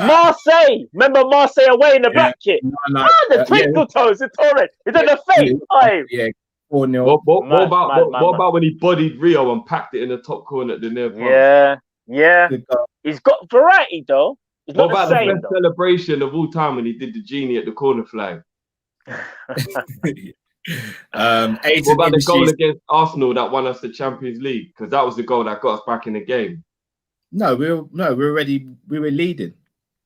Marseille. Remember Marseille away in the black kit? The twinkle toes in Torres. Is that the face? Yeah. 4-0. What about when he bodied Rio and packed it in the top corner at the near post? Yeah. He's got variety though. What about the best celebration of all time when he did the genie at the corner flag? What about the goal against Arsenal that won us the Champions League? Because that was the goal that got us back in the game. No, we were leading.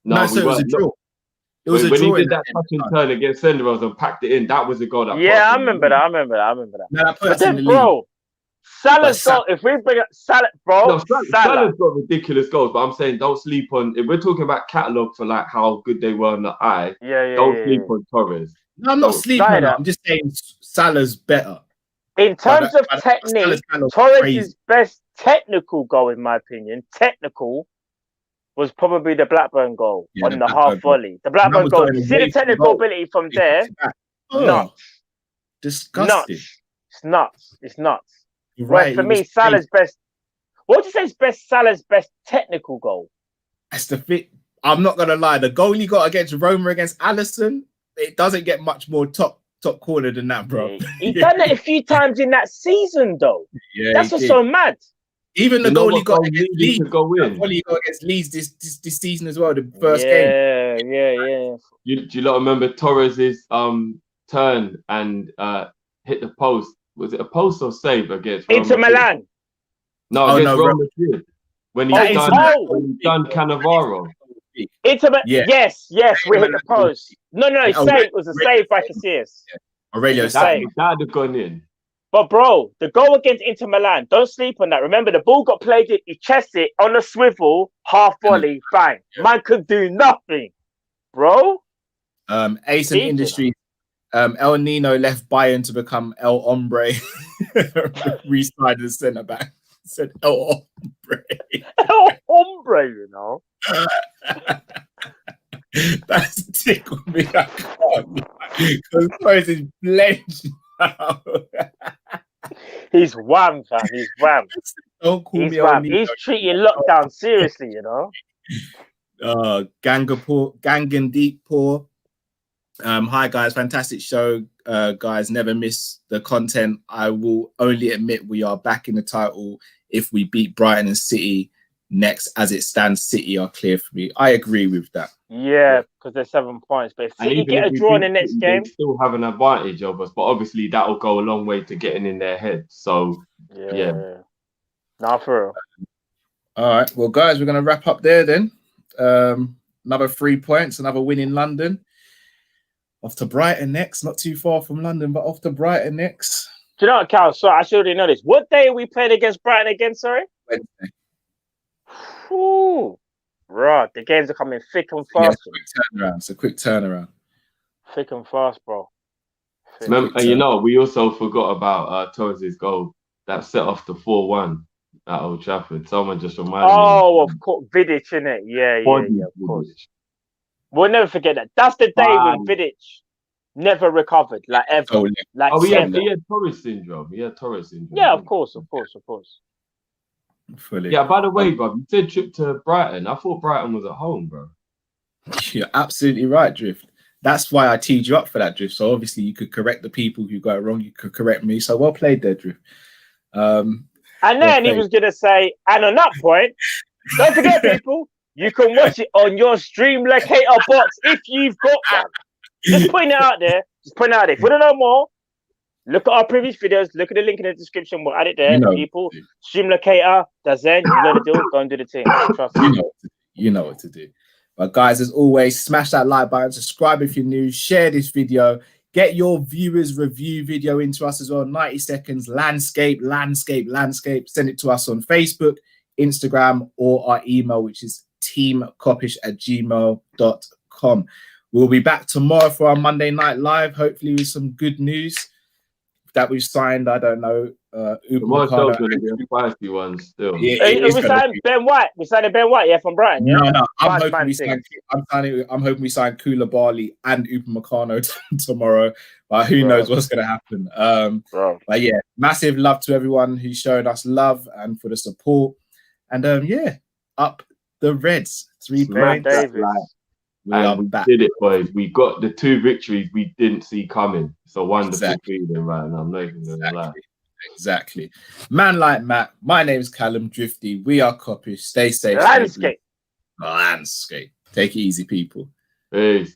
No, so it was a draw. It was when he did that touch and turn against Senderos and packed it in, that was the goal that. Yeah, I remember that. No, that put us in the league. Salah's goal. If we bring up Salah, bro, Salah's got ridiculous goals. But I'm saying don't sleep on. If we're talking about catalogue for like how good they were in the eye, don't sleep on Torres. No, I'm not sleeping on that. I'm just saying Salah's better. In terms of technique, Torres' best technical goal, in my opinion, was probably the Blackburn goal on the half volley. The Blackburn goal. You see the technical ability from there? Nuts. Disgusting. It's nuts. Right. For me, Salah's best. What would you say is Salah's best technical goal? That's the fit. I'm not gonna lie. The goal he got against Roma against Alisson, it doesn't get much more top corner than that, bro. He done it a few times in that season, though. Yeah, that's what's so mad. Even the goal he got against Leeds, the goal he got against Leeds this season as well, the first game. Yeah. Do you lot remember Torres's turn and hit the post? Was it a post or save against Inter Milan? No, against Real Madrid. When he done Cannavaro. Yes, we hit the post. No, it was a save by Casillas. Aurelio's Say. That had gone in. But bro, the goal against Inter Milan, don't sleep on that. Remember, the ball got played in, he chested it on the swivel, half volley, bang. Man could do nothing, bro. Ace in industry. El Nino left Bayern to become El Hombre. Restarted the centre back. Said El Hombre. El Hombre, you know. That's a tickle me. I can't. Because Torres is blenched now. He's wham, fam. He's wham. Don't call He's me wham. El Nino. He's treating lockdown seriously, you know. Gangan Deep Poor. Hi guys, fantastic show. Guys, never miss the content. I will only admit we are back in the title if we beat Brighton and City next. As it stands, City are clear for me. I agree with that. Yeah, because they're 7 points. But if City get a draw in the next game, they still have an advantage of us. But obviously, that will go a long way to getting in their head. So yeah. Nah, for real. All right, well, guys, we're gonna wrap up there then. Another 3 points, another win in London. Off to Brighton next, not too far from London, but off to Brighton next. Do you know what, Cal? So I should already know this. What day are we playing against Brighton again, sorry? Wednesday. Ooh. Right, the games are coming thick and fast. Yeah, it's a quick turnaround. Thick and fast, bro. Remember, you know, we also forgot about Torres' goal that set off the 4-1 at Old Trafford. Someone just reminded me. Oh, of course, Vidic, innit? Yeah, of course. We'll never forget that. That's the day when Vidic never recovered, like ever. Oh, he had Torres syndrome. Yeah, of course. Fully. Yeah, by the way, bro, you said trip to Brighton. I thought Brighton was at home, bro. You're absolutely right, Drift. That's why I teed you up for that, Drift. So obviously you could correct the people who got it wrong. You could correct me. So well played there, Drift. And then he was going to say, and on that point, don't forget, people, you can watch it on your stream locator box if you've got one. Just putting it out there. If you want to know more, look at our previous videos. Look at the link in the description. We'll add it there. People, stream locator, that's it. You know the deal. Go and do the thing. Trust me. You know what to do. But guys, as always, smash that like button, subscribe if you're new, share this video, get your viewers review video into us as well. 90 seconds, landscape. Send it to us on Facebook, Instagram, or our email, which is teamkopish@gmail.com. We'll be back tomorrow for our Monday Night Live, hopefully with some good news that we've signed. I don't know. Tomorrow's going to be a spicy one still. Yeah, we signed Ben White. We signed Ben White, from Brighton. Yeah? No. I'm hoping we sign Koulibaly and Upamecano tomorrow. But who knows what's going to happen. But yeah, massive love to everyone who's showing us love and for the support. And up the Reds. 3 points. We are back. Did it, boys. We got the 2 victories we didn't see coming. It's a wonderful feeling right now. I'm not even going to lie. Exactly. Man like Matt, my name is Callum Drifty. We are Kopish. Stay safe. Landscape. Take it easy, people. Peace.